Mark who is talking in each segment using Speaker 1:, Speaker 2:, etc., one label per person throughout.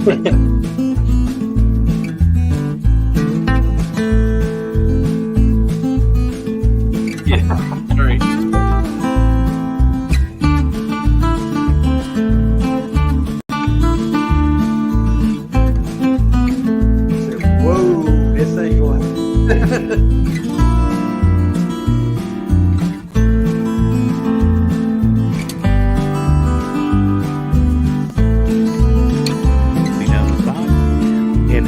Speaker 1: Yeah, great.
Speaker 2: Whoa, this ain't one.
Speaker 1: Be down the spot. And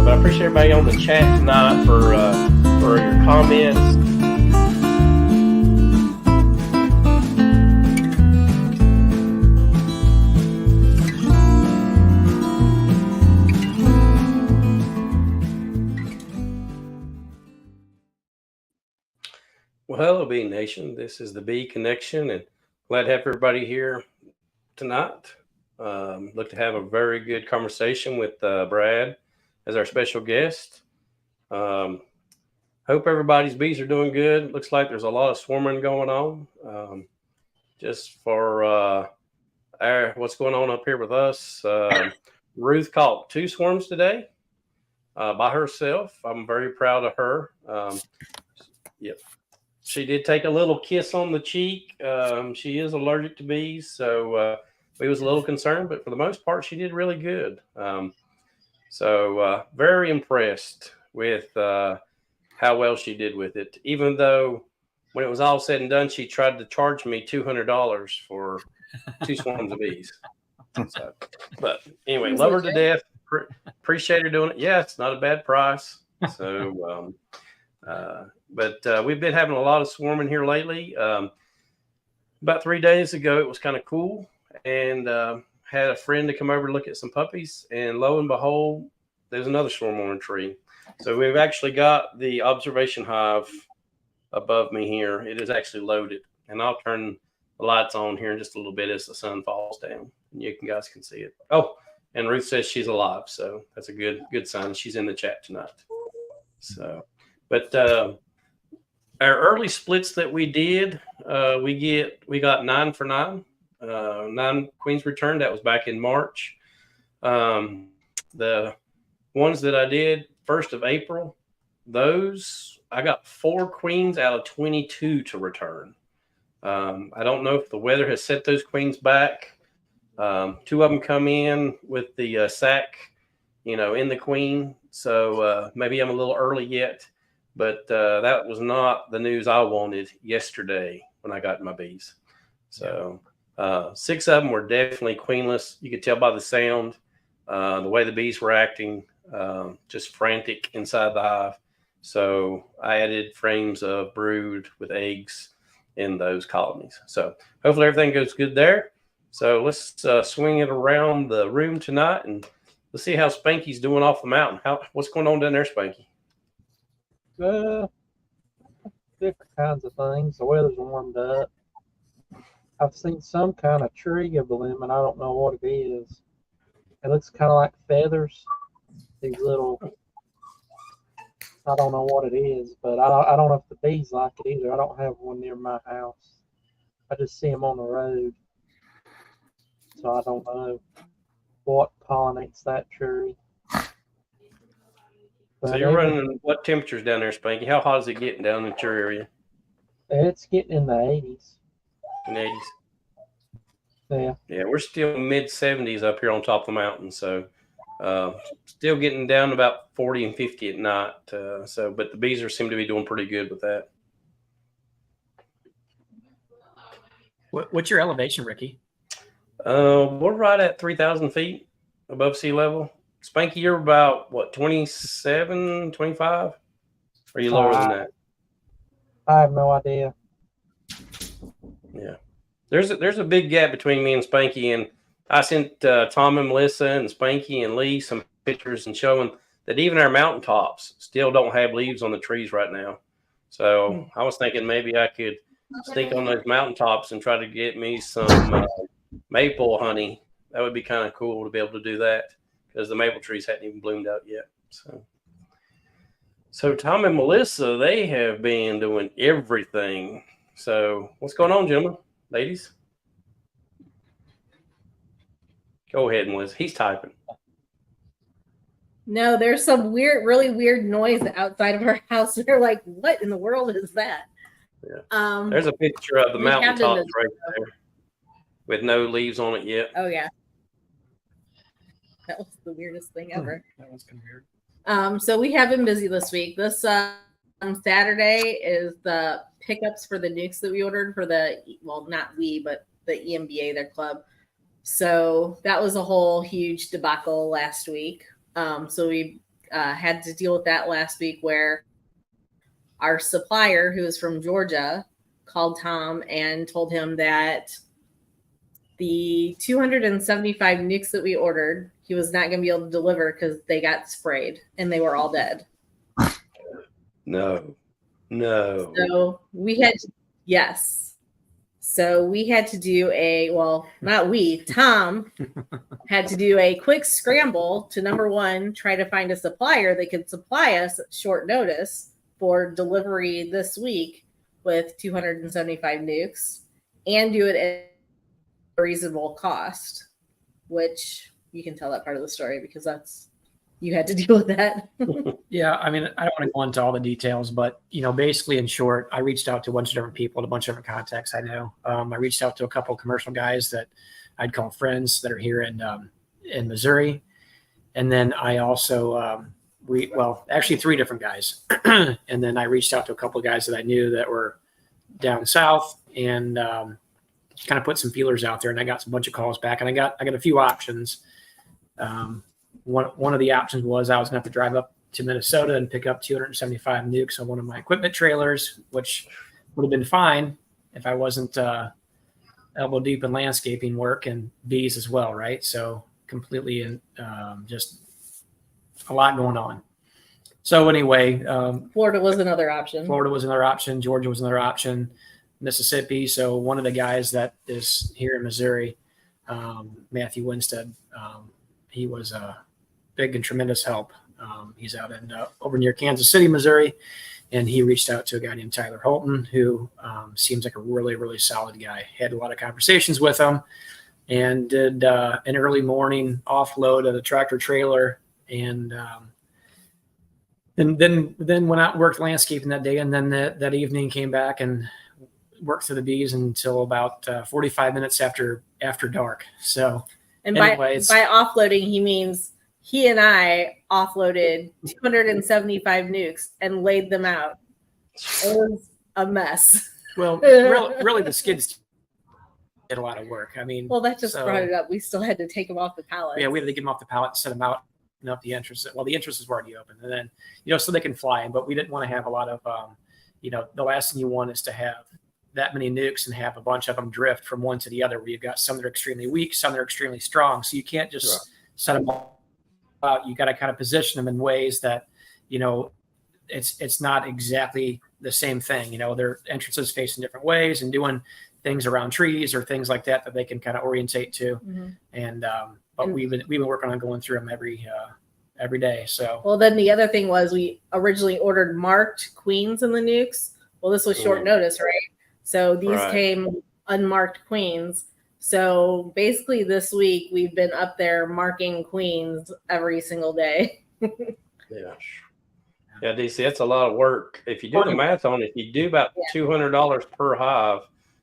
Speaker 1: but I appreciate everybody on the chat tonight for your comments. Well, hello, Bee Nation. This is the Bee Connection, and glad to have everybody here tonight. Look to have a very good conversation with Brad as our special guest. Hope everybody's bees are doing good. Looks like there's a lot of swarming going on. Just for what's going on up here with us, Ruth caught 2 swarms today by herself. I'm very proud of her. Yep. She did take a little kiss on the cheek. She is allergic to bees, so we was a little concerned, but for the most part, she did really good. So very impressed with how well she did with it, even though when it was all said and done, she tried to charge me $200 for 2 swarms of bees. So, but anyway, love her to death. Appreciate her doing it. Yeah, it's not a bad price. So, but we've been having a lot of swarming here lately. About 3 days ago, it was kind of cool, and had a friend to come over to look at some puppies, and lo and behold, there's another swarm on a tree. So we've actually got the observation hive above me here. It is actually loaded, and I'll turn the lights on here in just a little bit as the sun falls down, and you guys can see it. Oh, and Ruth says she's alive, so that's a good sign. She's in the chat tonight. So, but our early splits that we did, we got 9 for 9, 9 queens returned. That was back in March. The ones that I did 1st of April, those I got 4 queens out of 22 to return. I don't know if the weather has set those queens back. 2 of them come in with the sack, in the queen. So maybe I'm a little early yet. But that was not the news I wanted yesterday when I got my bees. So 6 of them were definitely queenless. You could tell by the sound, the way the bees were acting, just frantic inside the hive. So I added frames of brood with eggs in those colonies. So hopefully everything goes good there. So let's swing it around the room tonight, and let's see how Spanky's doing off the mountain. What's going on down there, Spanky?
Speaker 3: Different kinds of things. The weather's warmed up. I've seen some kind of tree of blooming. I don't know what it is. It looks kind of like feathers. These little, I don't know what it is, but I don't know if the bees like it either. I don't have one near my house. I just see them on the road. So I don't know what pollinates that tree.
Speaker 1: So you're running what temperatures down there, Spanky? How hot is it getting down in your area?
Speaker 3: It's getting in the 80s.
Speaker 1: In the 80s?
Speaker 3: Yeah.
Speaker 1: Yeah, we're still mid 70s up here on top of the mountain. So still getting down to about 40 and 50 at night. But the bees seem to be doing pretty good with that.
Speaker 4: What's your elevation, Ricky?
Speaker 1: We're right at 3,000 feet above sea level. Spanky, you're about, 27, 25? Or are you lower than that?
Speaker 3: I have no idea.
Speaker 1: Yeah. There's a big gap between me and Spanky, and I sent Tom and Melissa and Spanky and Lee some pictures and showing that even our mountaintops still don't have leaves on the trees right now. So I was thinking maybe I could sneak on those mountaintops and try to get me some maple honey that would be kind of cool to be able to do that because the maple trees hadn't even bloomed out yet. So Tom and Melissa, they have been doing everything. So what's going on, gentlemen, ladies? Go ahead, Melissa. He's typing.
Speaker 5: No, there's some really weird noise outside of our house. They're like, what in the world is that?
Speaker 1: Yeah. There's a picture of the mountaintops right there with no leaves on it yet.
Speaker 5: Oh, yeah. That was the weirdest thing ever.
Speaker 4: That was kind of weird.
Speaker 5: So we have been busy this week. This Saturday is the pickups for the nukes that we ordered for not we, but the EMBA, their club. So that was a whole huge debacle last week. So we had to deal with that last week where our supplier, who is from Georgia, called Tom and told him that the 275 nukes that we ordered, he was not going to be able to deliver because they got sprayed and they were all dead.
Speaker 1: No.
Speaker 5: So we had to, yes. So we had to do Tom had to do a quick scramble to, number one, try to find a supplier that could supply us at short notice for delivery this week with 275 nukes and do it at a reasonable cost, which you can tell that part of the story because you had to deal with that.
Speaker 4: Yeah, I mean, I don't want to go into all the details, but basically, in short, I reached out to a bunch of different people, a bunch of different contacts I know. I reached out to a couple of commercial guys that I'd call friends that are here in Missouri, and then I also actually 3 different guys, and then I reached out to a couple of guys that I knew that were down south, and kind of put some feelers out there, and I got a bunch of calls back, and I got a few options. One of the options was I was going to have to drive up to Minnesota and pick up 275 nukes on one of my equipment trailers, which would have been fine if I wasn't elbow deep in landscaping work and bees as well, right? So completely just a lot going on. So anyway,
Speaker 5: Florida was another option.
Speaker 4: Georgia was another option. Mississippi. So one of the guys that is here in Missouri, Matthew Winstead, he was a big and tremendous help. He's out in over near Kansas City, Missouri, and he reached out to a guy named Tyler Holton, who seems like a really, really solid guy. Had a lot of conversations with him and did an early morning offload of the tractor trailer, and then went out and worked landscaping that day, and then that evening came back and worked through the bees until about 45 minutes after dark. So,
Speaker 5: and
Speaker 4: anyway,
Speaker 5: by offloading, he means he and I offloaded 275 nukes and laid them out. It was a mess.
Speaker 4: Well, really, the skids did a lot of work. I mean,
Speaker 5: well, that just brought it up. We still had to take them off the pallet.
Speaker 4: Yeah, we had to get them off the pallet and set them out and up the entrance. Well, the entrances were already open, and then so they can fly. But we didn't want to have a lot of, the last thing you want is to have that many nukes and have a bunch of them drift from one to the other, where you've got some that are extremely weak, some that are extremely strong. So you can't just set them all out. You got to kind of position them in ways that, it's not exactly the same thing. Their entrances facing different ways and doing things around trees or things like that they can kind of orientate to. Mm-hmm. And but we've been working on going through them every day. So
Speaker 5: then the other thing was we originally ordered marked queens in the nukes. Well, this was short notice, right? So these came unmarked queens. So basically this week we've been up there marking queens every single day.
Speaker 1: Yeah, DC, that's a lot of work. If you do the math on it, if you do about $200 per hive,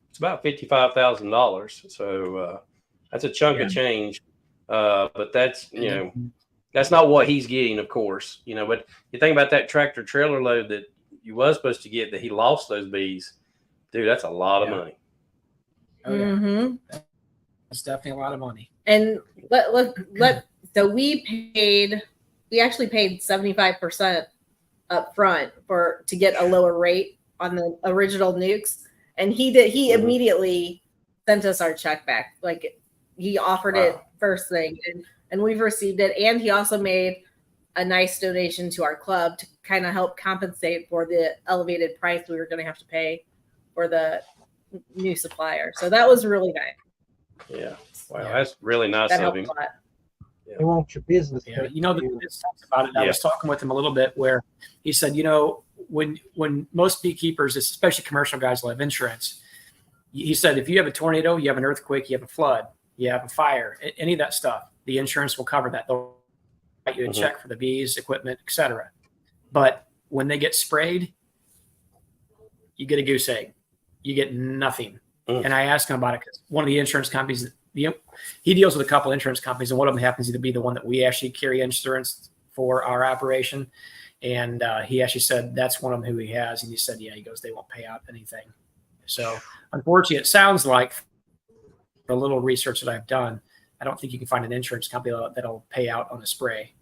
Speaker 1: it's about $55,000. So that's a chunk of change. But that's, that's not what he's getting, of course. But you think about that tractor trailer load that you was supposed to get, that he lost those bees. Dude, that's a lot of money.
Speaker 4: Oh, yeah. Mm-hmm. That's definitely a lot of money.
Speaker 5: And so we actually paid 75% up front to get a lower rate on the original nukes. And he immediately sent us our check back. Like he offered it first thing and we've received it. And he also made a nice donation to our club to kind of help compensate for the elevated price we were going to have to pay for the new supplier. So that was really nice.
Speaker 1: Yeah. Wow,
Speaker 4: Yeah.
Speaker 1: that's really nice
Speaker 5: That
Speaker 1: of
Speaker 5: helped
Speaker 1: him.
Speaker 5: a lot.
Speaker 3: He wants your business.
Speaker 4: Yeah,
Speaker 3: taken
Speaker 4: you know, the
Speaker 3: care of.
Speaker 4: business talks about it. I
Speaker 1: Yeah.
Speaker 4: was talking with him a little bit where he said, you know, when most beekeepers, especially commercial guys, will have insurance. He said, if you have a tornado, you have an earthquake, you have a flood, you have a fire, any of that stuff, the insurance will cover that. They'll write you a check for the bees, equipment, etc. But when they get sprayed, you get a goose egg. You get nothing. And I asked him about it because one of the insurance companies, he deals with a couple insurance companies, and one of them happens to be the one that we actually carry insurance for our operation. And he actually said that's one of them who he has. And he said, yeah, he goes, they won't pay out anything. So unfortunately, it sounds like for a little research that I've done, I don't think you can find an insurance company that'll pay out on a spray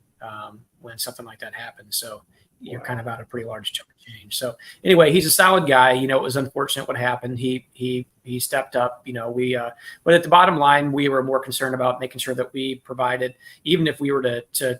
Speaker 4: when something like that happens. So you're kind of out a pretty large chunk of change. So anyway, he's a solid guy. You know, it was unfortunate what happened. He stepped up. You know, but at the bottom line, we were more concerned about making sure that we provided, even if we were to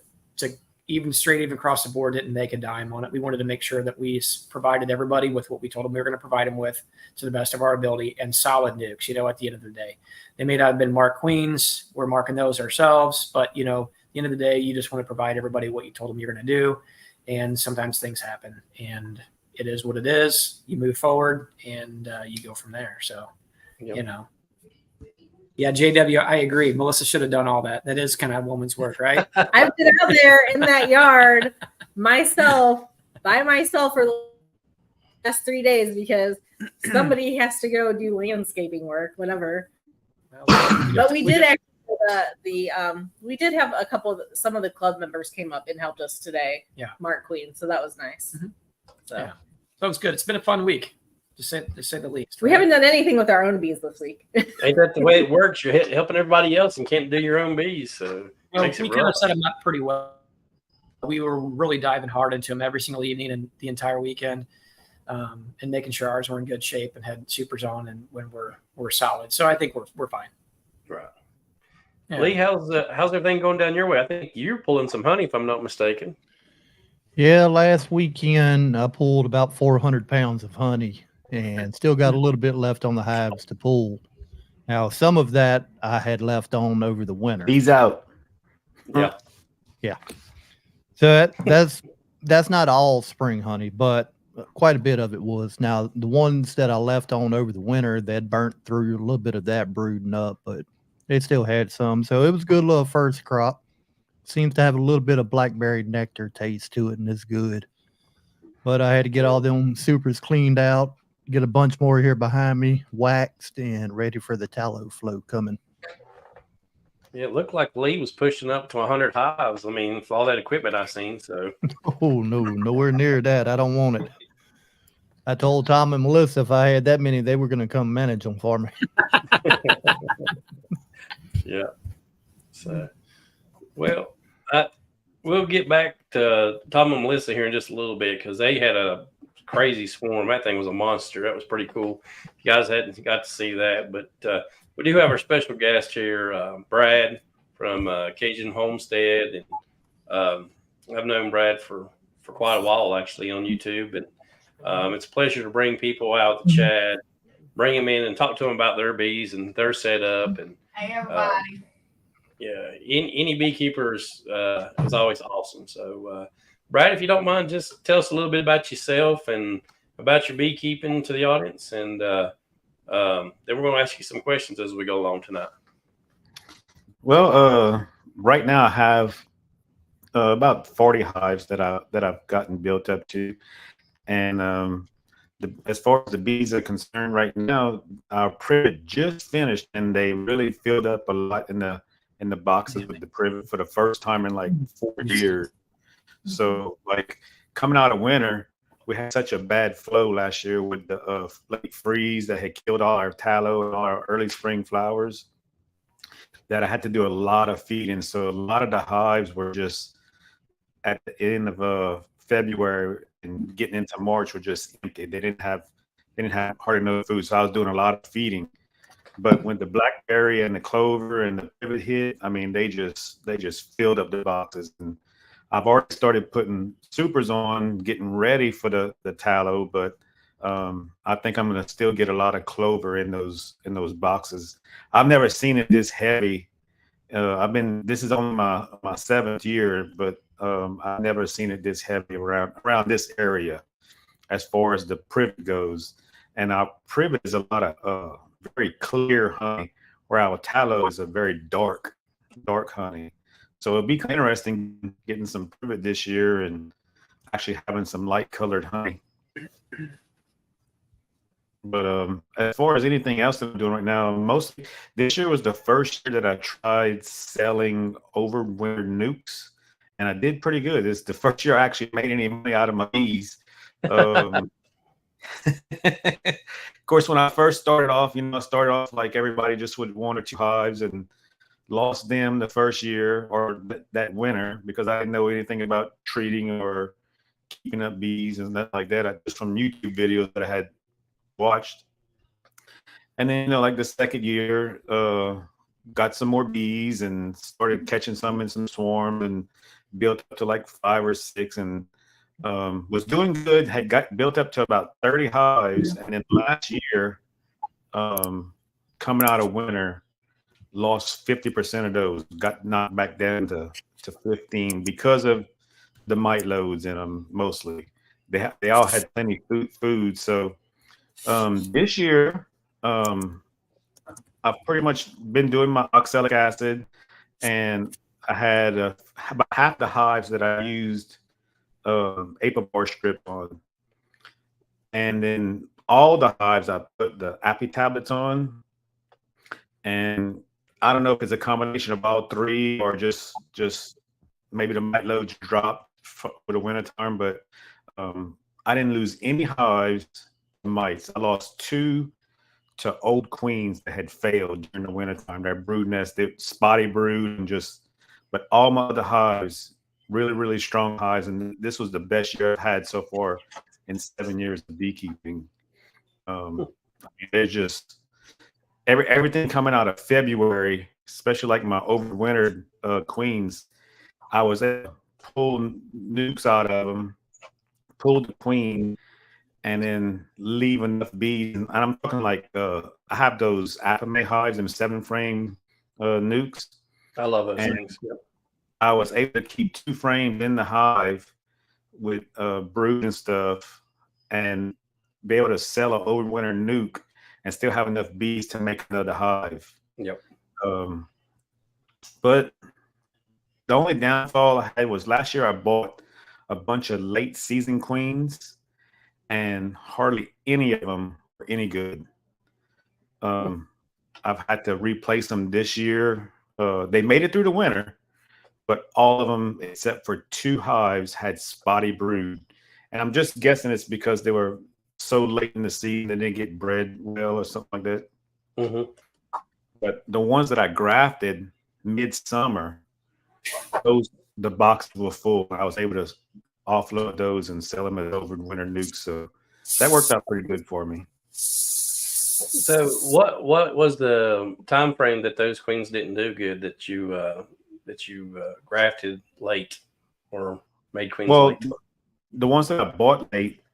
Speaker 4: even across the board didn't make a dime on it. We wanted to make sure that we provided everybody with what we told them we were going to provide them with to the best of our ability, and solid nukes, you know, at the end of the day. They may not have been marked queens. We're marking those ourselves, but, you know, at the end of the day, you just want to provide everybody what you told them you're going to do. And sometimes things happen, and it is what it is. You move forward and you go from there. So, you know. Yeah, JW, I agree. Melissa should have done all that. That is kind of woman's work, right?
Speaker 5: I've been out there in that yard by myself for the last 3 days because somebody has to go do landscaping work, whatever. But we did actually we did have some of the club members came up and helped us today.
Speaker 4: Yeah,
Speaker 5: Mark Queen, so that was nice. So
Speaker 4: yeah, sounds good. It's been a fun week, to say the least.
Speaker 5: we haven't done anything with our own bees this week.
Speaker 1: Ain't that the way it works? You're helping everybody else and can't do your own bees. So
Speaker 4: Well,
Speaker 1: makes it
Speaker 4: we kind
Speaker 1: rough.
Speaker 4: of set them up pretty well. We were really diving hard into them every single evening and the entire weekend, and making sure ours were in good shape and had supers on, and when we're solid. So I think we're fine.
Speaker 1: Right.
Speaker 4: Yeah.
Speaker 1: Lee, how's everything going down your way? I think you're pulling some honey, if I'm not mistaken.
Speaker 2: Yeah, last weekend I pulled about 400 pounds of honey and still got a little bit left on the hives to pull. Now, some of that I had left on over the winter.
Speaker 6: Bees out.
Speaker 1: Yeah.
Speaker 2: Yeah. So that's not all spring honey, but quite a bit of it was. Now, the ones that I left on over the winter, that burnt through a little bit of that brooding up, but it still had some. So it was a good little first crop. Seems to have a little bit of blackberry nectar taste to it, and it's good. But I had to get all them supers cleaned out, get a bunch more here behind me, waxed, and ready for the tallow flow coming.
Speaker 1: Yeah, it looked like Lee was pushing up to 100 hives. I mean, for all that equipment I've seen. So
Speaker 2: Oh, no, nowhere near that. I don't want it. I told Tom and Melissa if I had that many, they were going to come manage them for me.
Speaker 1: yeah. So well, we'll get back to Tom and Melissa here in just a little bit because they had a crazy swarm. That thing was a monster. That was pretty cool. You guys hadn't got to see that, but we do have our special guest here, Brad from Cajun Homestead, and I've known Brad for quite a while actually on YouTube, and it's a pleasure to bring people out to chat, bring them in and talk to them about their bees and their setup. And
Speaker 7: hey everybody.
Speaker 1: Yeah, any beekeepers is always awesome. So, Brad, if you don't mind, just tell us a little bit about yourself and about your beekeeping to the audience, and then we're going to ask you some questions as we go along tonight.
Speaker 6: Well, right now I have about 40 hives that I've gotten built up to, and as far as the bees are concerned, right now our privet just finished, and they really filled up a lot in the boxes with the privet for the first time in like 4 years. So like coming out of winter, we had such a bad flow last year with the late freeze that had killed all our tallow and all our early spring flowers, that I had to do a lot of feeding. So a lot of the hives were just at the end of February and getting into March were just empty. They didn't have hardly no food. So I was doing a lot of feeding. But when the blackberry and the clover and the privet hit, I mean, they just filled up the boxes. And I've already started putting supers on, getting ready for the tallow. But I think I'm gonna still get a lot of clover in those boxes. I've never seen it this heavy. This is only my 7th year, but I've never seen it this heavy around this area as far as the privet goes. And our privet is a lot of very clear honey, where our tallow is a very dark honey. So it'll be kind of interesting getting some privet this year and actually having some light colored honey. But as far as anything else that I'm doing right now, mostly this year was the first year that I tried selling overwinter nukes, and I did pretty good. It's the first year I actually made any money out of my bees. Of course, when I first started off, I started off like everybody, just with 1 or 2 hives, and lost them the first year or that winter because I didn't know anything about treating or keeping up bees and that like that. Just from YouTube videos that I had watched. And then, like the second year, got some more bees and started catching some in some swarm and built up to like 5 or 6 and was doing good. Had got built up to about 30 hives. And then last year, coming out of winter, lost 50% of those, got knocked back down to 15 because of the mite loads in them mostly. They all had plenty of food. So this year, I've pretty much been doing my oxalic acid, and I had about half the hives that I used Apibar strip on, and then all the hives I put the Appy tablets on. And I don't know if it's a combination of all 3 or just maybe the mite loads dropped for the winter time, but I didn't lose any hives to mites. I lost 2 to old queens that had failed during the wintertime. Their brood nest, they spotty brood, but all my other hives, really, really strong hives. And this was the best year I've had so far in 7 years of beekeeping. There's just everything coming out of February, especially like my overwintered queens. I was able to pull nukes out of them, pull the queen, and then leave enough bees. And I'm talking like I have those Apame hives and 7-frame nukes.
Speaker 1: I love those
Speaker 6: And
Speaker 1: things. Yep.
Speaker 6: I was able to keep 2 frames in the hive with brood and stuff, and be able to sell an overwinter nuke and still have enough bees to make another hive.
Speaker 1: Yep.
Speaker 6: But the only downfall I had was last year I bought a bunch of late season queens, and hardly any of them were any good. I've had to replace them this year. They made it through the winter, but all of them except for 2 hives had spotty brood. And I'm just guessing it's because they were so late in the season they didn't get bred well or something like that.
Speaker 1: Mm-hmm.
Speaker 6: But the ones that I grafted midsummer, the boxes were full. I was able to offload those and sell them as overwinter nukes. So that worked out pretty good for me.
Speaker 1: So what was the time frame that those queens didn't do good that you grafted late or made queens late?
Speaker 6: The ones that I bought late,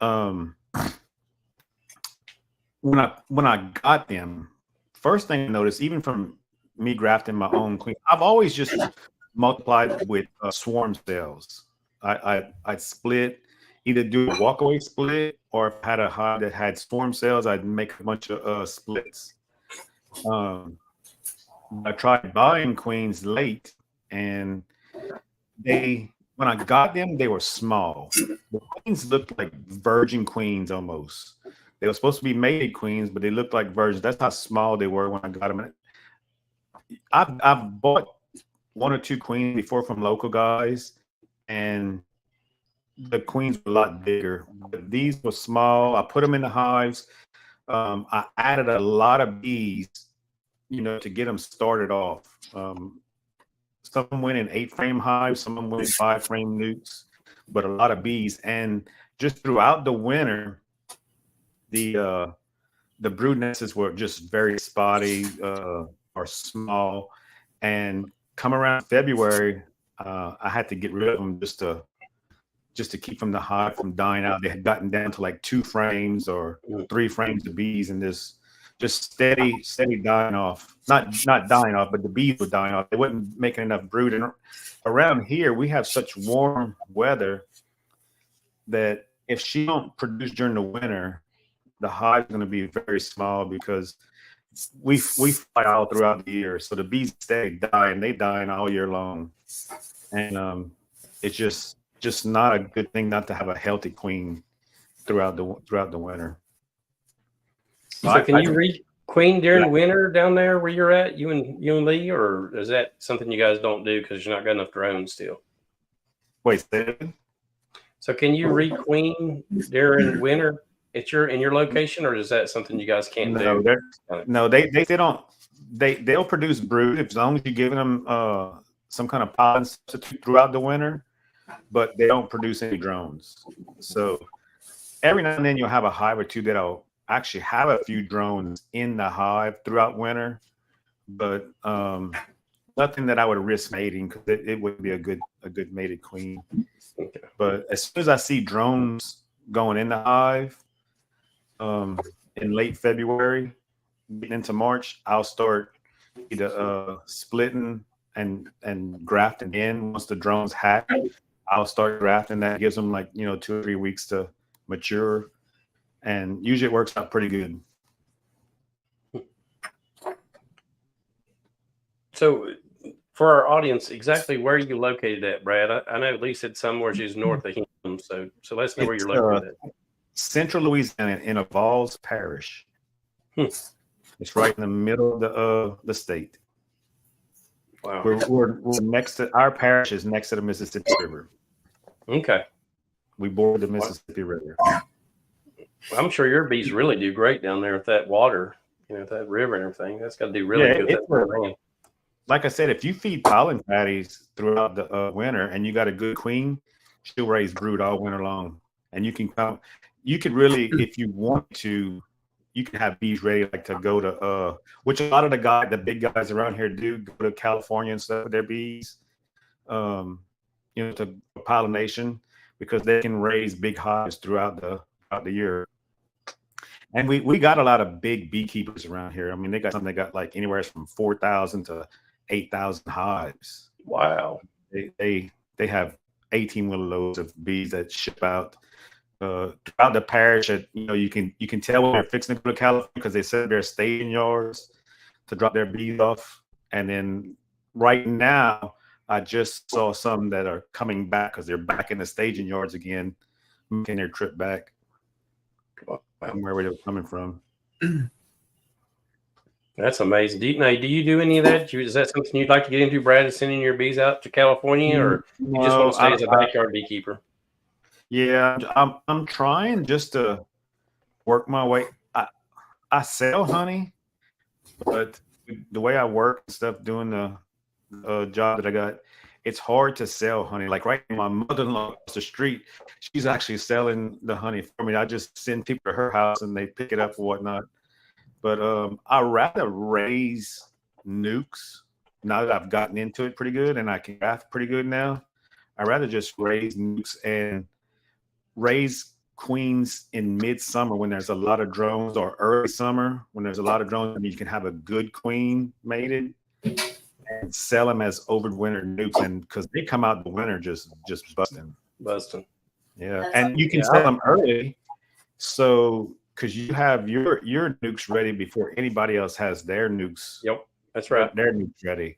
Speaker 6: when I got them, first thing I noticed, even from me grafting my own queen, I've always just multiplied with swarm cells. I'd split, either do a walkaway split, or if I had a hive that had swarm cells, I'd make a bunch of splits. I tried buying queens late, and when I got them, they were small. The queens looked like virgin queens almost. They were supposed to be mated queens, but they looked like virgins. That's how small they were when I got them. I've bought 1 or 2 queens before from local guys, and the queens were a lot bigger. But these were small. I put them in the hives. I added a lot of bees, to get them started off. Some went in 8-frame hives, some of them went in 5-frame nukes, but a lot of bees. And just throughout the winter, the brood nests were just very spotty or small. And come around February, I had to get rid of them just to just to keep the hive from dying out. They had gotten down to like 2 frames or 3 frames of bees, and this just steady dying off. Not dying off, but the bees were dying off. They wasn't making enough brood. And around here, we have such warm weather that if she don't produce during the winter, the hive is going to be very small because we fly all throughout the year. So the bees stay dying. They dying all year long. And it's just not a good thing not to have a healthy queen throughout the winter.
Speaker 1: So can you read queen during winter down there where you're at, you and Lee, or is that something you guys don't do because you're not got enough drones still?
Speaker 6: Wait, David?
Speaker 1: So can you read queen during winter at in your location, or is that something you guys can't do?
Speaker 6: No, they don't. They'll produce brood as long as you're giving them some kind of pollen substitute throughout the winter, but they don't produce any drones. So every now and then you'll have a hive or two that'll actually have a few drones in the hive throughout winter, but nothing that I would risk mating because it would be a good mated queen.
Speaker 1: Okay.
Speaker 6: But as soon as I see drones going in the hive in late February, getting into March, I'll start either splitting and grafting in. Once the drones hatch, I'll start grafting. That gives them like 2 or 3 weeks to mature, and usually it works out pretty good.
Speaker 1: So for our audience, exactly where are you located at, Brad? I know Lee said somewhere she's north of him, so let's know where you're located at.
Speaker 6: Central Louisiana in a Valls Parish. It's right in the middle of the state.
Speaker 1: Wow.
Speaker 6: We're next to, our parish is next to the Mississippi River.
Speaker 1: Okay.
Speaker 6: We border the Mississippi River.
Speaker 1: I'm sure your bees really do great down there with that water, that river and everything. That's got to do really good.
Speaker 6: Like I said, if you feed pollen patties throughout the winter and you got a good queen, she'll raise brood all winter long. And you could really, if you want to, you can have bees ready like to go to which a lot of the big guys around here do go to California and stuff with their bees, to pollination, because they can raise big hives throughout the year. And we got a lot of big beekeepers around here. I mean, they got like anywhere from 4,000 to 8,000 hives.
Speaker 1: Wow.
Speaker 6: They have 18 loads of bees that ship out throughout the parish. You can tell when they're fixing to go to California because they set their staging yards to drop their bees off. And then right now, I just saw some that are coming back because they're back in the staging yards again, making their trip back from where they were coming from.
Speaker 1: That's amazing. Do you do any of that? Is that something you'd like to get into, Brad, is sending your bees out to California, or you just want to stay as a backyard beekeeper?
Speaker 6: Yeah, I'm trying just to work my way. I sell honey, but the way I work and stuff, doing the job that I got, it's hard to sell honey. Like right now, my mother-in-law across the street, she's actually selling the honey for me. I just send people to her house and they pick it up or whatnot. But I rather raise nukes now that I've gotten into it pretty good and I can graft pretty good now. I'd rather just raise nukes and raise queens in midsummer when there's a lot of drones, or early summer when there's a lot of drones, and you can have a good queen mated and sell them as overwinter nukes, and because they come out in the winter just busting. Yeah, and you can sell them early, so because you have your nukes ready before anybody else has their nukes.
Speaker 1: Yep, that's right.
Speaker 6: Their nukes ready,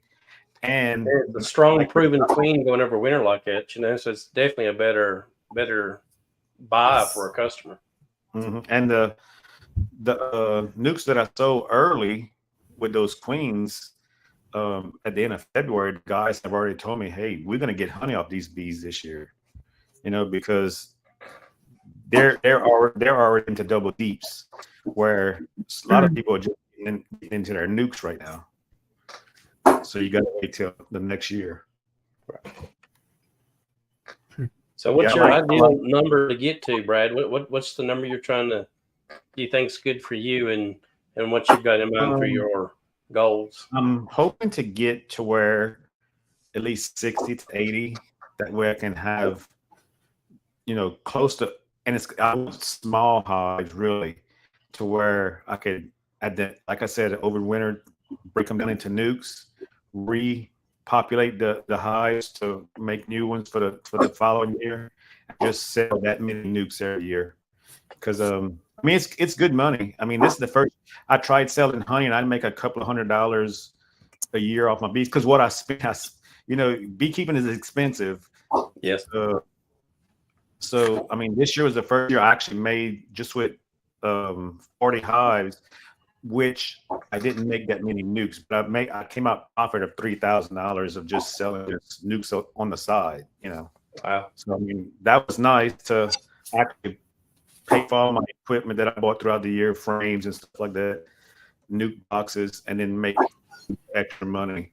Speaker 6: and
Speaker 1: there's a strong, proven queen going over winter like that. So it's definitely a better buy for a customer.
Speaker 6: Mm-hmm. And the nukes that I sold early with those queens, at the end of February, the guys have already told me, "Hey, we're going to get honey off these bees this year," because they're already into double deeps, where a lot of people are just getting into their nukes right now. So you got to wait till the next year.
Speaker 1: Right. So what's your ideal number to get to, Brad? What's the number you're trying to, do you think is good for you, and what you've got in mind for your goals?
Speaker 6: I'm hoping to get to where at least 60 to 80. That way I can have close to, and I want small hives really, to where I could, like I said, over winter, break them down into nukes, repopulate the hives to make new ones for the following year, and just sell that many nukes every year. Because it's good money. I mean, this is the first I tried selling honey, and I'd make a couple of $100 a year off my bees. Because what I spent, beekeeping is expensive.
Speaker 1: Yes.
Speaker 6: So I mean, this year was the first year I actually made, just with 40 hives, which I didn't make that many nukes, but I came out profit of $3,000 of just selling this nukes on the side.
Speaker 1: Wow.
Speaker 6: So I mean, that was nice to actually pay for all my equipment that I bought throughout the year, frames and stuff like that, nuke boxes, and then make extra money.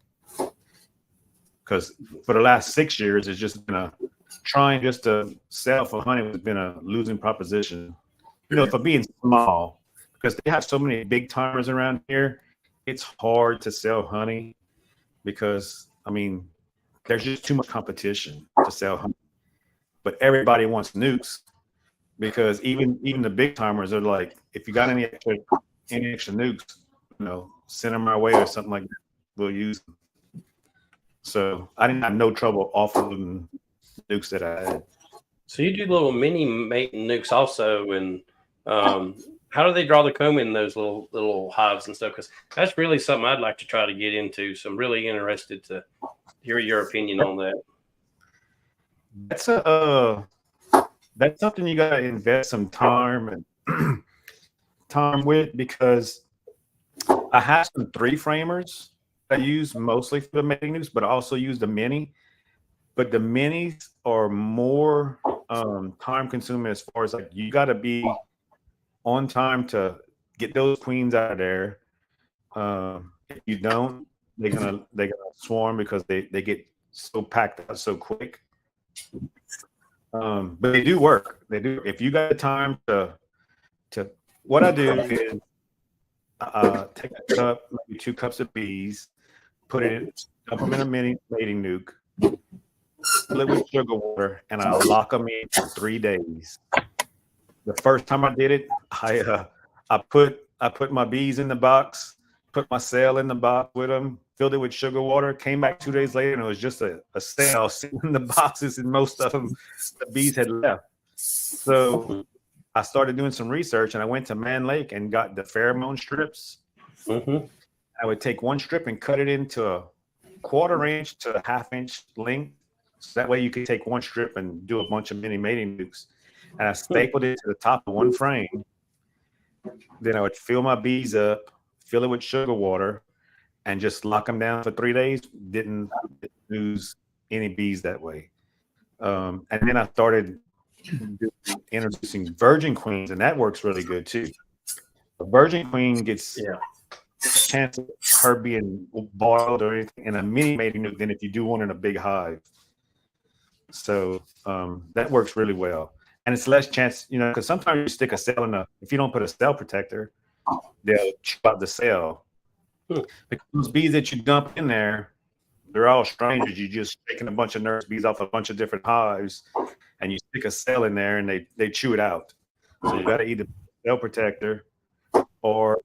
Speaker 6: Because for the last 6 years, it's just been trying just to sell for honey has been a losing proposition. For being small, because they have so many big timers around here, it's hard to sell honey because, I mean, there's just too much competition to sell honey. But everybody wants nukes, because even the big timers are like, if you got any extra nukes, send them our way or something like that. We'll use them. So I didn't have no trouble offloading nukes that I had.
Speaker 1: So you do little mini mating nukes also, and how do they draw the comb in those little hives and stuff? Because that's really something I'd like to try to get into. So I'm really interested to hear your opinion on that.
Speaker 6: That's something you gotta invest some time with, because I have some 3-framers I use mostly for the mating nukes, but I also use the mini. But the minis are more time consuming, as far as like, you got to be on time to get those queens out of there. If you don't, they're gonna swarm, because they get so packed out so quick. But they do work. They do. If you got the time to what I do is take a cup, maybe 2 cups of bees, put it in, dump them in a mini mating nuke, fill it with sugar water, and I lock them in for 3 days. The first time I did it, I put my bees in the box, put my cell in the box with them, filled it with sugar water, came back 2 days later, and it was just a cell sitting in the boxes, and most of them, the bees had left. So I started doing some research, and I went to Man Lake and got the pheromone strips.
Speaker 1: Mm-hmm.
Speaker 6: I would take one strip and cut it into a 1/4 inch to a 1/2 inch length. So that way you could take one strip and do a bunch of mini mating nukes. And I stapled it to the top of one frame. Then I would fill my bees up, fill it with sugar water, and just lock them down for 3 days. Didn't lose any bees that way. And then I started introducing virgin queens, and that works really good too. A virgin queen gets a chance of her being boiled or anything in a mini mating nuke than if you do one in a big hive. So that works really well. And it's less chance, because sometimes you stick a cell if you don't put a cell protector, they'll chew out the cell. Because those bees that you dump in there, they're all strangers. You're just taking a bunch of nurse bees off a bunch of different hives, and you stick a cell in there, and they chew it out. So you got to either put a cell protector or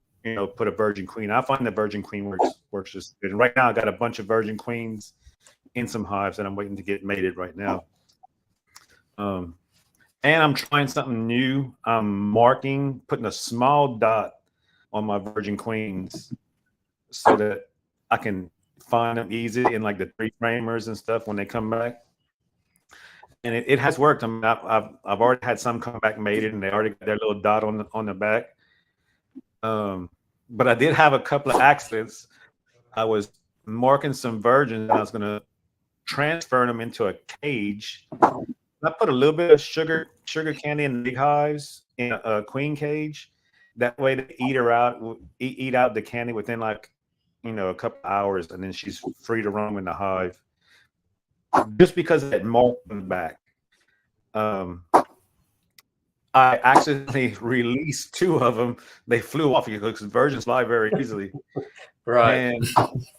Speaker 6: put a virgin queen. I find the virgin queen works just good. And right now I got a bunch of virgin queens in some hives that I'm waiting to get mated right now. And I'm trying something new. I'm putting a small dot on my virgin queens so that I can find them easy in like the 3-framers and stuff when they come back. And it has worked. I mean, I've already had some come back mated, and they already got their little dot on the back. But I did have a couple of accidents. I was marking some virgins, and I was going to transfer them into a cage. I put a little bit of sugar candy in the big hives in a queen cage. That way they eat out the candy within a couple of hours, and then she's free to roam in the hive. Just because of that mark on the back. I accidentally released 2 of them. They flew off because virgins fly very easily.
Speaker 1: Right.
Speaker 6: And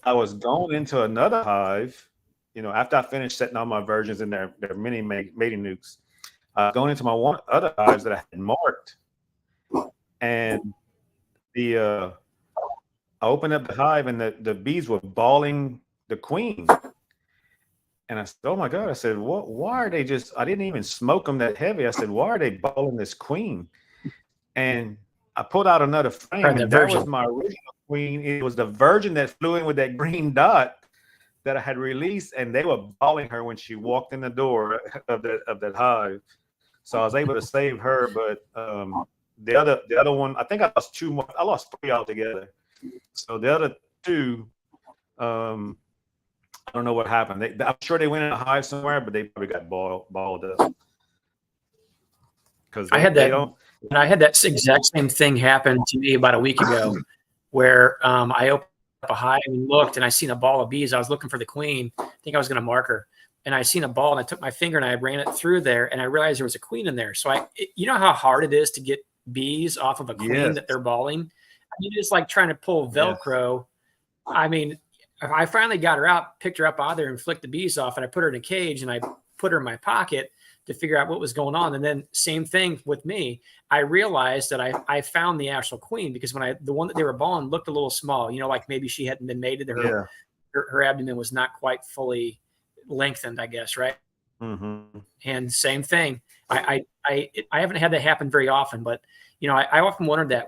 Speaker 6: I was going into another hive, after I finished setting all my virgins in their mini mating nukes. going into my other hives that I had marked, and I opened up the hive, and the bees were balling the queen. And I said, "Oh my God!" I said, "What? Why are they just? I didn't even smoke them that heavy." I said, "Why are they balling this queen?" And I pulled out another frame,
Speaker 4: Probably
Speaker 6: and
Speaker 4: the
Speaker 6: that was
Speaker 4: virgin.
Speaker 6: my original queen. It was the virgin that flew in with that green dot that I had released, and they were balling her when she walked in the door of that hive. So I was able to save her, but the other one, I think I lost 2 more. I lost 3 altogether. So the other 2, I don't know what happened. I'm sure they went in a hive somewhere, but they probably got balled up. Because
Speaker 4: I had that exact same thing happen to me about a week ago, where I opened up a hive and looked, and I seen a ball of bees. I was looking for the queen. I think I was going to mark her, and I seen a ball, and I took my finger and I ran it through there, and I realized there was a queen in there. So you know how hard it is to get bees off of a queen that they're balling. I mean, it's like trying to pull Velcro. Yes. I mean, I finally got her out, picked her up out of there, and flicked the bees off, and I put her in a cage, and I put her in my pocket to figure out what was going on. And then same thing with me. I realized that I found the actual queen, because when the one that they were balling looked a little small, like maybe she hadn't been mated. Her abdomen was not quite fully lengthened, I guess. Right.
Speaker 6: Mm-hmm.
Speaker 4: And same thing. I haven't had that happen very often, but I often wondered that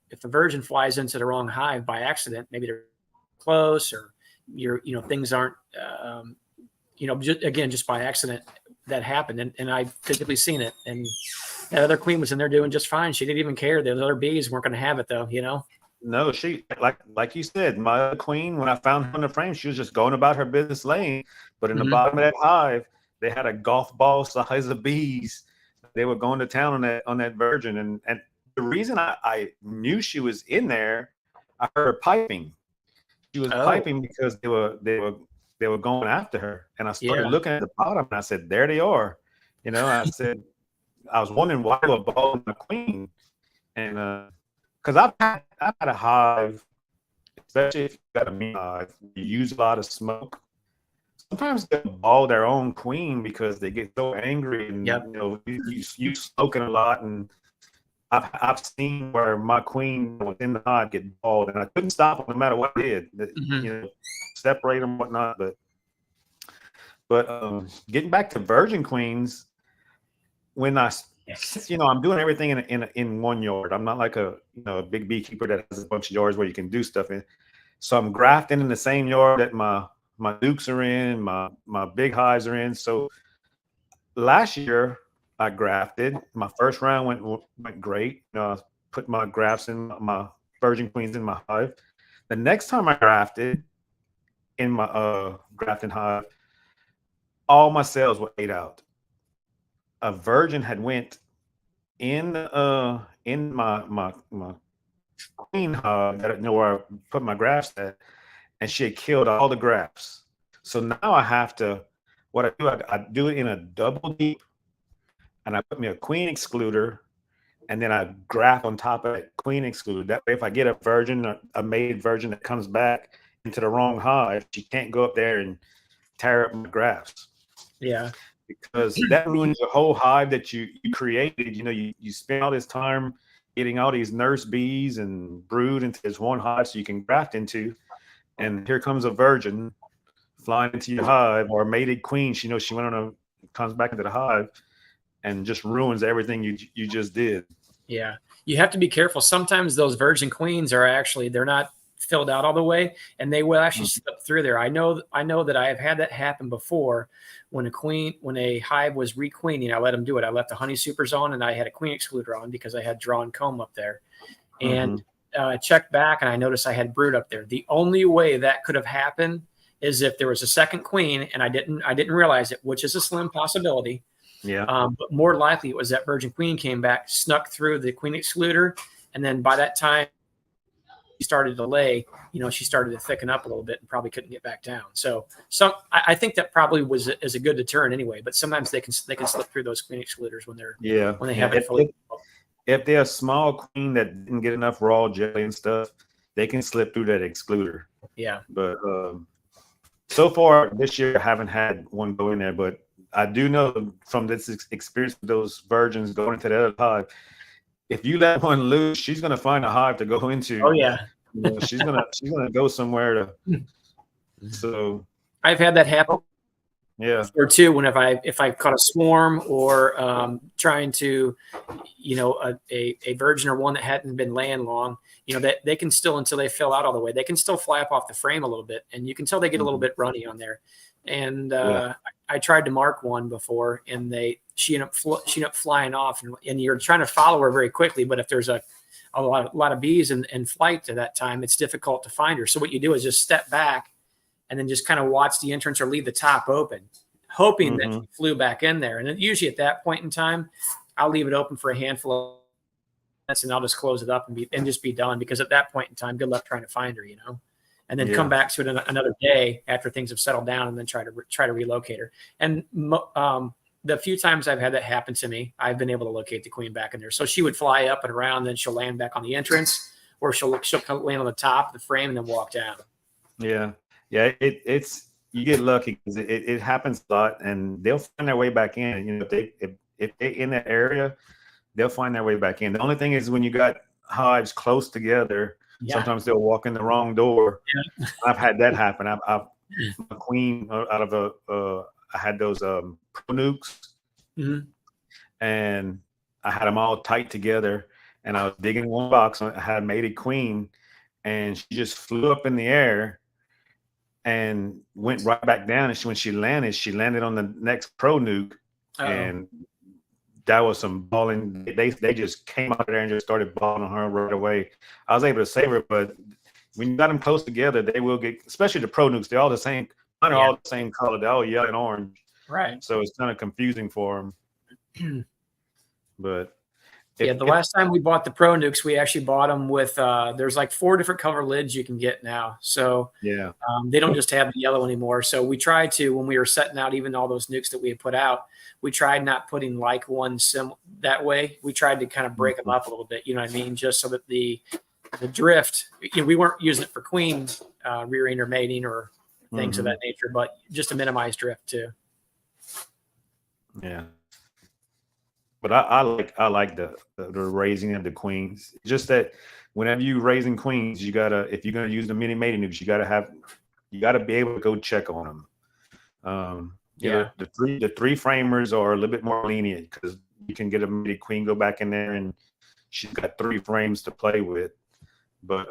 Speaker 4: if a virgin flies into the wrong hive by accident, maybe they're close, or things aren't, just by accident that happened. And I physically seen it, and that other queen was in there doing just fine. She didn't even care. The other bees weren't going to have it though,
Speaker 6: No, she, like you said, my other queen, when I found her in the frame, she was just going about her business lane. But in the bottom of that hive, they had a golf ball size of bees. They were going to town on that virgin. And the reason I knew she was in there, I heard her piping. She was piping because they were going after her. And I started looking at the bottom, and I said, there they are. I said, I was wondering why they were balling the queen. And because I've had a hive, especially if you've got a meat hive, you use a lot of smoke. Sometimes they ball their own queen because they get so angry, and you smoking a lot. And I've seen where my queen was in the hive get balled, and I couldn't stop them no matter what I did. Separate them, whatnot. But getting back to virgin queens, when I'm doing everything in one yard. I'm not like a big beekeeper that has a bunch of yards where you can do stuff in. So I'm grafting in the same yard that my nukes are in, my big hives are in. So last year I grafted. My first round went great. I put my grafts in, my virgin queens in my hive. The next time I grafted in my grafting hive, all my cells were ate out. A virgin had went in my queen hive, where I put my grafts at, and she had killed all the grafts. So now I have to, what I do it in a double deep, and I put me a queen excluder, and then I graft on top of that queen excluder. That way, if I get a mated virgin that comes back into the wrong hive, she can't go up there and tear up my grafts.
Speaker 4: Yeah.
Speaker 6: Because that ruins the whole hive that you created. You spend all this time getting all these nurse bees and brood into this one hive so you can graft into, and here comes a virgin flying into your hive, or a mated queen. She comes back into the hive and just ruins everything you just did.
Speaker 4: Yeah, you have to be careful. Sometimes those virgin queens they're not filled out all the way, and they will actually slip through there. I know that I have had that happen before. When a hive was requeening, I let them do it. I left the honey supers on, and I had a queen excluder on because I had drawn comb up there. And I checked back, and I noticed I had brood up there. The only way that could have happened is if there was a second queen, and I didn't realize it, which is a slim possibility.
Speaker 6: Yeah.
Speaker 4: But more likely it was that virgin queen came back, snuck through the queen excluder, and then by that time she started to lay, she started to thicken up a little bit and probably couldn't get back down. So I think that probably is a good deterrent anyway, but sometimes they can slip through those queen excluders when they haven't fully.
Speaker 6: If they're a small queen that didn't get enough raw jelly and stuff, they can slip through that excluder.
Speaker 4: Yeah.
Speaker 6: But so far this year I haven't had one go in there, but I do know from this experience with those virgins going into the other hive, if you let one loose, she's gonna find a hive to go into.
Speaker 4: Oh yeah.
Speaker 6: You know, she's gonna go somewhere to. So
Speaker 4: I've had that happen
Speaker 6: yeah.
Speaker 4: or two when if I caught a swarm or trying to, a virgin or one that hadn't been laying long, that they can still, until they fill out all the way, they can still fly up off the frame a little bit, and you can tell they get a little bit runny on there. And I tried to mark one before, and she ended up flying off, and you're trying to follow her very quickly, but if there's a lot of bees in flight at that time, it's difficult to find her. So what you do is just step back and then just kind of watch the entrance or leave the top open, hoping that she flew back in there. And then usually at that point in time, I'll leave it open for a handful of minutes, and I'll just close it up and just be done, because at that point in time, good luck trying to find her, and then come back to it another day after things have settled down, and then try to relocate her. And the few times I've had that happen to me, I've been able to locate the queen back in there. So she would fly up and around, then she'll land back on the entrance, or she'll land on the top of the frame and then walk down.
Speaker 6: Yeah. Yeah, it's you get lucky because it happens a lot, and they'll find their way back in. If they're in that area, they'll find their way back in. The only thing is when you got hives close together, sometimes they'll walk in the wrong door. Yeah. I've had that happen. I've a queen out of I had those pro nukes, and I had them all tight together, and I was digging one box. I had made a queen, and she just flew up in the air and went right back down. And when she landed on the next pro nuke. And that was some balling. They just came out of there and just started balling on her right away. I was able to save her, but when you got them close together, they will get, especially the pro nukes. They're all the same. Mine are all the same color. They're all yellow and orange.
Speaker 4: Right.
Speaker 6: So it's kind of confusing for them. But
Speaker 4: the last time we bought the pro nukes, we actually bought them with there's like 4 different color lids you can get now. So they don't just have the yellow anymore. So we tried to, when we were setting out even all those nukes that we had put out, we tried not putting like one that way. We tried to kind of break them up a little bit, you know what I mean? Just so that the drift, we weren't using it for queen rearing or mating or things of that nature, but just to minimize drift too.
Speaker 6: Yeah. But I like the raising of the queens. Just that whenever you raising queens, if you're gonna use the mini mating nukes, you gotta be able to go check on them. The three framers are a little bit more lenient because you can get a mini queen, go back in there, and she's got 3 frames to play with. But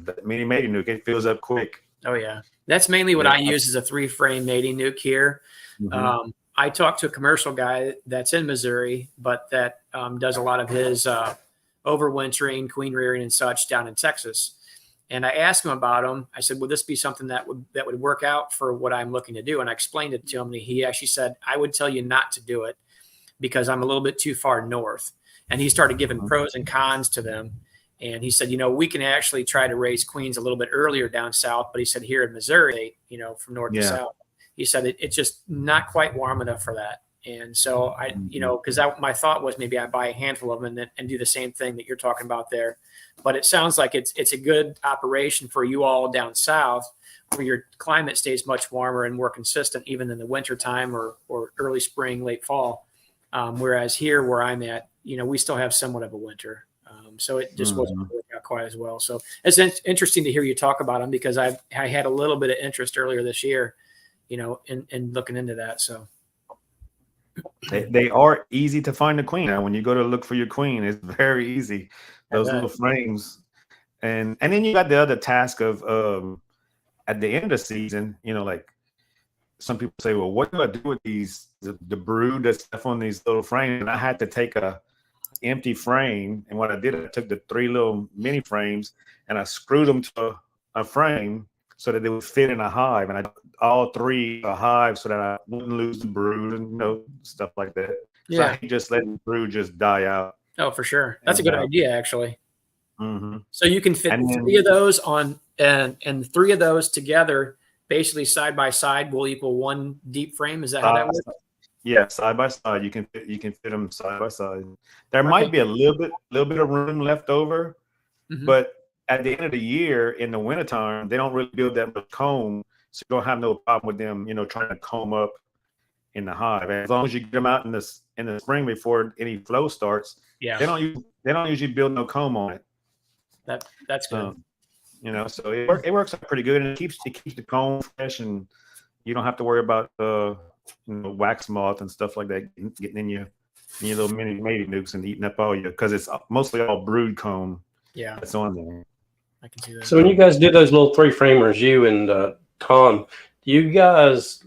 Speaker 6: the mini mating nuke, it fills up quick.
Speaker 4: Oh yeah, that's mainly what I use as a 3-frame mating nuke here. I talked to a commercial guy that's in Missouri, but that does a lot of his overwintering, queen rearing, and such down in Texas. And I asked him about them. I said, "Would this be something that would work out for what I'm looking to do?" And I explained it to him. And he actually said, "I would tell you not to do it because I'm a little bit too far north." And he started giving pros and cons to them. And he said, we can actually try to raise queens a little bit earlier down south. But he said here in Missouri, from north to south, he said it's just not quite warm enough for that. And so because my thought was maybe I buy a handful of them and do the same thing that you're talking about there. But it sounds like it's a good operation for you all down south where your climate stays much warmer and more consistent even in the winter time or early spring, late fall. Whereas here where I'm at, we still have somewhat of a winter. So it just wasn't working out quite as well. So it's interesting to hear you talk about them because I had a little bit of interest earlier this year, in looking into that. So
Speaker 6: they are easy to find a queen. Now, when you go to look for your queen, it's very easy. Those little frames, and then you got the other task of at the end of the season, like some people say, well, what do I do with the brood that's left on these little frames? And I had to take a empty frame, and what I did, I took the 3 little mini frames and I screwed them to a frame so that they would fit in a hive, and all 3 hives so that I wouldn't lose the brood and stuff like that. So I just let the brood just die out.
Speaker 4: Oh, for sure. That's a good idea, actually. So you can fit 3 of those on, and 3 of those together, basically side by side, will equal 1 deep frame. Is that how that works?
Speaker 6: Yeah, side by side. You can fit them side by side. There might be a little bit of room left over, but at the end of the year in the wintertime, they don't really build that much comb, so you don't have no problem with them, trying to comb up in the hive. As long as you get them out in the spring before any flow starts,
Speaker 4: Yeah,
Speaker 6: they don't usually build no comb on it.
Speaker 4: that's good.
Speaker 6: You know, so it works out pretty good, and it keeps the comb fresh, and you don't have to worry about wax moth and stuff like that getting in your little mini mating nukes and eating up all your, because it's mostly all brood comb
Speaker 4: Yeah,
Speaker 6: that's on there.
Speaker 4: I can see that.
Speaker 1: So when you guys do those little 3-framers, you and Tom, do you guys,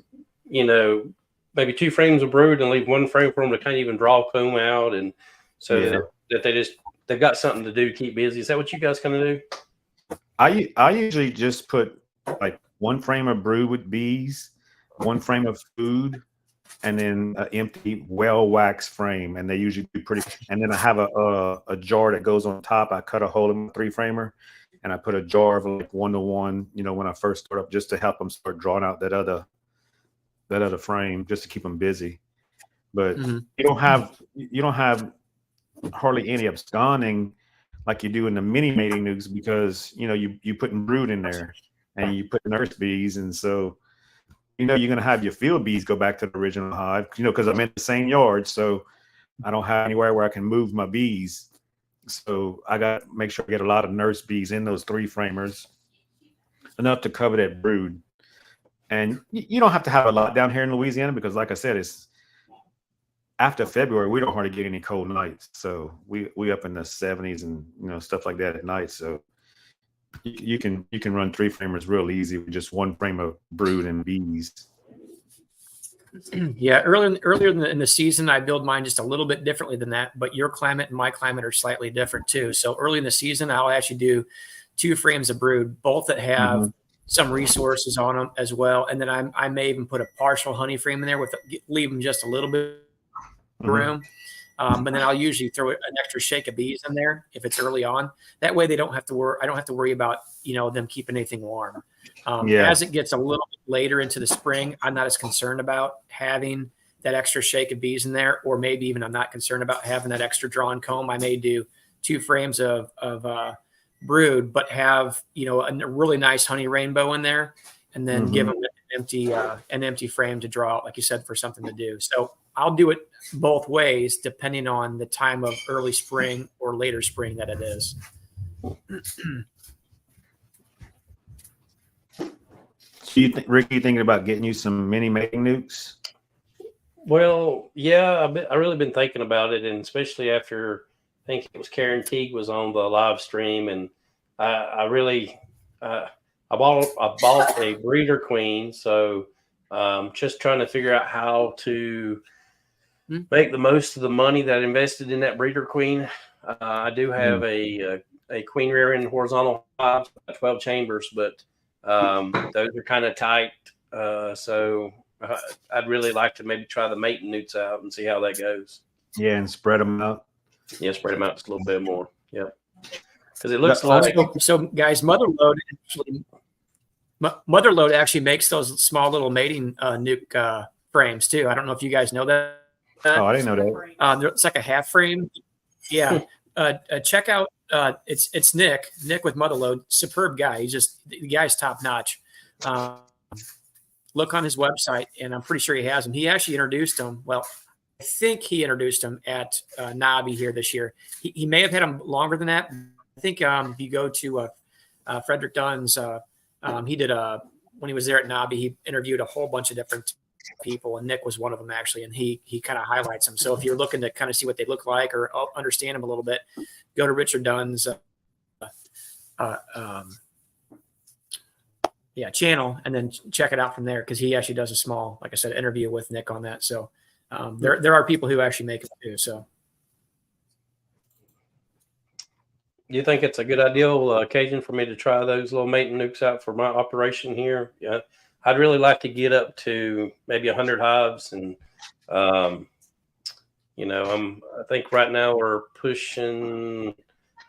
Speaker 1: maybe 2 frames of brood and leave 1 frame for them to kind of even draw comb out, and so that they've got something to do to keep busy? Is that what you guys kind of do?
Speaker 6: I usually just put like 1 frame of brood with bees, 1 frame of food, and then an empty well waxed frame, and they usually do pretty. And then I have a jar that goes on top. I cut a hole in my 3-framer, and I put a jar of like 1-to-1. When I first start up, just to help them start drawing out that other frame, just to keep them busy. But you don't have hardly any absconding like you do in the mini mating nukes, because you putting brood in there and you put nurse bees, and so you're going to have your field bees go back to the original hive, because I'm in the same yard, so I don't have anywhere where I can move my bees. So I got to make sure I get a lot of nurse bees in those 3-framers, enough to cover that brood. And you don't have to have a lot down here in Louisiana, because like I said, it's after February, we don't hardly get any cold nights. So we up in the 70s and stuff like that at night. So you can run 3-framers real easy with just 1 frame of brood and bees.
Speaker 4: Yeah, earlier in the season, I build mine just a little bit differently than that. But your climate and my climate are slightly different too. So early in the season, I'll actually do 2 frames of brood, both that have some resources on them as well. And then I may even put a partial honey frame in there leave them just a little bit of room. But then I'll usually throw an extra shake of bees in there if it's early on. That way they don't have to worry. I don't have to worry about them keeping anything warm. As it gets a little bit later into the spring, I'm not as concerned about having that extra shake of bees in there, or maybe even I'm not concerned about having that extra drawn comb. I may do 2 frames of brood, but have a really nice honey rainbow in there, and then give them an empty frame to draw out, like you said, for something to do. So I'll do it both ways depending on the time of early spring or later spring that it is.
Speaker 6: So Ricky, you thinking about getting you some mini mating nukes?
Speaker 1: Well, yeah, I really been thinking about it, and especially after I think it was Karen Teague was on the live stream, and I bought a breeder queen, so just trying to figure out how to make the most of the money that I invested in that breeder queen. I do have a queen rearing horizontal hive, 12 chambers, but those are kind of tight. So I'd really like to maybe try the mating newts out and see how that goes.
Speaker 6: Yeah, and spread them out.
Speaker 1: Yeah, spread them out just a little bit more. Yep. Because it looks like
Speaker 4: so guys, Motherlode actually makes those small little mating nuke frames too. I don't know if you guys know that.
Speaker 6: Oh, I didn't know that.
Speaker 4: It's like a half frame. Yeah. Check out it's Nick with Motherlode. Superb guy. The guy's top notch. Look on his website, and I'm pretty sure he has them. He actually introduced them. Well, I think he introduced them at Nobby here this year. He may have had them longer than that. I think if you go to Frederick Dunn's, he did when he was there at Nobby, he interviewed a whole bunch of different people, and Nick was one of them actually, and he kind of highlights them. So if you're looking to kind of see what they look like or understand them a little bit, go to Richard Dunn's channel, and then check it out from there, because he actually does a small, like I said, interview with Nick on that. So there are people who actually make it too. So
Speaker 1: do you think it's a good idea, Cajun, for me to try those little mating nukes out for my operation here? Yeah, I'd really like to get up to maybe 100 hives, and I think right now we're pushing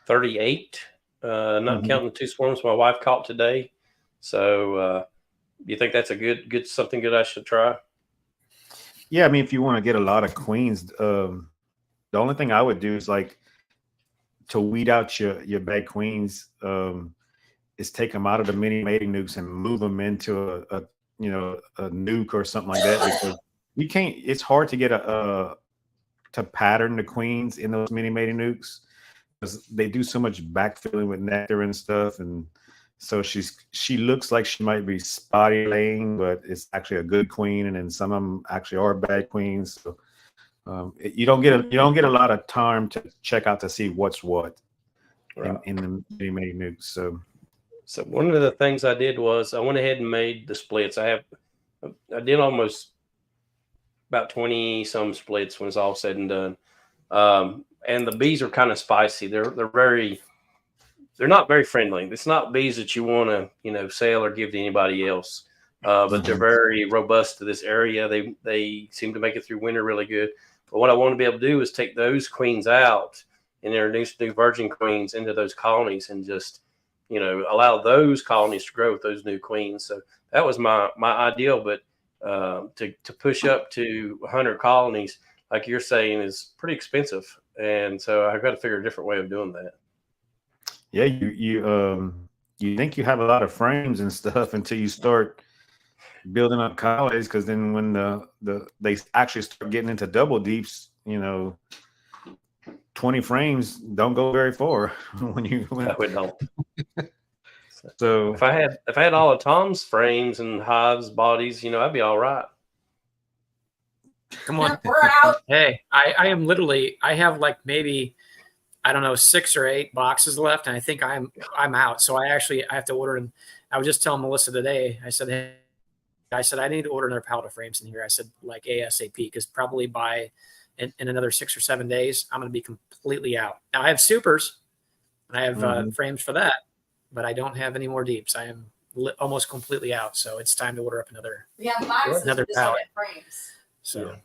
Speaker 1: 38, not counting the 2 swarms my wife caught today. So, do you think that's a something good I should try?
Speaker 6: Yeah, I mean, if you want to get a lot of queens, the only thing I would do is like to weed out your bad queens. Is take them out of the mini mating nukes and move them into a nuke or something like that, because you can't. It's hard to get to pattern the queens in those mini mating nukes because they do so much backfilling with nectar and stuff, and so she looks like she might be spotty laying, but it's actually a good queen, and then some of them actually are bad queens. So you don't get a lot of time to check out to see what's what in the mini mating nukes.
Speaker 1: So one of the things I did was I went ahead and made the splits. I did almost about 20 some splits when it's all said and done. And the bees are kind of spicy. They're not very friendly. It's not bees that you want to, sell or give to anybody else. But they're very robust to this area. They seem to make it through winter really good. But what I want to be able to do is take those queens out and introduce new virgin queens into those colonies and just, allow those colonies to grow with those new queens. So that was my ideal. But to push up to 100 colonies, like you're saying, is pretty expensive. And so I've got to figure a different way of doing that.
Speaker 6: Yeah, you think you have a lot of frames and stuff until you start building up colonies, because then when they actually start getting into double deeps, 20 frames don't go very far when
Speaker 1: That would help.
Speaker 6: So
Speaker 1: if I had all of Tom's frames and hives bodies, I'd be all right.
Speaker 4: Come on.
Speaker 5: We're out.
Speaker 4: Hey, I am literally, I have like maybe, I don't know, 6 or 8 boxes left, and I think I'm out. So I have to order them. I was just telling Melissa today, I said, I need to order another pallet of frames in here. I said, like ASAP, because probably by in another 6 or 7 days, I'm going to be completely out. Now I have supers, and I have frames for that, but I don't have any more deeps. I am almost completely out. So it's time to order up another pallet.
Speaker 5: Frames.
Speaker 4: So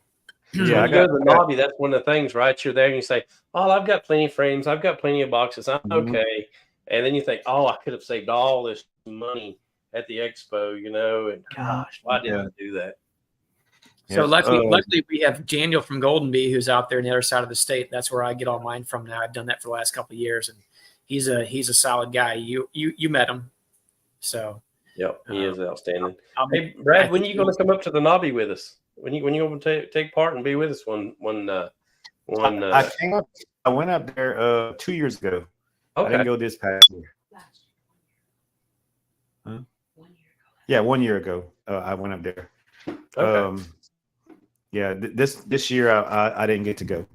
Speaker 1: Yeah, I go to the lobby. That's one of the things, right? You're there and you say, "Oh, I've got plenty of frames. I've got plenty of boxes. I'm okay." And then you think, "Oh, I could have saved all this money at the expo, and gosh, why didn't I do that?"
Speaker 4: So luckily we have Daniel from Golden Bee, who's out there on the other side of the state. That's where I get all mine from now. I've done that for the last couple of years, and he's a solid guy. You met him, so
Speaker 1: yep, he is outstanding.
Speaker 4: Hey,
Speaker 1: Brad, when are you going to come up to the lobby with us? When you going to take part and be with us one
Speaker 6: I came up. I went up there 2 years ago.
Speaker 1: Okay.
Speaker 6: I didn't go this past year. Huh?
Speaker 5: 1 year ago.
Speaker 6: Yeah, 1 year ago I went up there.
Speaker 1: Okay.
Speaker 6: Yeah, this year I didn't get to go.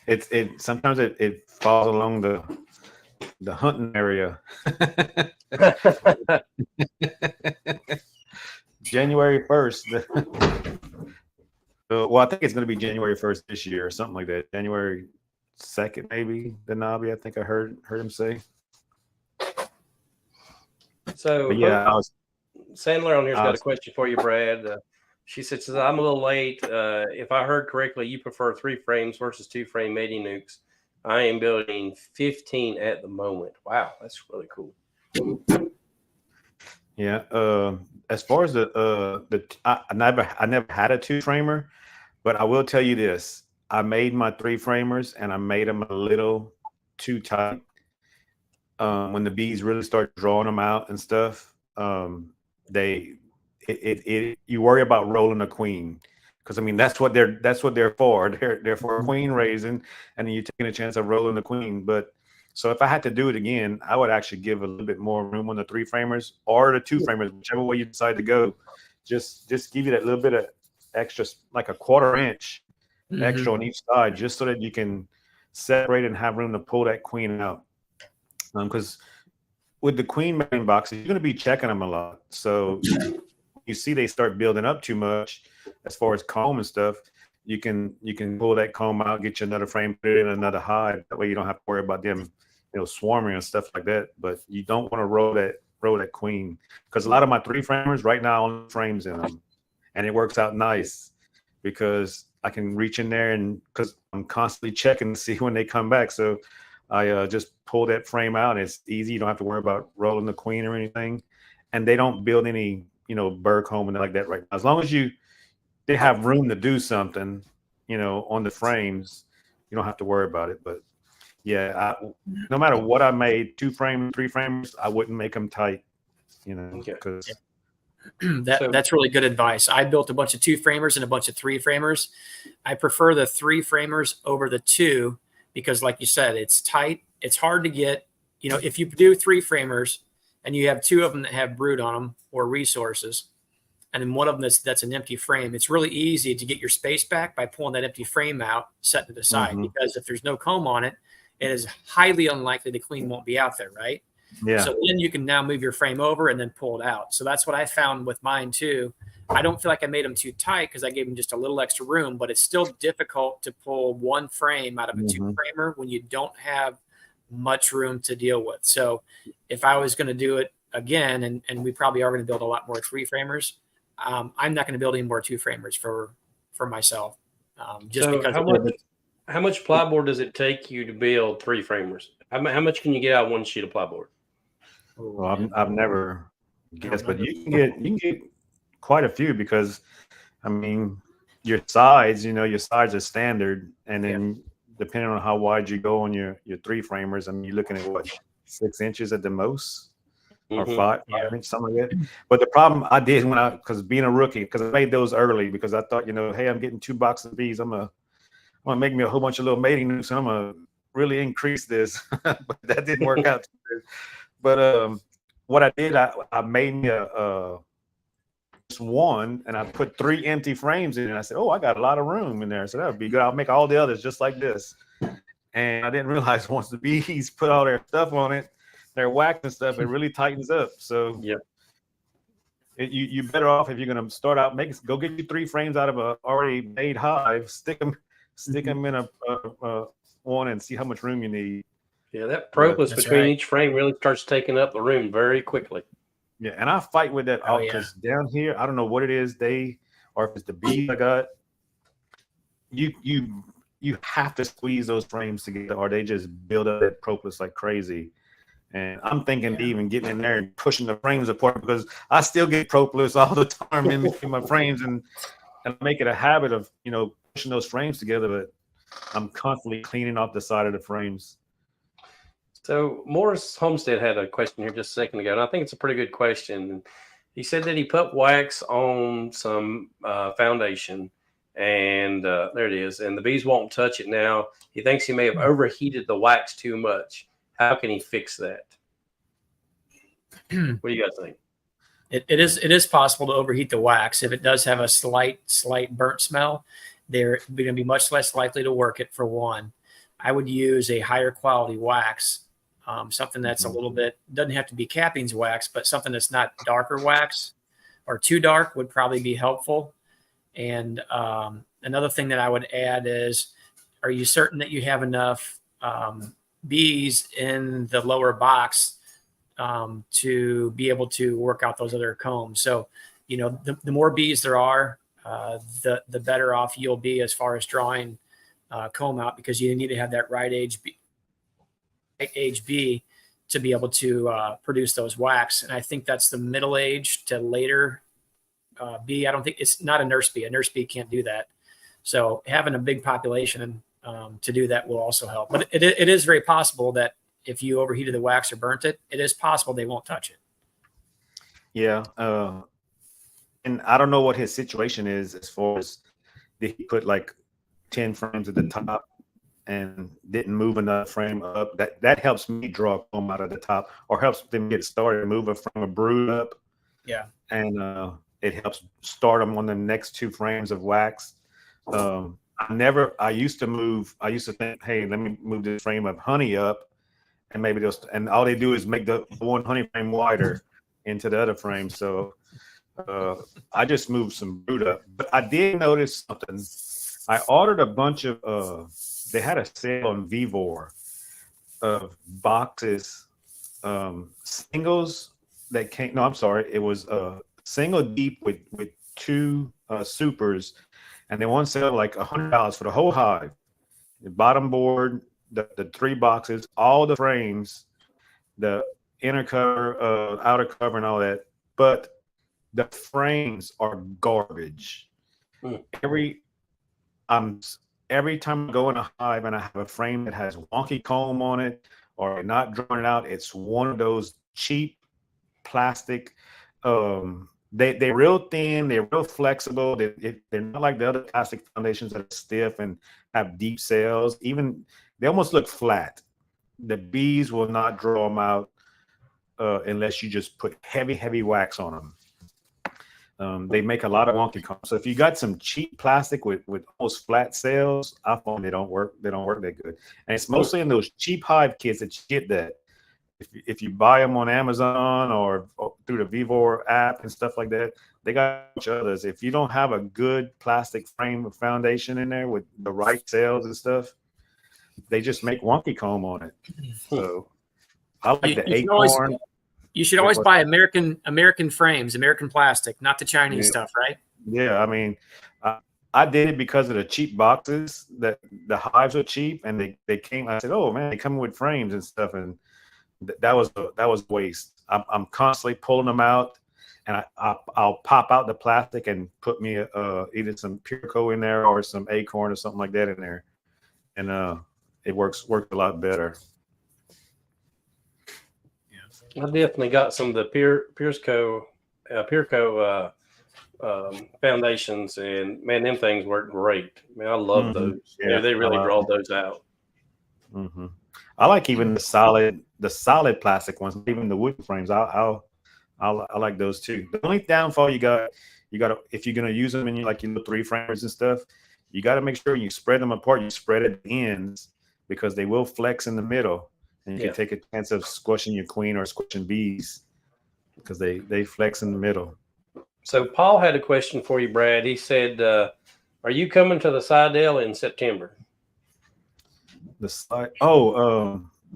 Speaker 6: It sometimes it falls along the hunting area. January 1st. Well, I think it's going to be January 1st this year or something like that. January 2nd, maybe. The Nabi, I think I heard him say.
Speaker 1: So
Speaker 6: But yeah,
Speaker 1: Sandler on here's got a question for you, Brad. She says, "I'm a little late. If I heard correctly, you prefer 3 frames versus 2 frame mating nukes. I am building 15 at the moment." Wow, that's really cool.
Speaker 6: Yeah. As far as I never had a 2 framer, but I will tell you this: I made my 3 framers and I made them a little too tight. When the bees really start drawing them out and stuff, you worry about rolling a queen, because I mean that's what they're for. They're for queen raising, and then you're taking a chance of rolling the queen. But so if I had to do it again, I would actually give a little bit more room on the 3 framers or the 2 framers, whichever way you decide to go. Just give you that little bit of extra, like a 1/4 inch extra on each side, just so that you can separate and have room to pull that queen out. Because with the queen mating boxes, you're going to be checking them a lot. So you see they start building up too much as far as comb and stuff. You can pull that comb out, get you another frame, put it in another hive. That way you don't have to worry about them, swarming and stuff like that. But you don't want to roll that queen, because a lot of my 3 framers right now only frames in them, and it works out nice because I can reach in there, and because I'm constantly checking to see when they come back. So I just pull that frame out. It's easy. You don't have to worry about rolling the queen or anything, and they don't build any burr comb and like that right now. As long as they have room to do something, on the frames, you don't have to worry about it. But yeah, no matter what I made, 2 frame, 3 framers, I wouldn't make them tight, because
Speaker 4: That's really good advice. I built a bunch of 2 framers and a bunch of 3 framers. I prefer the 3 framers over the 2 because, like you said, it's tight. It's hard to get. If you do 3 framers and you have 2 of them that have brood on them or resources, and then one of them that's an empty frame, it's really easy to get your space back by pulling that empty frame out, setting it aside. Because if there's no comb on it, it is highly unlikely the queen won't be out there, right?
Speaker 6: Yeah.
Speaker 4: So then you can now move your frame over and then pull it out. So that's what I found with mine too. I don't feel like I made them too tight because I gave them just a little extra room, but it's still difficult to pull 1 frame out of a 2 framer when you don't have much room to deal with. So if I was going to do it again, and we probably are going to build a lot more 3 framers, I'm not going to build any more 2 framers for myself. Just
Speaker 1: So
Speaker 4: because
Speaker 1: how much plyboard does it take you to build 3 framers? How much can you get out of 1 sheet of plyboard?
Speaker 6: Well, I've never guessed, but you can get quite a few because, I mean, your sides are standard, and then depending on how wide you go on your 3 framers, I mean, you're looking at what, 6 inches at the most, or 5 inches, something like that. But the problem I did because being a rookie, because I made those early because I thought, hey, I'm getting 2 boxes of bees, I'm gonna make me a whole bunch of little mating nukes, and I'm gonna really increase this, but that didn't work out. But what I did, I made me just 1, and I put 3 empty frames in, and I said, "Oh, I got a lot of room in there, so that would be good. I'll make all the others just like this." And I didn't realize once the bees put all their stuff on it, their wax and stuff, it really tightens up. So you better off if you're gonna start out, go get you 3 frames out of a already made hive, stick them in a one, and see how much room you need.
Speaker 1: Yeah, that propolis between each frame really starts taking up the room very quickly.
Speaker 6: Yeah, and I fight with that because down here, I don't know what it is, or if it's the bees I got. You have to squeeze those frames together, or they just build up that propolis like crazy. And I'm thinking even getting in there and pushing the frames apart, because I still get propolis all the time in my frames, and make it a habit of pushing those frames together. But I'm constantly cleaning off the side of the frames.
Speaker 1: So Morris Homestead had a question here just a second ago, and I think it's a pretty good question. He said that he put wax on some foundation, and there it is, and the bees won't touch it now. He thinks he may have overheated the wax too much. How can he fix that? What do you guys think?
Speaker 4: It is possible to overheat the wax. If it does have a slight burnt smell, they're going to be much less likely to work it, for one. I would use a higher quality wax, something that's a little bit, doesn't have to be cappings wax, but something that's not darker wax or too dark would probably be helpful. And another thing that I would add is, are you certain that you have enough bees in the lower box to be able to work out those other combs? So, the more bees there are, the better off you'll be as far as drawing comb out, because you need to have that right age bee to be able to produce those wax. And I think that's the middle age to later bee. I don't think it's not a nurse bee. A nurse bee can't do that. So having a big population to do that will also help. But it is very possible that if you overheated the wax or burnt it, it is possible they won't touch it.
Speaker 6: Yeah. And I don't know what his situation is as far as, did he put like 10 frames at the top and didn't move another frame up? That helps me draw comb out of the top, or helps them get started moving from a brood up.
Speaker 4: Yeah.
Speaker 6: And it helps start them on the next 2 frames of wax. I used to think, hey, let me move this frame of honey up, and maybe and all they do is make the one honey frame wider into the other frame. So I just moved some brood up. But I did notice something. I ordered a bunch of they had a sale on Vivor of boxes, singles that came. No, I'm sorry, it was single deep with 2 supers, and they want to sell like $100 for the whole hive. The bottom board, the 3 boxes, all the frames, the inner cover, outer cover, and all that. But the frames are garbage. Every time I go in a hive and I have a frame that has wonky comb on it, or not drawing it out, it's one of those cheap plastic they're real thin, they're real flexible. They're not like the other plastic foundations that are stiff and have deep cells. Even they almost look flat. The bees will not draw them out unless you just put heavy wax on them. They make a lot of wonky combs. So if you got some cheap plastic with almost flat cells, I found they don't work that good. And it's mostly in those cheap hive kits that you get that. If you buy them on Amazon or through the Vivor app and stuff like that, they got a bunch of others. If you don't have a good plastic frame foundation in there with the right cells and stuff, they just make wonky comb on it. So I like the acorn.
Speaker 4: You should always buy American frames, American plastic, not the Chinese stuff, right?
Speaker 6: Yeah, I mean, I did it because of the cheap boxes. That the hives are cheap, and they came. I said, "Oh man, they come with frames and stuff," and that was waste. I'm constantly pulling them out, and I'll pop out the plastic and put me either some Purco in there or some acorn or something like that in there, and it works a lot better.
Speaker 1: I definitely got some of the Purco foundations, and man, them things work great. Man, I love those. Yeah, they really draw those out.
Speaker 6: Mm-hmm. I like even the solid plastic ones, even the wooden frames. I like those too. The only downfall you got to, if you're gonna use them in your little 3-framers and stuff, you got to make sure you spread them apart. You spread at the ends because they will flex in the middle. And you can take a chance of squishing your queen or squishing bees because they flex in the middle.
Speaker 1: So Paul had a question for you, Brad. He said, "Are you coming to the Sidell in September?"
Speaker 6: I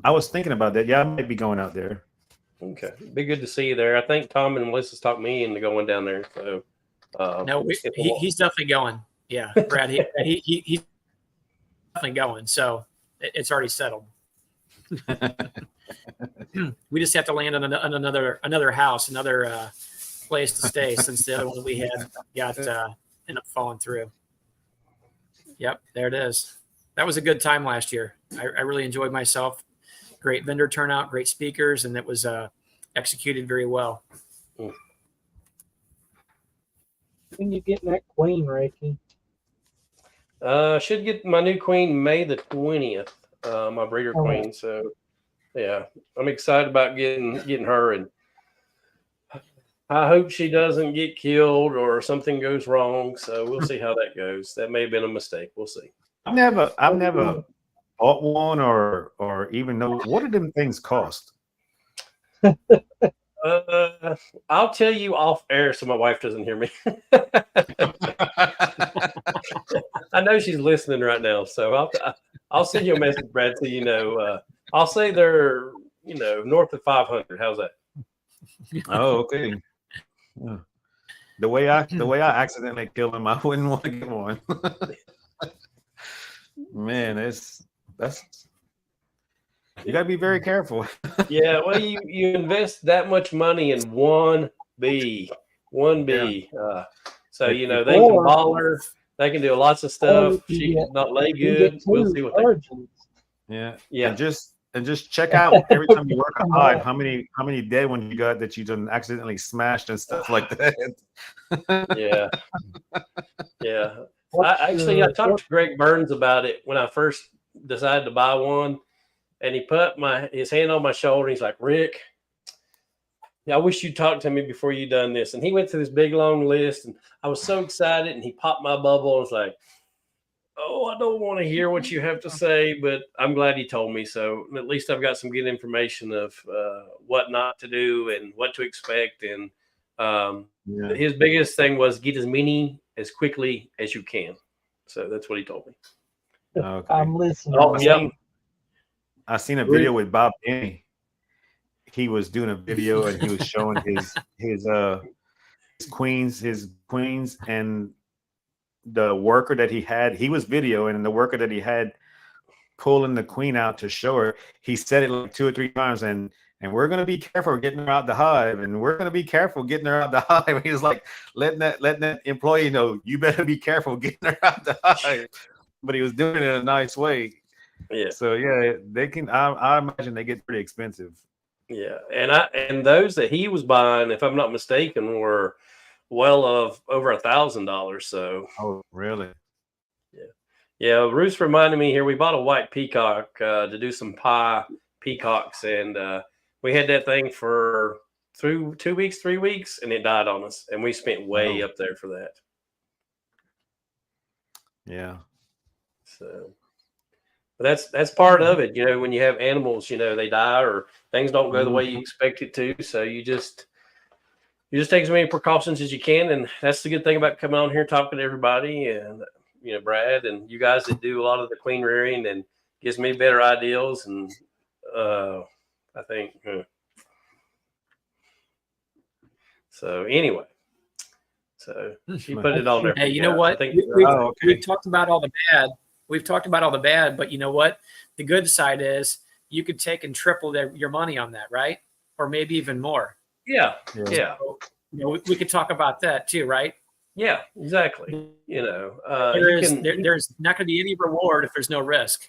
Speaker 6: was thinking about that. Yeah, I might be going out there.
Speaker 1: Okay, be good to see you there. I think Tom and Melissa's talked me into going down there. So
Speaker 4: no, he's definitely going. Yeah, Brad, he's definitely going. So it's already settled. We just have to land on another house, another place to stay, since the other one we had ended up falling through. Yep, there it is. That was a good time last year. I really enjoyed myself. Great vendor turnout, great speakers, and it was executed very well.
Speaker 3: When you getting that queen, Ricky?
Speaker 1: Should get my new queen May the 20th. My breeder queen. So yeah, I'm excited about getting her, and I hope she doesn't get killed or something goes wrong. So we'll see how that goes. That may have been a mistake. We'll see.
Speaker 6: I've never bought one or even know what do them things cost.
Speaker 1: I'll tell you off air so my wife doesn't hear me. I know she's listening right now, so I'll send you a message, Brad, so you know. I'll say they're north of 500. How's that?
Speaker 6: Oh, okay. Yeah. The way I accidentally killed him, I wouldn't want to get one. Man, that's you gotta be very careful.
Speaker 1: Yeah, well, you invest that much money in one bee. Yeah. So they can ball her. They can do lots of stuff. She can not lay good. We'll see what they do.
Speaker 6: Yeah. And just check out every time you work a hive, how many dead ones you got that you done accidentally smashed and stuff like that.
Speaker 1: Yeah. I talked to Greg Burns about it when I first decided to buy one, and he put his hand on my shoulder. He's like, "Rick, I wish you talked to me before you done this." And he went through this big long list, and I was so excited. And he popped my bubble and was like, "Oh, I don't want to hear what you have to say, but I'm glad he told me. So at least I've got some good information of what not to do and what to expect." And his biggest thing was get as many as quickly as you can. So that's what he told me.
Speaker 6: Okay.
Speaker 3: I'm listening.
Speaker 6: I seen a video with Bob Denny. He was doing a video and he was showing his queens, and the worker that he had. He was videoing, and the worker that he had pulling the queen out to show her. He said it like 2 or 3 times, and we're gonna be careful getting her out the hive, and we're gonna be careful getting her out the hive. He was like letting that employee know, you better be careful getting her out the hive. But he was doing it in a nice way.
Speaker 1: Yeah.
Speaker 6: So yeah, they can. I imagine they get pretty expensive.
Speaker 1: Yeah, and those that he was buying, if I'm not mistaken, were well of over $1,000. So
Speaker 6: Oh, really?
Speaker 1: yeah, Ruth reminded me here. We bought a white peacock to do some pie peacocks, and we had that thing for 2 weeks, 3 weeks, and it died on us. And we spent way up there for that.
Speaker 6: Yeah.
Speaker 1: So, but that's part of it. When you have animals, they die or things don't go the way you expect it to. So you just take as many precautions as you can, and that's the good thing about coming on here talking to everybody, and Brad and you guys that do a lot of the queen rearing and gives me better ideas, and I think so. Anyway, so she put it on there.
Speaker 4: Hey, you know what? We've talked about all the bad. We've talked about all the bad, but you know what? The good side is you could take and triple your money on that, right? Or maybe even more.
Speaker 1: Yeah.
Speaker 4: So, we could talk about that too, right?
Speaker 1: Yeah, exactly.
Speaker 4: There's not going to be any reward if there's no risk.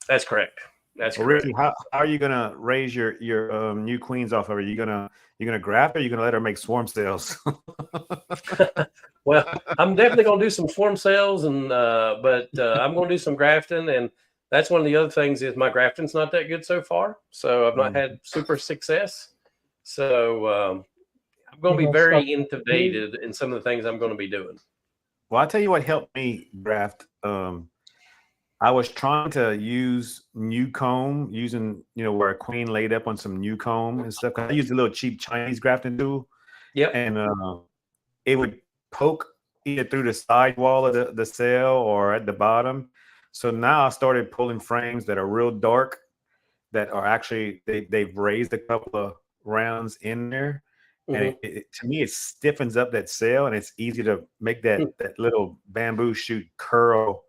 Speaker 1: That's correct. That's
Speaker 6: correct.
Speaker 1: Ricky,
Speaker 6: how are you gonna raise your new queens off of her? You're gonna graft her? Or you're gonna let her make swarm cells?
Speaker 1: Well, I'm definitely gonna do some swarm cells, and but I'm gonna do some grafting, and that's one of the other things is my grafting's not that good so far, so I've not had super success. So I'm going to be very innovative in some of the things I'm going to be doing.
Speaker 6: Well, I'll tell you what helped me graft. I was trying to use new comb, using where a queen laid up on some new comb and stuff. I used a little cheap Chinese grafting tool.
Speaker 1: Yep.
Speaker 6: And it would poke either through the side wall of the cell or at the bottom. So now I started pulling frames that are real dark, that are actually they've raised a couple of rounds in there. And to me, it stiffens up that cell, and it's easy to make that little bamboo shoot curl.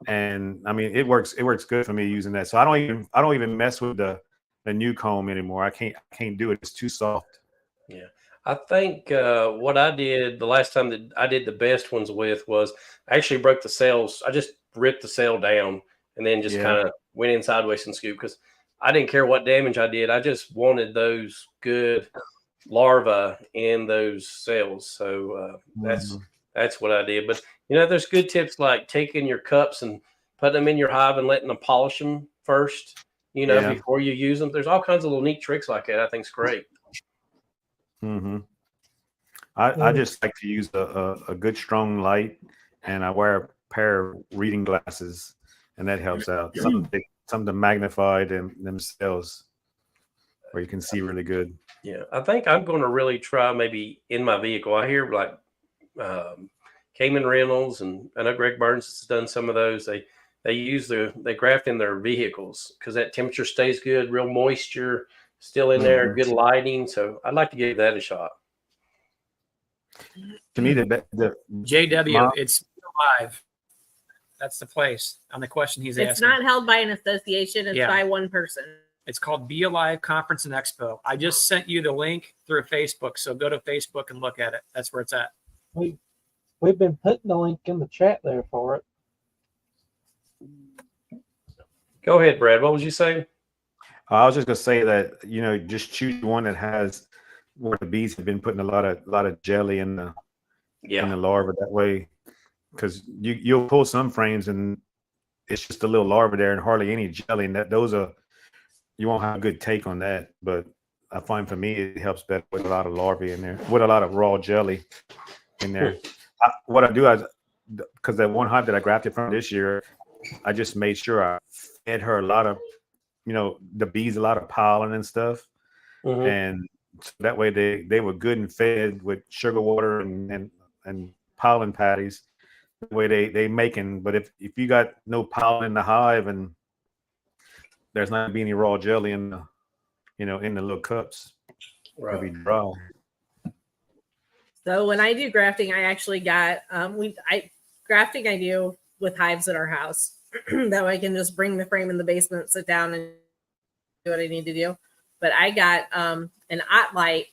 Speaker 6: And I mean, it works good for me using that. So I don't even mess with the new comb anymore. I can't do it. It's too soft.
Speaker 1: Yeah. I think what I did the last time that I did the best ones with was I actually broke the cells. I just ripped the cell down and then just kind of went in sideways and scooped, because I didn't care what damage I did. I just wanted those good larvae in those cells. So that's what I did. But there's good tips like taking your cups and putting them in your hive and letting them polish them first, before you use them. There's all kinds of little neat tricks like that. I think it's great.
Speaker 6: I just like to use a good strong light, and I wear a pair of reading glasses, and that helps out. Something to magnify them cells where you can see really good.
Speaker 1: Yeah, I think I'm going to really try maybe in my vehicle. I hear like Cayman Reynolds, and I know Greg Burns has done some of those. They graft in their vehicles because that temperature stays good, real moisture still in there, good lighting. So I'd like to give that a shot.
Speaker 6: To me, the
Speaker 4: JW, it's live. That's the place on the question he's asking.
Speaker 5: It's not held by an association. It's by one person.
Speaker 4: It's called Be Alive Conference and Expo. I just sent you the link through Facebook, so go to Facebook and look at it. That's where it's at.
Speaker 3: We've been putting the link in the chat there for it.
Speaker 1: Go ahead, Brad. What was you saying?
Speaker 6: I was just gonna say that just choose one that has where the bees have been putting a lot of jelly in the larva that way, because you'll pull some frames and it's just a little larva there and hardly any jelly, and you won't have a good take on that. But I find for me it helps better with a lot of larvae in there, with a lot of raw jelly in there. What I do is, because that one hive that I grafted from this year, I just made sure I fed her a lot of the bees a lot of pollen and stuff, and so that way they were good and fed with sugar water and pollen patties. The way they making, but if you got no pollen in the hive and there's not gonna be any raw jelly in the in the little cups, it'll be dry.
Speaker 5: So when I do grafting, I actually got grafting I do with hives at our house. That way I can just bring the frame in the basement, sit down, and do what I need to do. But I got an OT light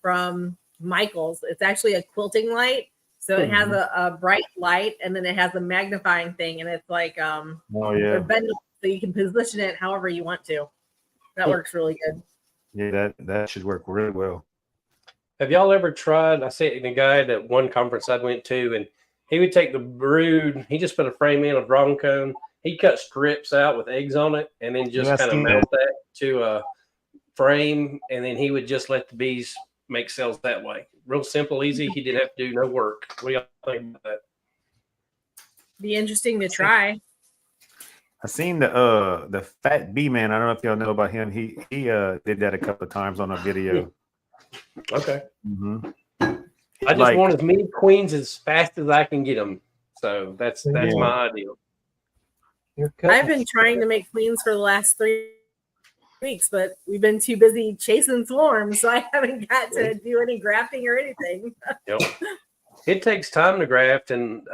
Speaker 5: from Michael's. It's actually a quilting light. So it has a bright light, and then it has a magnifying thing, and it's like they're bendable, so you can position it however you want to. That works really good.
Speaker 6: Yeah, that should work really well.
Speaker 1: Have y'all ever tried? I see the guy at one conference I went to, and he would take the brood. He just put a frame in a drawn comb. He cut strips out with eggs on it, and then just
Speaker 6: Yeah, I
Speaker 1: kind of
Speaker 6: seen
Speaker 1: mount that to a frame, and then he would just let the bees make cells that way. Real simple, easy. He didn't have to do no work. What do y'all think about that?
Speaker 5: Be interesting to try.
Speaker 6: I seen the fat bee man. I don't know if y'all know about him. He did that a couple of times on a video.
Speaker 1: Okay.
Speaker 6: Mm-hmm.
Speaker 1: I just want as many queens as fast as I can get them. So that's my ideal.
Speaker 5: I've been trying to make queens for the last 3 weeks, but we've been too busy chasing swarms, so I haven't got to do any grafting or anything.
Speaker 1: Yep. It takes time to graft, and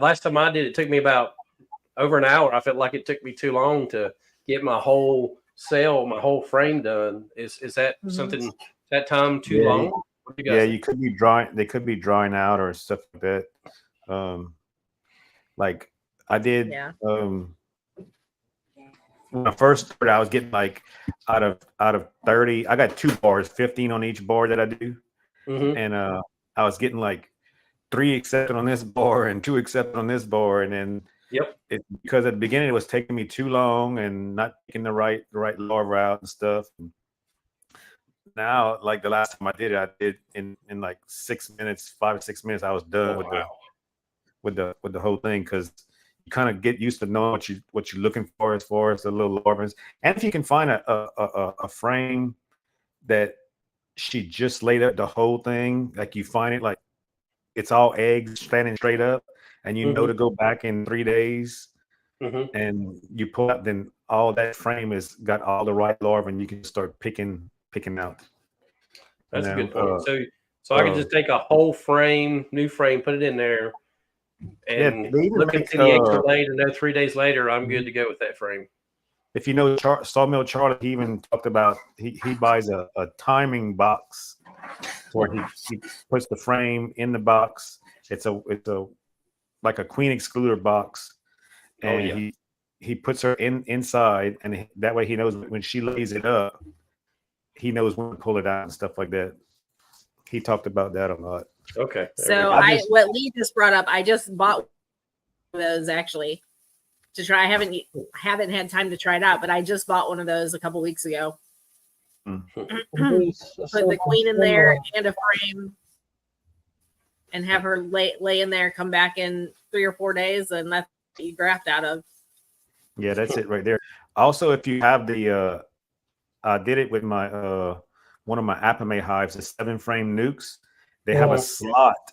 Speaker 1: last time I did, it took me about over an hour. I felt like it took me too long to get my whole cell, my whole frame done. Is that something? That time too long?
Speaker 6: You could be drying. They could be drying out or stuff like that. Like I did.
Speaker 5: Yeah.
Speaker 6: When I first started, I was getting like out of 30. I got 2 bars, 15 on each bar that I do, and I was getting like 3 accepted on this bar and 2 accepted on this bar, and then because at the beginning it was taking me too long and not taking the right larva out and stuff. Now, like the last time I did it, I did in like 6 minutes, 5 or 6 minutes. I was done with the whole thing, because you kind of get used to knowing what you're looking for as far as the little larvas. And if you can find a frame that she just laid up the whole thing, like you find it like it's all eggs standing straight up, and you know to go back in 3 days, and you pull out, then all that frame has got all the right larvae, and you can start picking out.
Speaker 1: That's a good point. So I can just take a whole frame, new frame, put it in there, and look into the eggs are laid, and then 3 days later, I'm good to go with that frame.
Speaker 6: If you know Sawmill Charlie, he even talked about he buys a timing box where he puts the frame in the box. It's a like a queen excluder box, and he puts her inside, and that way he knows when she lays it up, he knows when to pull it out and stuff like that. He talked about that a lot.
Speaker 1: Okay.
Speaker 5: So what Lee just brought up, I just bought one of those actually to try. I haven't had time to try it out, but I just bought one of those a couple weeks ago. Put the queen in there and a frame, and have her lay in there, come back in 3 or 4 days, and that's what you graft out of.
Speaker 6: Yeah, that's it right there. Also, if you have the I did it with my one of my Apame hives, the 7-frame nukes. They have a slot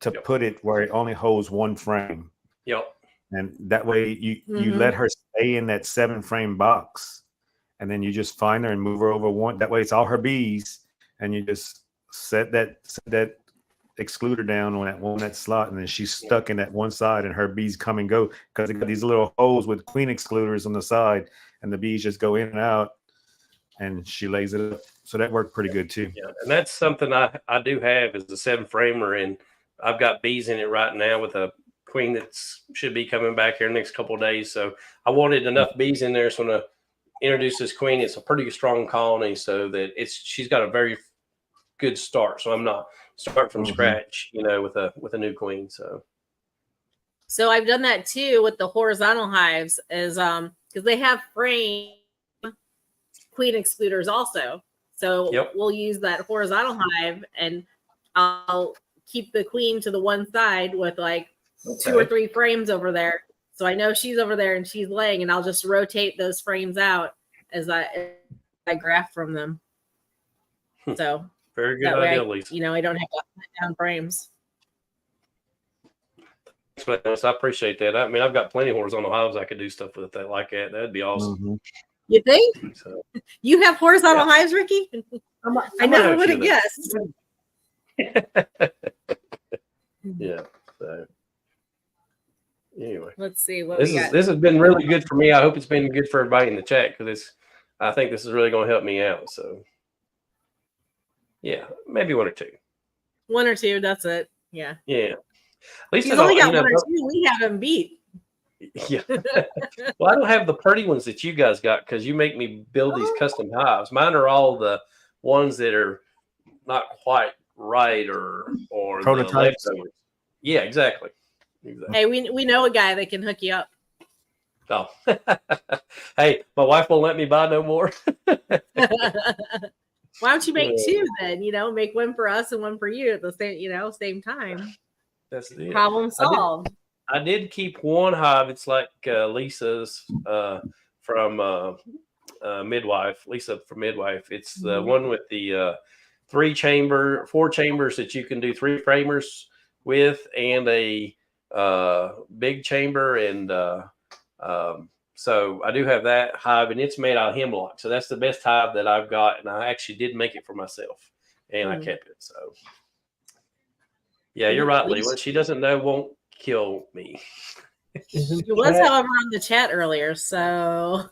Speaker 6: to put it where it only holds 1 frame.
Speaker 1: Yep.
Speaker 6: And that way you let her stay in that 7-frame box, and then you just find her and move her over one. That way it's all her bees, and you just set that excluder down on that slot, and then she's stuck in that one side, and her bees come and go, because they got these little holes with queen excluders on the side, and the bees just go in and out, and she lays it up. So that worked pretty good too.
Speaker 1: Yeah, and that's something I do have, is the 7-framer, and I've got bees in it right now with a queen that should be coming back here in the next couple of days. So I wanted enough bees in there, so when I introduce this queen, it's a pretty strong colony, so that she's got a very good start. So I'm not starting from scratch, with a new queen. So
Speaker 5: I've done that too with the horizontal hives, is because they have frame queen excluders also. So we'll use that horizontal hive, and I'll keep the queen to the one side with like 2 or 3 frames over there. So I know she's over there and she's laying, and I'll just rotate those frames out as I graft from them. So
Speaker 1: very good idea, Lisa.
Speaker 5: I don't have to put down frames.
Speaker 1: I appreciate that. I mean, I've got plenty of horizontal hives I could do stuff with that like that. That'd be awesome.
Speaker 5: You think? So, you have horizontal hives, Ricky? I never would have guessed.
Speaker 1: Yeah. So anyway,
Speaker 5: let's see what
Speaker 1: this has been really good for me. I hope it's been good for everybody in the chat, because I think this is really going to help me out. So yeah, maybe 1 or 2.
Speaker 5: 1 or 2, that's it. Yeah.
Speaker 1: Yeah. At least
Speaker 5: he's only got 1 or 2. We have him beat.
Speaker 1: Yeah. Well, I don't have the pretty ones that you guys got, because you make me build these custom hives. Mine are all the ones that are not quite right or the
Speaker 6: Prototypes.
Speaker 1: leftovers. Yeah, exactly.
Speaker 5: Hey, we know a guy that can hook you up.
Speaker 1: Oh, hey, my wife won't let me buy no more.
Speaker 5: Why don't you make two then? Make one for us and one for you at the same time.
Speaker 1: That's it.
Speaker 5: Problem solved.
Speaker 1: I did keep one hive. It's like Lisa's from Midwife. Lisa from Midwife. It's the one with the 4 chambers that you can do 3 framers with, and a big chamber, and so I do have that hive, and it's made out of hemlock. So that's the best hive that I've got, and I actually did make it for myself, and I kept it. So yeah, you're right, Lee. What she doesn't know won't kill me.
Speaker 5: He was, however, on the chat earlier, so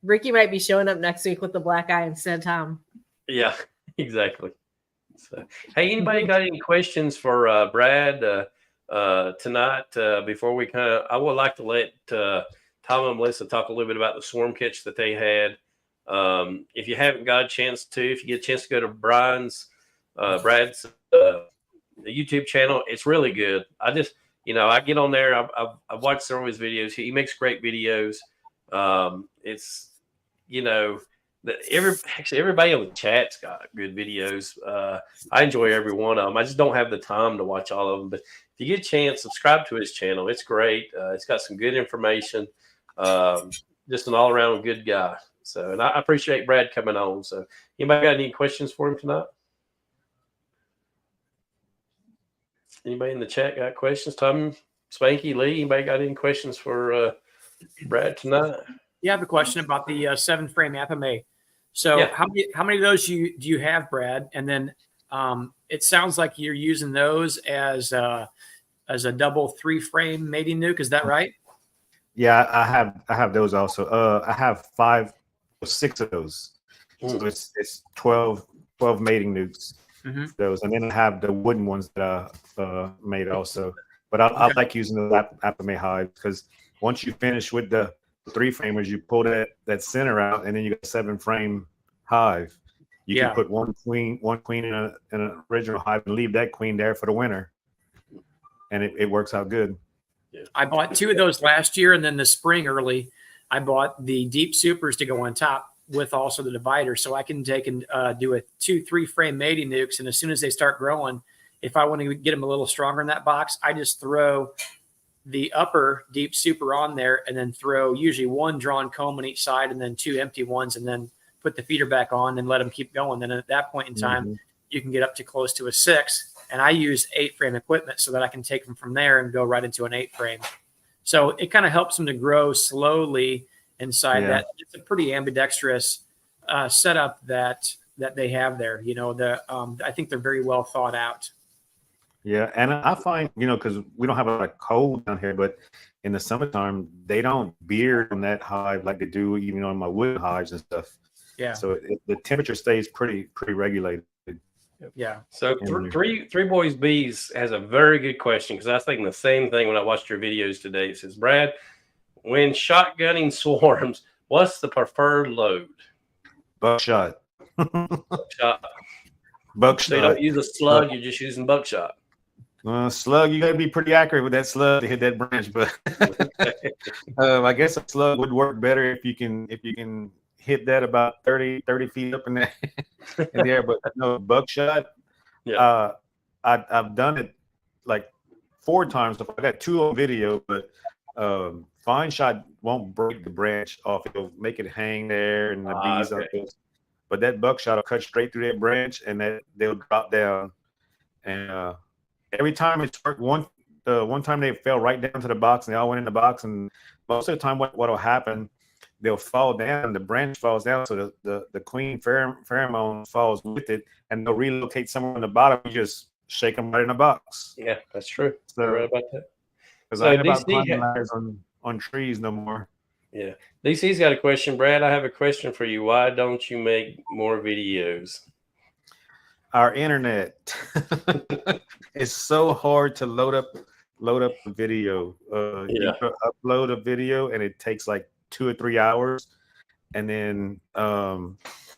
Speaker 5: Ricky might be showing up next week with the black eye instead of Tom.
Speaker 1: Yeah, exactly. So, hey, anybody got any questions for Brad tonight? Before we I would like to let Tom and Melissa talk a little bit about the swarm catch that they had. If you haven't got a chance to, if you get a chance to go to Brad's YouTube channel, it's really good. I just, I get on there. I've watched some of his videos. He makes great videos. It's, everybody on the chat's got good videos. I enjoy every one of them. I just don't have the time to watch all of them. But if you get a chance, subscribe to his channel. It's great. It's got some good information. Just an all-around good guy. So, and I appreciate Brad coming on. So, anybody got any questions for him tonight? Anybody in the chat got questions? Tom, Spanky, Lee, anybody got any questions for Brad tonight?
Speaker 4: Yeah, I have a question about the 7-frame Apame. So how many of those do you have, Brad? And then it sounds like you're using those as a double 3-frame mating nuke. Is that right?
Speaker 6: Yeah, I have those also. I have 6 of those. So it's 12 mating nukes. Those, and then I have the wooden ones that I made also. But I like using the Apame hive, because once you finish with the 3 framers, you pull that center out, and then you got a 7-frame hive. You can put one queen in an original hive and leave that queen there for the winter, and it works out good.
Speaker 4: I bought 2 of those last year, and then the spring early, I bought the deep supers to go on top with also the divider, so I can take and do a 2-3 frame mating nukes. And as soon as they start growing, if I want to get them a little stronger in that box, I just throw the upper deep super on there, and then throw usually 1 drawn comb on each side, and then 2 empty ones, and then put the feeder back on and let them keep going. Then at that point in time, you can get up to close to a 6. And I use 8-frame equipment so that I can take them from there and go right into an 8-frame. So it kind of helps them to grow slowly inside that. It's a pretty ambidextrous setup that they have there. I think they're very well thought out.
Speaker 6: Yeah, and I find, because we don't have a lot of cold down here, but in the summertime, they don't beard on that hive like they do even on my wood hives and stuff.
Speaker 4: Yeah.
Speaker 6: So the temperature stays pretty regulated.
Speaker 4: Yeah.
Speaker 1: So Three Boys Bees has a very good question, because I was thinking the same thing when I watched your videos today. It says, Brad, when shotgunning swarms, what's the preferred load?
Speaker 6: Buckshot.
Speaker 1: Buckshot.
Speaker 6: Buckshot.
Speaker 1: So you don't use a slug, you're just using buckshot.
Speaker 6: Slug, you got to be pretty accurate with that slug to hit that branch, but I guess a slug would work better if you can hit that about 30 feet up in the air. But no, buckshot. Yeah. I've done it like 4 times. So I got 2 on video, but fine shot won't break the branch off. It'll make it hang there, and the bees are close. But that buckshot will cut straight through that branch, and they'll drop down. And every time it's worked. One time they fell right down to the box, and they all went in the box. And most of the time, what will happen? They'll fall down. The branch falls down, so the queen pheromone falls with it, and they'll relocate somewhere on the bottom. You just shake them right in the box.
Speaker 1: Yeah, that's true.
Speaker 6: So,
Speaker 1: you're right about that.
Speaker 6: Because I ain't about climbing ladders on trees no more.
Speaker 1: Yeah. DC's got a question. Brad, I have a question for you. Why don't you make more videos?
Speaker 6: Our internet. It's so hard to load up a video. You upload a video, and it takes like 2 or 3 hours. and then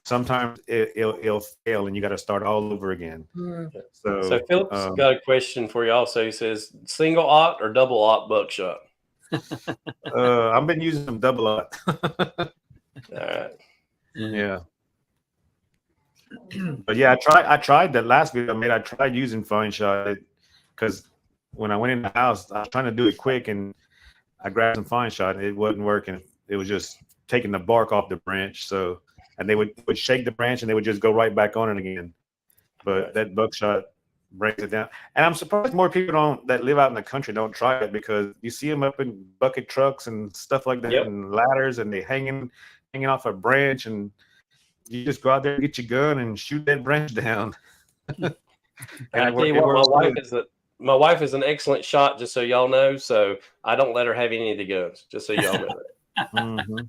Speaker 6: sometimes it'll fail, and you got to start all over again.
Speaker 1: So Philip's got a question for you also. He says, single aught or double aught buckshot?
Speaker 6: I've been using them double aught.
Speaker 1: All right.
Speaker 6: Yeah. But yeah, I tried that last video I made. I tried using fine shot because when I went in the house, I was trying to do it quick, and I grabbed some fine shot. It wasn't working. It was just taking the bark off the branch. So, and they would shake the branch, and they would just go right back on it again. But that buckshot brings it down. And I'm surprised more people that live out in the country don't try it, because you see them up in bucket trucks and stuff like that, and ladders, and they hanging off a branch, and you just go out there and get your gun and shoot that branch down.
Speaker 1: And I tell you what, my wife is an excellent shot, just so y'all know. So I don't let her have any of the guns, just so y'all know that.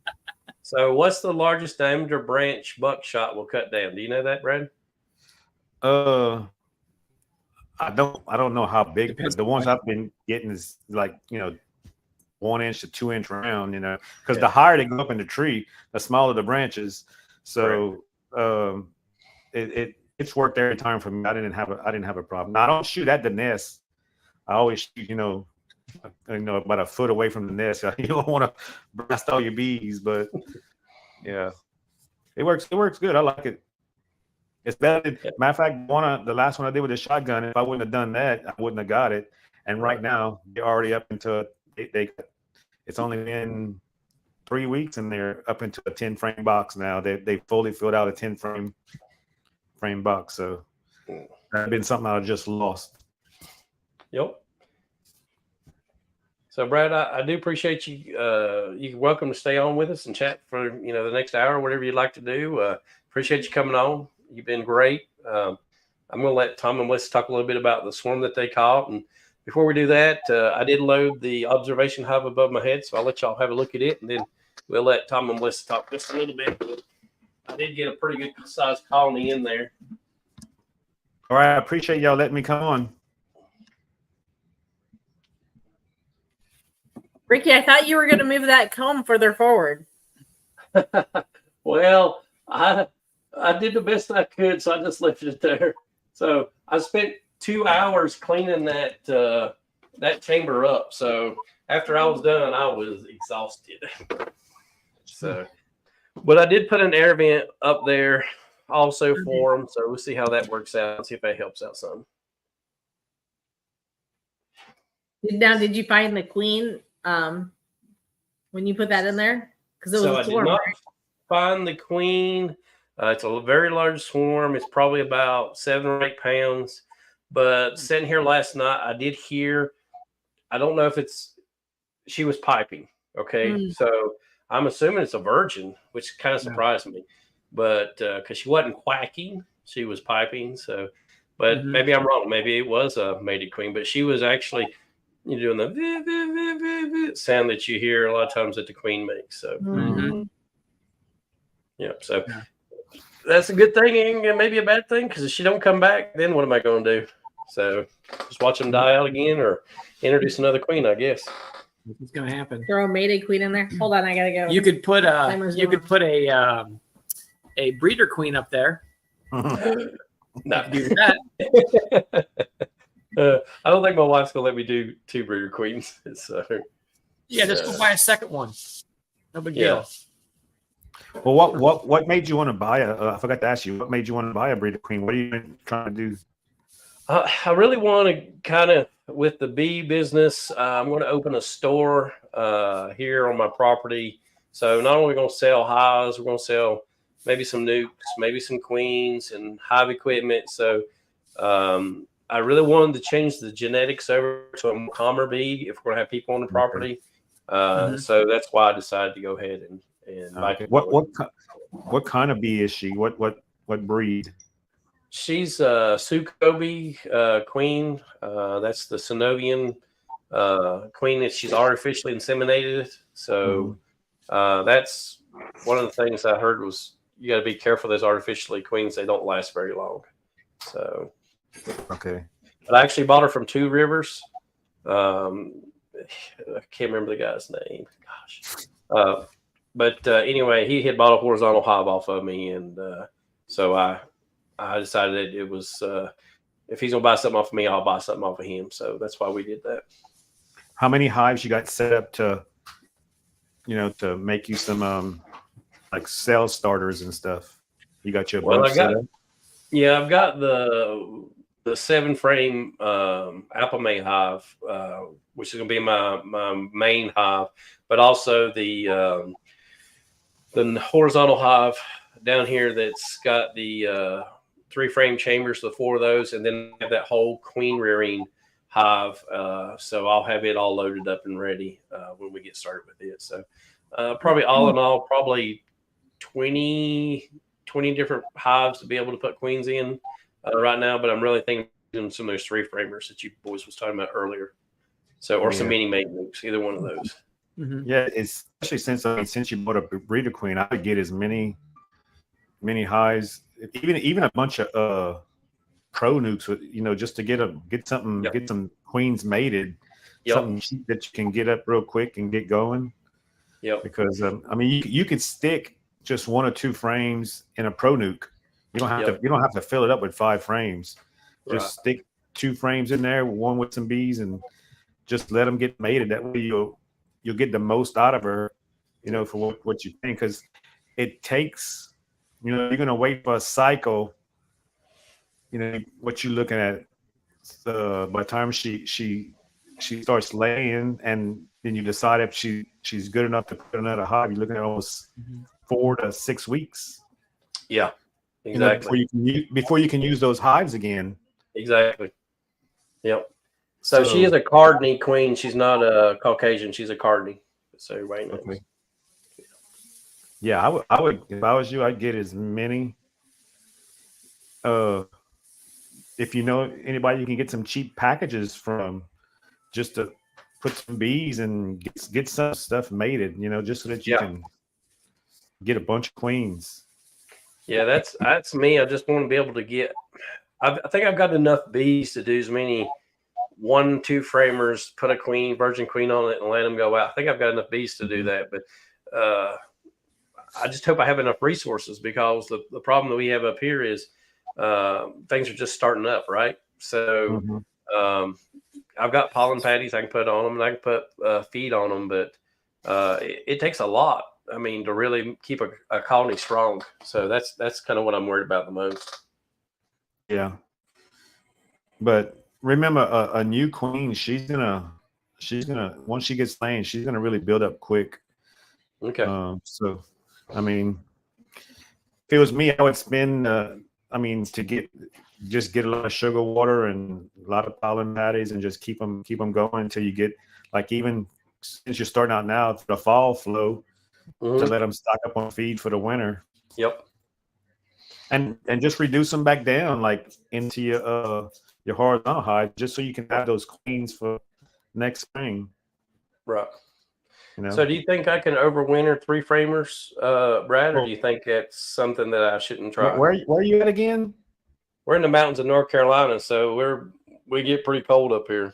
Speaker 1: So what's the largest diameter branch buckshot will cut down? Do you know that, Brad?
Speaker 6: I don't know how big, but the ones I've been getting is like 1 inch to 2 inch round, because the higher they go up in the tree, the smaller the branches. So it's worked every time for me. I didn't have a problem. Now, I don't shoot at the nest. I always shoot, about a foot away from the nest. You don't want to blast all your bees, but yeah, it works good. I like it. It's better. Matter of fact, the last one I did with a shotgun, if I wouldn't have done that, I wouldn't have got it. And right now, they're already up into it's only been 3 weeks, and they're up into a 10 frame box now. They fully filled out a 10 frame box. So that's been something I just lost.
Speaker 1: Yep. So Brad, I do appreciate you. You're welcome to stay on with us and chat for the next hour, whatever you'd like to do. Appreciate you coming on. You've been great. I'm going to let Tom and Melissa talk a little bit about the swarm that they caught. And before we do that, I did load the observation hive above my head, so I'll let y'all have a look at it, and then we'll let Tom and Melissa talk just a little bit. I did get a pretty good sized colony in there.
Speaker 6: All right, I appreciate y'all letting me come on.
Speaker 5: Ricky, I thought you were going to move that comb further forward.
Speaker 1: Well, I did the best I could, so I just left it there. So I spent 2 hours cleaning that chamber up. So after I was done, I was exhausted. So, but I did put an air vent up there also for them. So we'll see how that works out. See if that helps out some.
Speaker 5: Now, did you find the queen when you put that in there? Because it was a swarm.
Speaker 1: I did not find the queen. It's a very large swarm. It's probably about 7 or 8 pounds. But sitting here last night, I did hear, I don't know if she was piping. Okay. So I'm assuming it's a virgin, which kind of surprised me. But because she wasn't quacking, she was piping. So, but maybe I'm wrong. Maybe it was a mated queen, but she was actually doing the sound that you hear a lot of times that the queen makes. So, so that's a good thing and maybe a bad thing, because if she don't come back, then what am I going to do? So just watch them die out again, or introduce another queen, I guess.
Speaker 4: It's going to happen.
Speaker 5: Throw a mated queen in there. Hold on, I gotta go.
Speaker 4: You could put a breeder queen up there.
Speaker 1: Not
Speaker 4: do that.
Speaker 1: I don't think my wife's gonna let me do 2 breeder queens. So
Speaker 4: just go buy a second one. No big deal.
Speaker 6: Well, what made you want to buy I forgot to ask you, what made you want to buy a breeder queen? What are you trying to do?
Speaker 1: I really want to kind of, with the bee business, I'm going to open a store here on my property. So not only are we going to sell hives, we're going to sell maybe some nukes, maybe some queens and hive equipment. So I really wanted to change the genetics over to a calmer bee if we're going to have people on the property. So that's why I decided to go ahead and buy it.
Speaker 6: What kind of bee is she? What breed?
Speaker 1: She's a Sukobi queen. That's the Synovian queen that she's artificially inseminated. So that's one of the things I heard was you got to be careful. Those artificially queens, they don't last very long. So,
Speaker 6: okay.
Speaker 1: But I actually bought her from Two Rivers. I can't remember the guy's name. Gosh. but anyway, he had bought a horizontal hive off of me, and so I decided that it was if he's gonna buy something off of me, I'll buy something off of him. So that's why we did that.
Speaker 6: How many hives you got set up to, to make you some like cell starters and stuff? You got your bunch set up?
Speaker 1: Yeah, I've got the 7-frame apple May hive, which is going to be my main hive, but also the horizontal hive down here that's got the 3-frame chambers, the 4 of those, and then have that whole queen rearing hive. So I'll have it all loaded up and ready when we get started with it. So probably all in all, probably 20 different hives to be able to put queens in right now, but I'm really thinking of some of those 3-framers that you boys was talking about earlier. So, or some mini mate nukes, either one of those.
Speaker 4: Mm-hmm.
Speaker 6: Yeah, especially since you bought a breeder queen, I would get as many hives, even a bunch of pro nukes, just to get some queens mated, something cheap that you can get up real quick and get going.
Speaker 1: Yep.
Speaker 6: Because you could stick just 1 or 2 frames in a pro nuke. You don't have to fill it up with 5 frames. Just stick 2 frames in there, 1 with some bees, and just let them get mated. That way you'll get the most out of her, for what you think. Because it takes, you're going to wait for a cycle. What you're looking at. By the time she starts laying, and then you decide if she's good enough to put another hive, you're looking at almost 4 to 6 weeks.
Speaker 1: Yeah, exactly.
Speaker 6: Before you can use those hives again.
Speaker 1: Exactly. Yep. So she is a Cardiney queen. She's not a Caucasian. She's a Cardiney. So everybody knows.
Speaker 6: Okay. Yeah, I would if I was you, I'd get as many. If you know anybody you can get some cheap packages from, just to put some bees and get some stuff mated, just so that you can get a bunch of queens.
Speaker 1: Yeah, that's me. I just want to be able to get. I think I've got enough bees to do as many 1-2 framers, put a virgin queen on it, and let them go out. I think I've got enough bees to do that, but I just hope I have enough resources, because the problem that we have up here is things are just starting up, right? So I've got pollen patties I can put on them, and I can put feed on them, but it takes a lot. I mean, to really keep a colony strong. So that's kind of what I'm worried about the most.
Speaker 6: Yeah, but remember, a new queen, she's gonna once she gets laying, she's gonna really build up quick.
Speaker 1: Okay.
Speaker 6: So, I mean, if it was me, I would spend. To get a lot of sugar water and a lot of pollen patties, and just keep them going until you get, like, even since you're starting out now, the fall flow, to let them stock up on feed for the winter.
Speaker 1: Yep.
Speaker 6: And just reduce them back down, like, into your horizontal hive, just so you can have those queens for next spring.
Speaker 1: Right. So do you think I can overwinter 3-framers, Brad, or do you think that's something that I shouldn't try?
Speaker 6: Where are you at again?
Speaker 1: We're in the mountains of North Carolina, so we get pretty cold up here.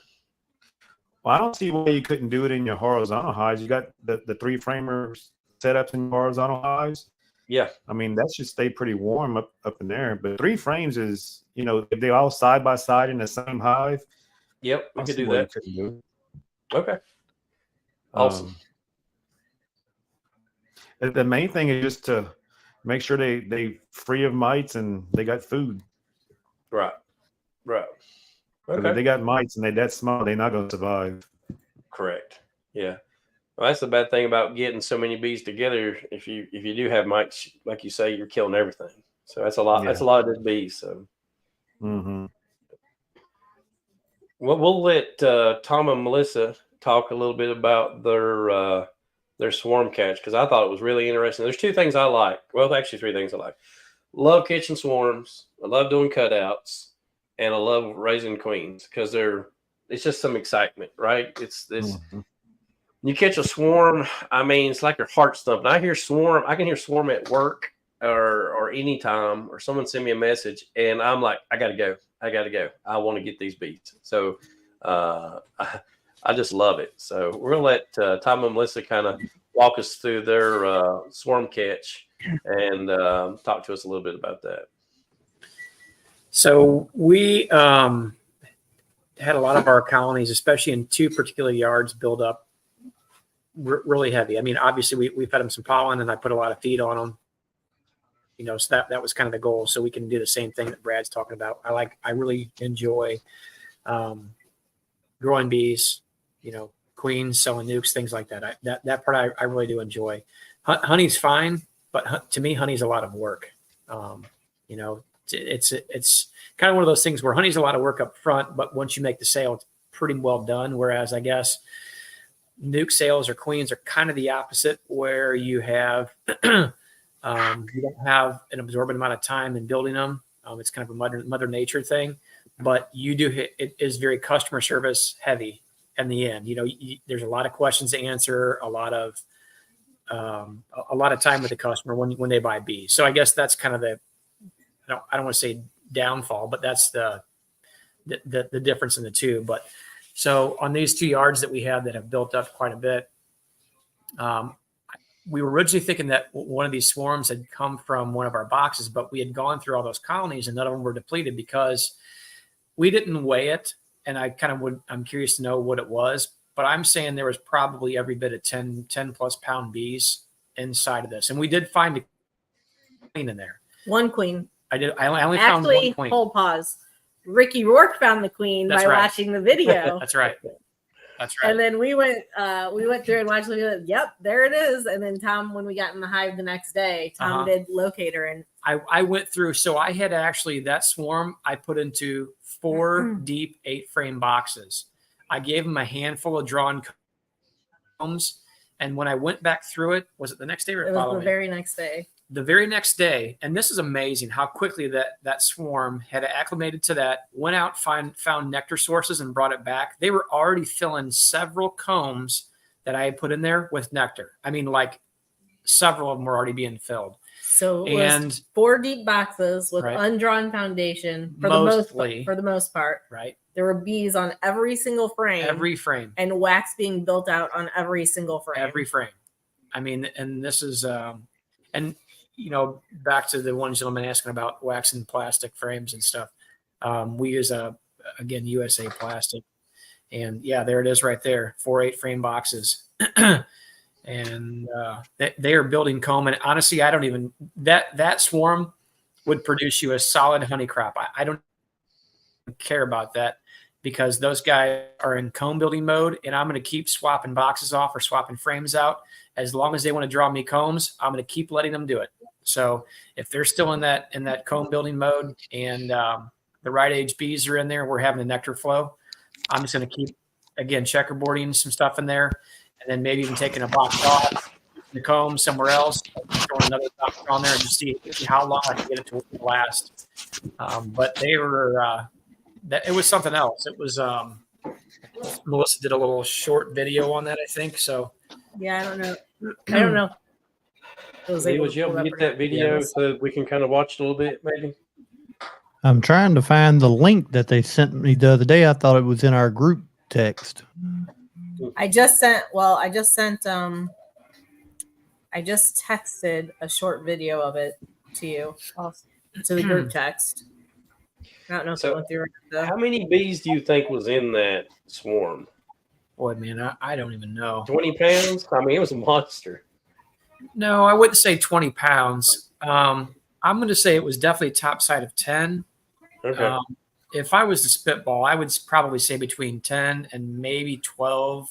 Speaker 6: Well, I don't see why you couldn't do it in your horizontal hives. You got the 3-framers set up in horizontal hives.
Speaker 1: Yeah.
Speaker 6: I mean, that should stay pretty warm up in there. But 3 frames is, if they're all side by side in the same hive.
Speaker 1: Yep, we could do that. Do okay. Awesome.
Speaker 6: The main thing is just to make sure they free of mites and they got food.
Speaker 1: Right.
Speaker 6: Okay. If they got mites and they're that small, they're not going to survive.
Speaker 1: Correct. Yeah. Well, that's the bad thing about getting so many bees together. If you do have mites, like you say, you're killing everything. So that's a lot. Yeah. That's a lot of those bees. So. Well, we'll let Tom and Melissa talk a little bit about their swarm catch, because I thought it was really interesting. There's 2 things I like. Well, actually 3 things I like. Love catching swarms. I love doing cutouts, and I love raising queens, because it's just some excitement, right? It's you catch a swarm. I mean, it's like your heart's thumping. I can hear swarm at work or anytime, or someone send me a message, and I'm like, I gotta go. I want to get these bees. So I just love it. So we're gonna let Tom and Melissa kind of walk us through their swarm catch and talk to us a little bit about that.
Speaker 4: So we had a lot of our colonies, especially in 2 particular yards, build up really heavy. I mean, obviously we fed them some pollen and I put a lot of feed on them. So that was kind of the goal. So we can do the same thing that Brad's talking about. I really enjoy growing bees, queens, selling nukes, things like that. That part I really do enjoy. Honey's fine, but to me, honey's a lot of work. It's kind of one of those things where honey's a lot of work up front, but once you make the sale, it's pretty well done. Whereas I guess nuke sales or queens are kind of the opposite, where you have you don't have an absorbent amount of time in building them. It's kind of a mother nature thing, but you do it is very customer service heavy in the end. There's a lot of questions to answer, a lot of time with the customer when they buy bees. So I guess that's kind of I don't want to say downfall, but that's the difference in the two. But so on these 2 yards that we have that have built up quite a bit, we were originally thinking that one of these swarms had come from one of our boxes, but we had gone through all those colonies and none of them were depleted because we didn't weigh it. And I'm curious to know what it was, but I'm saying there was probably every bit of 10 plus pound bees inside of this. And we did find a queen in there.
Speaker 5: 1 queen.
Speaker 4: I only found 1 queen.
Speaker 5: Hold pause. Ricky Rourke found the queen by watching the video.
Speaker 4: That's right.
Speaker 5: And then we went through and watched the video. Yep, there it is. And then Tom, when we got in the hive the next day, Tom did locate her. And
Speaker 4: I went through. So I had actually that swarm I put into 4 deep 8-frame boxes. I gave them a handful of drawn combs. And when I went back through it, was it the next day or
Speaker 5: it was the very next day?
Speaker 4: The very next day, and this is amazing how quickly that swarm had acclimated to that, went out, found nectar sources and brought it back. They were already filling several combs that I had put in there with nectar. I mean, like several of them were already being filled.
Speaker 5: So it was 4 deep boxes with undrawn foundation for the most part.
Speaker 4: Right.
Speaker 5: There were bees on every single frame.
Speaker 4: Every frame.
Speaker 5: And wax being built out on every single frame.
Speaker 4: Every frame. I mean, and this is back to the one gentleman asking about wax and plastic frames and stuff. We use again, USA plastic, and yeah, there it is right there. 4 8-frame boxes. And they are building comb. And honestly, I don't even, that swarm would produce you a solid honey crop. I don't care about that because those guys are in comb building mode, and I'm going to keep swapping boxes off or swapping frames out. As long as they want to draw me combs, I'm going to keep letting them do it. So if they're still in that comb building mode and the right age bees are in there, we're having a nectar flow, I'm just going to keep, again, checkerboarding some stuff in there, and then maybe even taking a box off the comb somewhere else, throwing another box on there and just see how long I can get it to last. But they were it was something else. It was Melissa did a little short video on that, I think. So
Speaker 5: yeah, I don't know.
Speaker 1: Was you able to get that video so we can kind of watch it a little bit, maybe?
Speaker 2: I'm trying to find the link that they sent me the other day. I thought it was in our group text.
Speaker 5: I just texted a short video of it to you, to the group text. I don't know if it went through.
Speaker 1: How many bees do you think was in that swarm?
Speaker 4: Boy, man, I don't even know.
Speaker 1: 20 pounds? I mean, it was a monster.
Speaker 4: No, I wouldn't say 20 pounds. I'm going to say it was definitely top side of 10.
Speaker 1: Okay.
Speaker 4: If I was to spitball, I would probably say between 10 and maybe 12,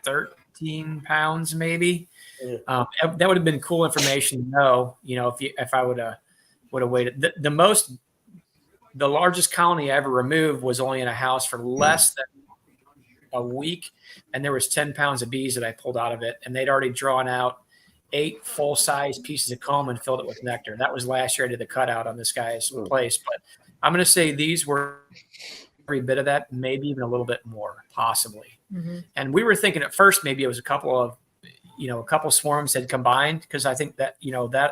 Speaker 4: 13 pounds, maybe. Yeah. That would have been cool information to know, if I would have waited. The largest colony I ever removed was only in a house for less than a week, and there was 10 pounds of bees that I pulled out of it, and they'd already drawn out 8 full-size pieces of comb and filled it with nectar. That was last year I did the cutout on this guy's place, but I'm going to say these were every bit of that, maybe even a little bit more, possibly. Mm-hmm. And we were thinking at first maybe it was a couple swarms had combined, because I think that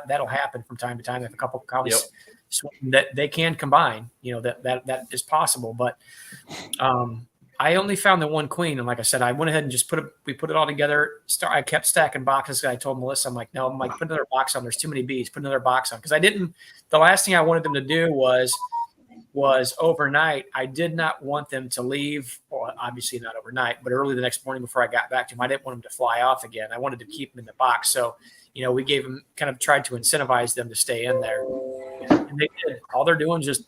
Speaker 4: that'll happen from time to time if a couple colonies that they can combine. That is possible, but I only found the one queen, and like I said, I went ahead and just we put it all together. I kept stacking boxes. I told Melissa, I'm like, no, I'm like, put another box on. There's too many bees. Put another box on, because I didn't. The last thing I wanted them to do was overnight. I did not want them to leave. Well, obviously not overnight, but early the next morning before I got back to them. I didn't want them to fly off again. I wanted to keep them in the box. So, we gave them, kind of tried to incentivize them to stay in there, and they did. All they're doing is just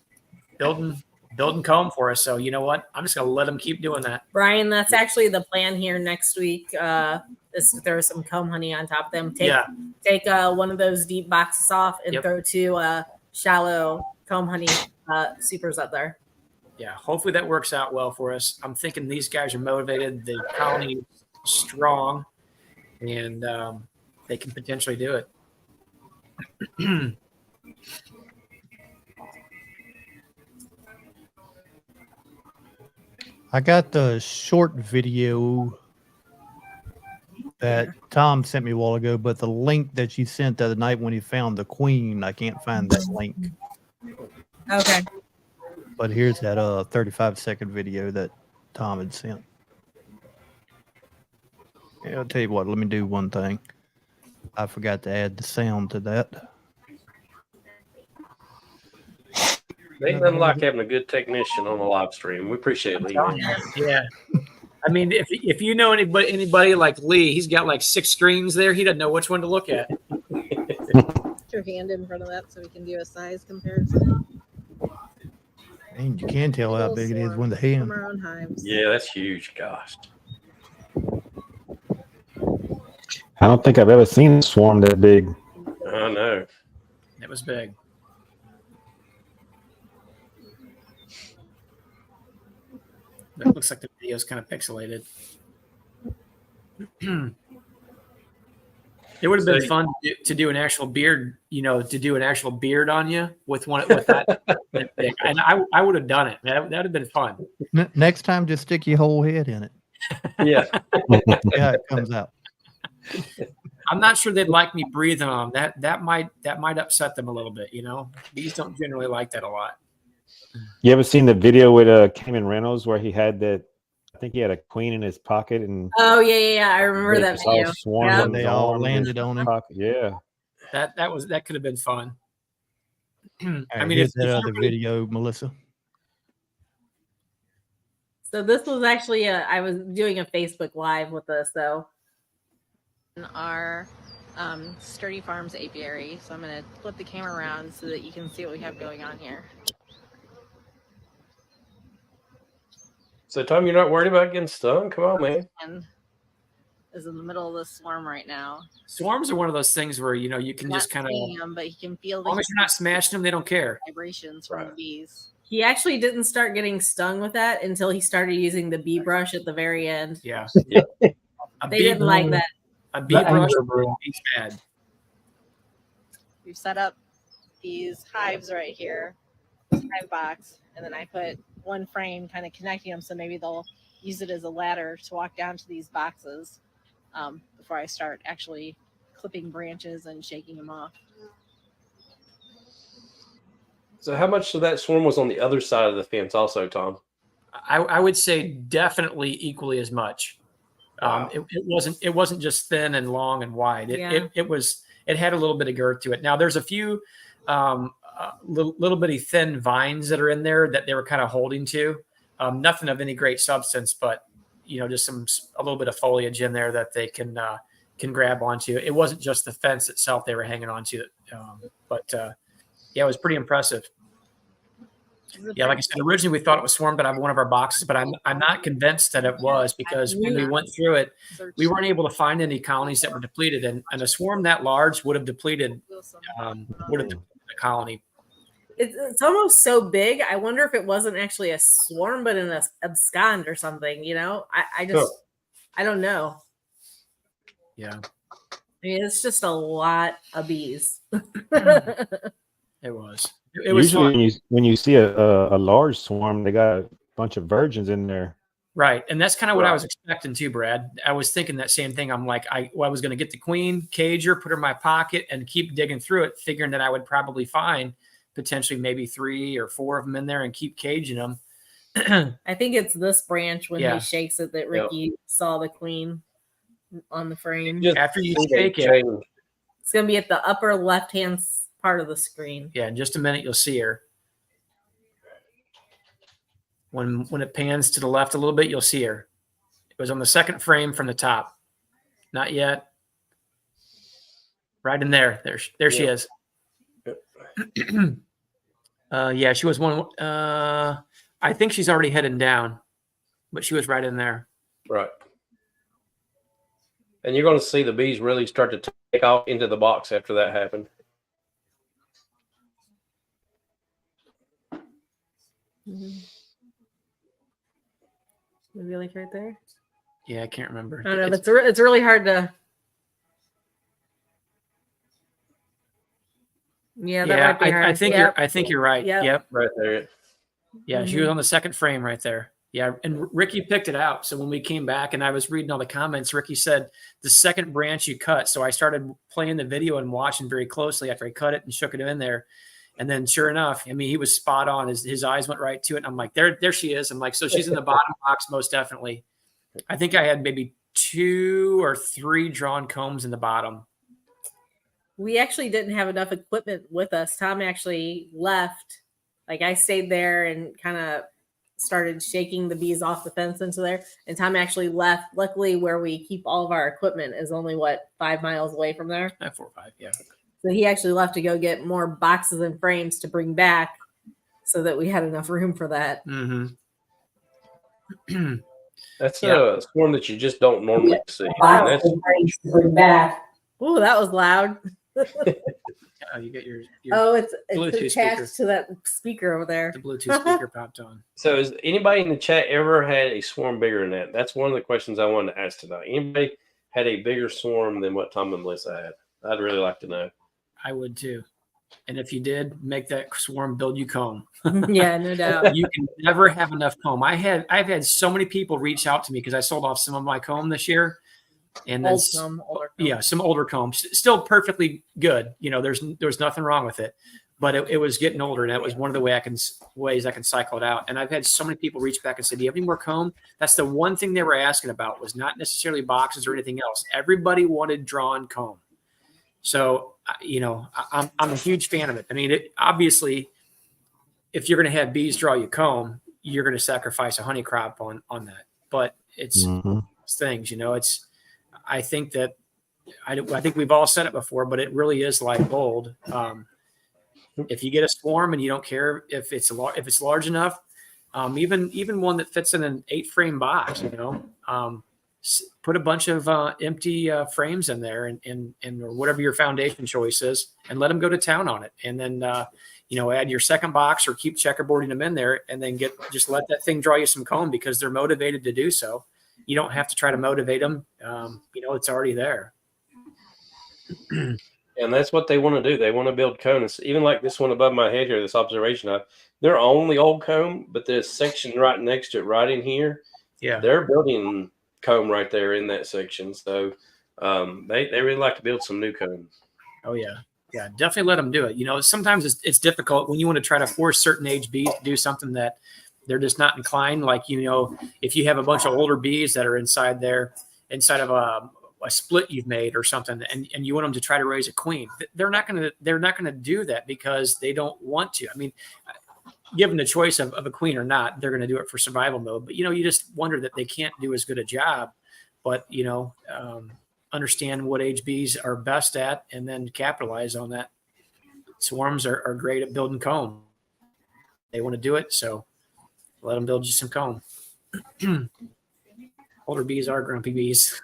Speaker 4: building comb for us. So you know what? I'm just going to let them keep doing that.
Speaker 5: Brian, that's actually the plan here next week. Is to throw some comb honey on top of them. Take one of those deep boxes off and throw 2 shallow comb honey supers up there.
Speaker 4: Yeah, hopefully that works out well for us. I'm thinking these guys are motivated. The colony is strong, and they can potentially do it.
Speaker 2: I got the short video that Tom sent me a while ago, but the link that you sent the other night when he found the queen, I can't find that link.
Speaker 5: Okay.
Speaker 2: But here's that 35-second video that Tom had sent. Yeah, I'll tell you what, let me do one thing. I forgot to add the sound to that.
Speaker 1: Ain't nothing like having a good technician on the live stream. We appreciate Lee.
Speaker 4: Yeah. I mean, if you know anybody like Lee, he's got like 6 screens there. He doesn't know which one to look at.
Speaker 7: Put your hand in front of that so we can do a size comparison.
Speaker 2: And you can tell how big it is when the
Speaker 7: From
Speaker 2: hen.
Speaker 7: our own hives.
Speaker 1: Yeah, that's huge. Gosh.
Speaker 6: I don't think I've ever seen a swarm that big.
Speaker 1: I know.
Speaker 4: It was big. It looks like the video is kind of pixelated. It would have been fun to do an actual beard, to do an actual beard on you with that. And I would have done it. That would have been fun.
Speaker 2: Next time, just stick your whole head in it.
Speaker 1: Yeah.
Speaker 2: See how it comes out.
Speaker 4: I'm not sure they'd like me breathing on them. That might upset them a little bit. Bees don't generally like that a lot.
Speaker 6: You ever seen the video with Cayman Reynolds where he had that? I think he had a queen in his pocket, and
Speaker 5: Oh yeah. I remember that video.
Speaker 6: Yeah,
Speaker 2: They all landed on him.
Speaker 6: pocket. Yeah,
Speaker 4: That could have been fun.
Speaker 2: I mean, here's that other video, Melissa.
Speaker 5: So this was actually I was doing a Facebook Live with this, so.
Speaker 7: Our Sturdy Farms apiary. So I'm going to flip the camera around so that you can see what we have going on here.
Speaker 1: So, Tom, you're not worried about getting stung? Come on, man.
Speaker 7: And is in the middle of the swarm right now.
Speaker 4: Swarms are one of those things where you can just kind of,
Speaker 7: seeing them, but you can feel
Speaker 4: as long as you're not smashing them, they don't care.
Speaker 7: vibrations from the bees.
Speaker 5: He actually didn't start getting stung with that until he started using the bee brush at the very end.
Speaker 4: Yeah.
Speaker 5: They didn't like that.
Speaker 4: A bee brush is bad.
Speaker 7: We've set up these hives right here, this hive box, and then I put one frame kind of connecting them so maybe they'll use it as a ladder to walk down to these boxes before I start actually clipping branches and shaking them off.
Speaker 1: So, how much of that swarm was on the other side of the fence, also, Tom?
Speaker 4: I would say definitely equally as much.
Speaker 1: Wow.
Speaker 4: It wasn't just thin and long and wide. It had a little bit of girth to it. Now there's a few little bitty thin vines that are in there that they were kind of holding to. Nothing of any great substance, but just a little bit of foliage in there that they can grab onto. It wasn't just the fence itself they were hanging onto, but it was pretty impressive. Yeah, like I said, originally we thought it was swarmed out of one of our boxes, but I'm not convinced that it was, because when we went through it, we weren't able to find any colonies that were depleted, and a swarm that large would have depleted the colony.
Speaker 5: It's almost so big. I wonder if it wasn't actually a swarm, but an abscond or something. I don't know.
Speaker 4: Yeah,
Speaker 5: I mean, it's just a lot of bees.
Speaker 4: it was. It was
Speaker 6: usually when you see a large swarm, they got a bunch of virgins in there.
Speaker 4: Right. And that's kind of what I was expecting too, Brad. I was thinking that same thing. I'm like, I was going to get the queen, cage her, put her in my pocket, and keep digging through it, figuring that I would probably find potentially maybe 3 or 4 of them in there and keep caging them.
Speaker 5: I think it's this branch when
Speaker 4: Yeah.
Speaker 5: he shakes it that Ricky saw the queen on the frame.
Speaker 1: Just
Speaker 4: After you
Speaker 1: see that
Speaker 4: shake it.
Speaker 1: change.
Speaker 5: It's gonna be at the upper left-hand part of the screen.
Speaker 4: Yeah, in just a minute you'll see her. When it pans to the left a little bit, you'll see her. It was on the second frame from the top. Not yet. Right in there. There she is. Yeah, she was one. I think she's already heading down, but she was right in there.
Speaker 1: Right. And you're going to see the bees really start to take off into the box after that happened.
Speaker 5: Maybe like right there.
Speaker 4: Yeah, I can't remember.
Speaker 5: I don't know. It's really hard to. Yeah, that might be hard.
Speaker 4: I think you're right. Yep.
Speaker 1: Right there.
Speaker 4: Yeah, she was on the second frame right there. Yeah, and Ricky picked it out. So when we came back and I was reading all the comments, Ricky said the second branch you cut. So I started playing the video and watching very closely after I cut it and shook it in there. And then sure enough, I mean, he was spot on. His eyes went right to it. And I'm like, there she is. I'm like, so she's in the bottom box, most definitely. I think I had maybe 2 or 3 drawn combs in the bottom.
Speaker 5: We actually didn't have enough equipment with us. Tom actually left. Like I stayed there and kind of started shaking the bees off the fence into there. And Tom actually left. Luckily, where we keep all of our equipment is only 5 miles away from there.
Speaker 4: 4 or 5, yeah.
Speaker 5: So he actually left to go get more boxes and frames to bring back so that we had enough room for that.
Speaker 4: Mm-hmm.
Speaker 1: That's a swarm that you just don't normally see.
Speaker 5: Boxes and frames to bring back. Oh, that was loud.
Speaker 4: Oh, you get your
Speaker 5: it's
Speaker 4: Bluetooth
Speaker 5: attached
Speaker 4: speaker.
Speaker 5: to that speaker over there.
Speaker 4: The Bluetooth speaker popped on.
Speaker 1: So has anybody in the chat ever had a swarm bigger than that? That's one of the questions I wanted to ask tonight. Anybody had a bigger swarm than what Tom and Melissa had? I'd really like to know.
Speaker 4: I would too. And if you did, make that swarm build you comb.
Speaker 5: Yeah, no doubt.
Speaker 4: You can never have enough comb. I've had so many people reach out to me because I sold off some of my comb this year. And then
Speaker 5: Older comb.
Speaker 4: Yeah, some older combs, still perfectly good. You know, there's nothing wrong with it, but it was getting older, and that was one of the ways I can cycle it out. And I've had so many people reach back and say, "Do you have any more comb?" That's the one thing they were asking about, was not necessarily boxes or anything else. Everybody wanted drawn comb. So you know, I'm a huge fan of it. I mean, obviously, if you're going to have bees draw you comb, you're going to sacrifice a honey crop on that. But it's things, you know, I think that I think we've all said it before, but it really is like gold. If you get a swarm and you don't care if it's large enough, even one that fits in an 8-frame box, you know, put a bunch of empty frames in there and or whatever your foundation choice is, and let them go to town on it. And then you know, add your second box or keep checkerboarding them in there, and then just let that thing draw you some comb because they're motivated to do so. You don't have to try to motivate them. You know, it's already there.
Speaker 1: And that's what they want to do. They want to build cones. Even like this one above my head here, this observation, they're only old comb, but there's a section right next to it, right in here.
Speaker 4: Yeah,
Speaker 1: they're building comb right there in that section. So they really like to build some new combs.
Speaker 4: Oh yeah. Yeah, definitely let them do it. You know, sometimes it's difficult when you want to try to force certain age bees to do something that they're just not inclined. Like, you know, if you have a bunch of older bees that are inside of a split you've made or something, and you want them to try to raise a queen, they're not going to do that because they don't want to. I mean, given the choice of a queen or not, they're going to do it for survival mode. But, you know, you just wonder that they can't do as good a job. But, you know, understand what age bees are best at and then capitalize on that. Swarms are great at building comb. They want to do it, so let them build you some comb. Older bees are grumpy bees.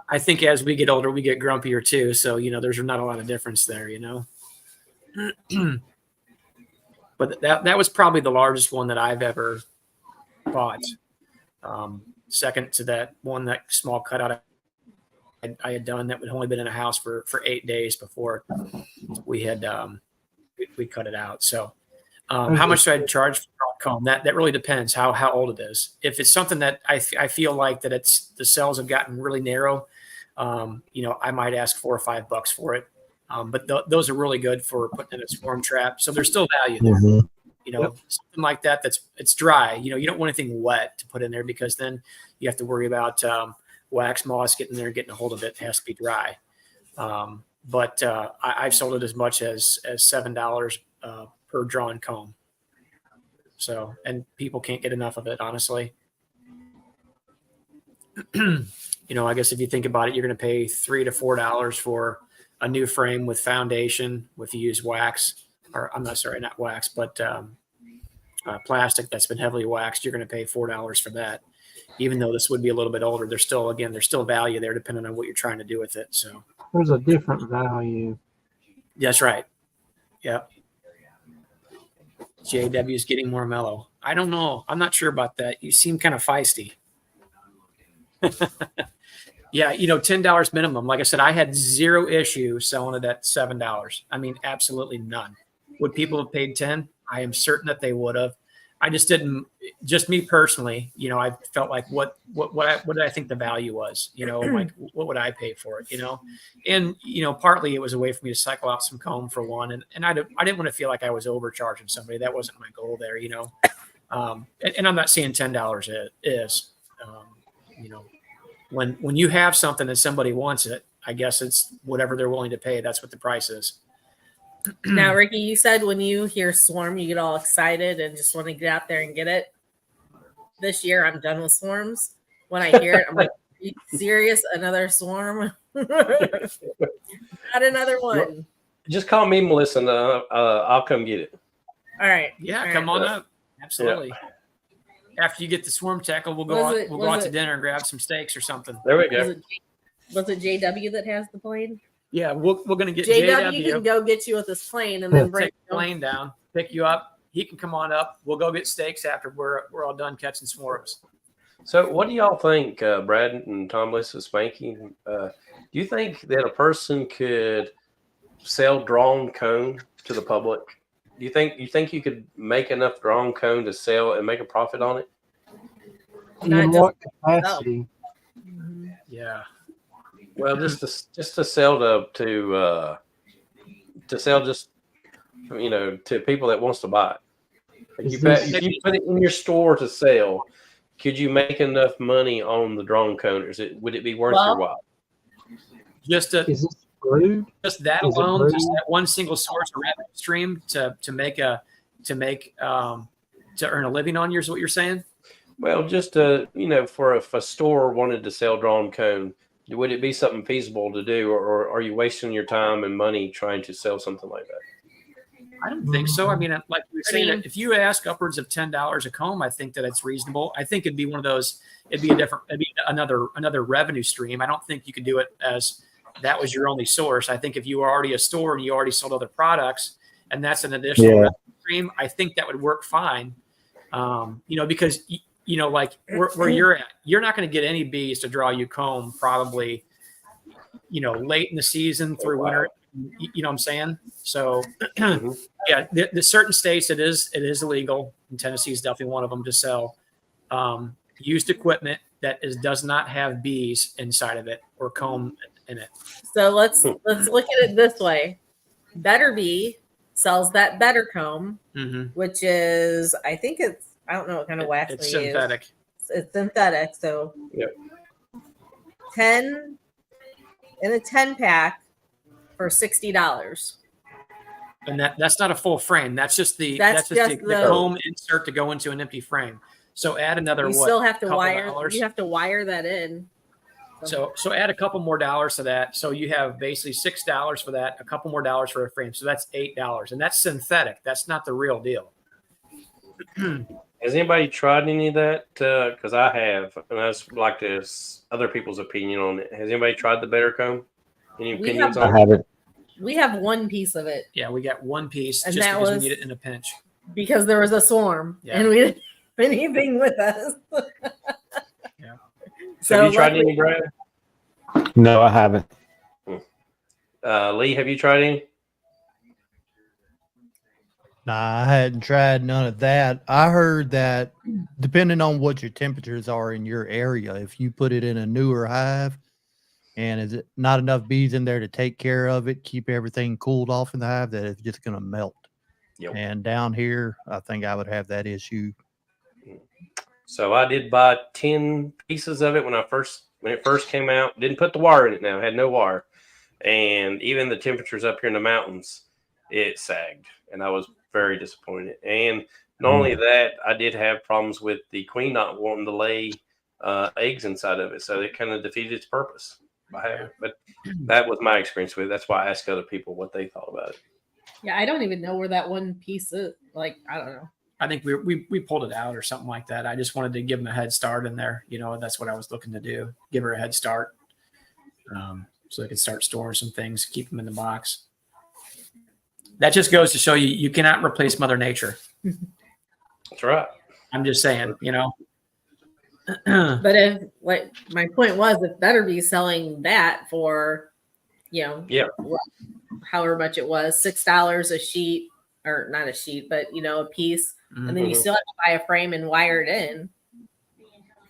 Speaker 4: I think as we get older, we get grumpier too. So, you know, there's not a lot of difference there, you know. But that was probably the largest one that I've ever bought. Second to that one, that small cutout I had done that had only been in a house for 8 days before we had we cut it out. So how much do I charge for comb? That really depends how old it is. If it's something that I feel like that the cells have gotten really narrow, you know, I might ask $4 or $5 for it. But those are really good for putting in a swarm trap. So there's still value there.
Speaker 2: Mhm.
Speaker 4: Something like that it's dry. You don't want anything wet to put in there because then you have to worry about wax moss getting there and getting a hold of it. It has to be dry. But I've sold it as much as $7 per drawn comb. So, and people can't get enough of it, honestly. I guess if you think about it, you're going to pay $3 to $4 for a new frame with foundation, with used wax, or not wax, but plastic that's been heavily waxed. You're going to pay $4 for that. Even though this would be a little bit older, there's still value there depending on what you're trying to do with it. So
Speaker 3: There's a different value.
Speaker 4: that's right. Yep. JW is getting more mellow. I don't know. I'm not sure about that. You seem kind of feisty. Yeah, $10 minimum. Like I said, I had zero issue selling it at $7. I mean, absolutely none. Would people have paid 10? I am certain that they would have. I just didn't. Just me personally, I felt like what did I think the value was? Like what would I pay for it? And partly it was a way for me to cycle out some comb for one, and I didn't want to feel like I was overcharging somebody. That wasn't my goal there, And I'm not saying $10 is, when you have something and somebody wants it, I guess it's whatever they're willing to pay. That's what the price is.
Speaker 5: Now, Ricky, you said when you hear swarm, you get all excited and just want to get out there and get it. This year, I'm done with swarms. When I hear it, I'm like, are you serious? Another swarm? Not another one.
Speaker 1: Just call me, Melissa, and I'll come get it.
Speaker 5: All right.
Speaker 4: Yeah,
Speaker 5: all
Speaker 4: come
Speaker 5: right.
Speaker 4: on up. Absolutely. Yeah. After you get the swarm tackle, we'll go out to dinner and grab some steaks or something.
Speaker 1: There we go.
Speaker 5: Was it JW that has the plane?
Speaker 4: Yeah, we're going to get
Speaker 5: JW can go get you with this plane and then bring
Speaker 4: take the plane down, pick you up. He can come on up. We'll go get steaks after we're all done catching swarms.
Speaker 1: So what do y'all think, Brad and Tom, Lisa, Spanky? Do you think that a person could sell drawn cone to the public? Do you think you could make enough drawn cone to sell and make a profit on it?
Speaker 3: In what capacity?
Speaker 4: Yeah.
Speaker 1: Well, just to sell to sell just to people that wants to buy it. If you put it in your store to sell, could you make enough money on the drawn cone? Would it be worth your while?
Speaker 4: Just that alone, just that one single source of revenue stream to earn a living on. Is what you're saying?
Speaker 1: Well, just for if a store wanted to sell drawn cone, would it be something feasible to do, or are you wasting your time and money trying to sell something like that?
Speaker 4: I don't think so. I mean, like you were saying, if you ask upwards of $10 a comb, I think that it's reasonable. I think it'd be one of those. It'd be another revenue stream. I don't think you could do it as that was your only source. I think if you were already a store and you already sold other products, and that's an additional revenue stream, I think that would work fine. Because like where you're at, you're not going to get any bees to draw you comb probably, late in the season through winter. You know what I'm saying? So, yeah, the certain states it is illegal, and Tennessee is definitely one of them to sell used equipment that does not have bees inside of it or comb in it.
Speaker 5: So let's look at it this way. Better Bee sells that better comb, which is I don't know what kind of wax
Speaker 4: it's
Speaker 5: they
Speaker 4: synthetic.
Speaker 5: Use. It's synthetic. So 10 in a 10 pack for $60.
Speaker 4: And that's not a full frame. That's just the comb insert to go into an empty frame. So add another.
Speaker 5: You still have to wire. You have to wire that in.
Speaker 4: So add a couple more dollars to that. So you have basically $6 for that. A couple more dollars for a frame. So that's $8, and that's synthetic. That's not the real deal.
Speaker 1: Has anybody tried any of that? Because I have, and I just like to other people's opinion on it. Has anybody tried the better comb? Any opinions on it?
Speaker 2: I haven't.
Speaker 5: We have one piece of it.
Speaker 4: Yeah, we got one piece
Speaker 5: and
Speaker 4: just
Speaker 5: that
Speaker 4: because
Speaker 5: was
Speaker 4: we need it in a pinch.
Speaker 5: Because there was a swarm and we didn't have anything with us.
Speaker 1: Yeah. So have you tried any, Brad?
Speaker 6: No, I haven't.
Speaker 1: Lee, have you tried any?
Speaker 2: Nah, I hadn't tried none of that. I heard that depending on what your temperatures are in your area, if you put it in a newer hive, And is it not enough bees in there to take care of it, keep everything cooled off in the hive, that it's just going to melt?
Speaker 1: Yep.
Speaker 2: And down here, I think I would have that issue.
Speaker 1: So I did buy 10 pieces of it when it first came out. Didn't put the wire in it now, had no wire. And even the temperatures up here in the mountains, it sagged. And I was very disappointed. And not only that, I did have problems with the queen not wanting to lay eggs inside of it. So it kind of defeated its purpose by having it. But that was my experience with it. That's why I asked other people what they thought about it.
Speaker 5: Yeah, I don't even know where that one piece is. Like, I don't know.
Speaker 4: I think we pulled it out or something like that. I just wanted to give them a head start in there. You know, that's what I was looking to do. Give her a head start, so they could start storing some things, keep them in the box. That just goes to show you, you cannot replace Mother Nature.
Speaker 1: That's right.
Speaker 4: I'm just saying, you know.
Speaker 5: But if, like, my point was, it better be selling that for, you know,
Speaker 1: Yeah.
Speaker 5: however much it was, $6 a sheet, or not a sheet, but, you know, a piece. And then you still have to buy a frame and wire it in.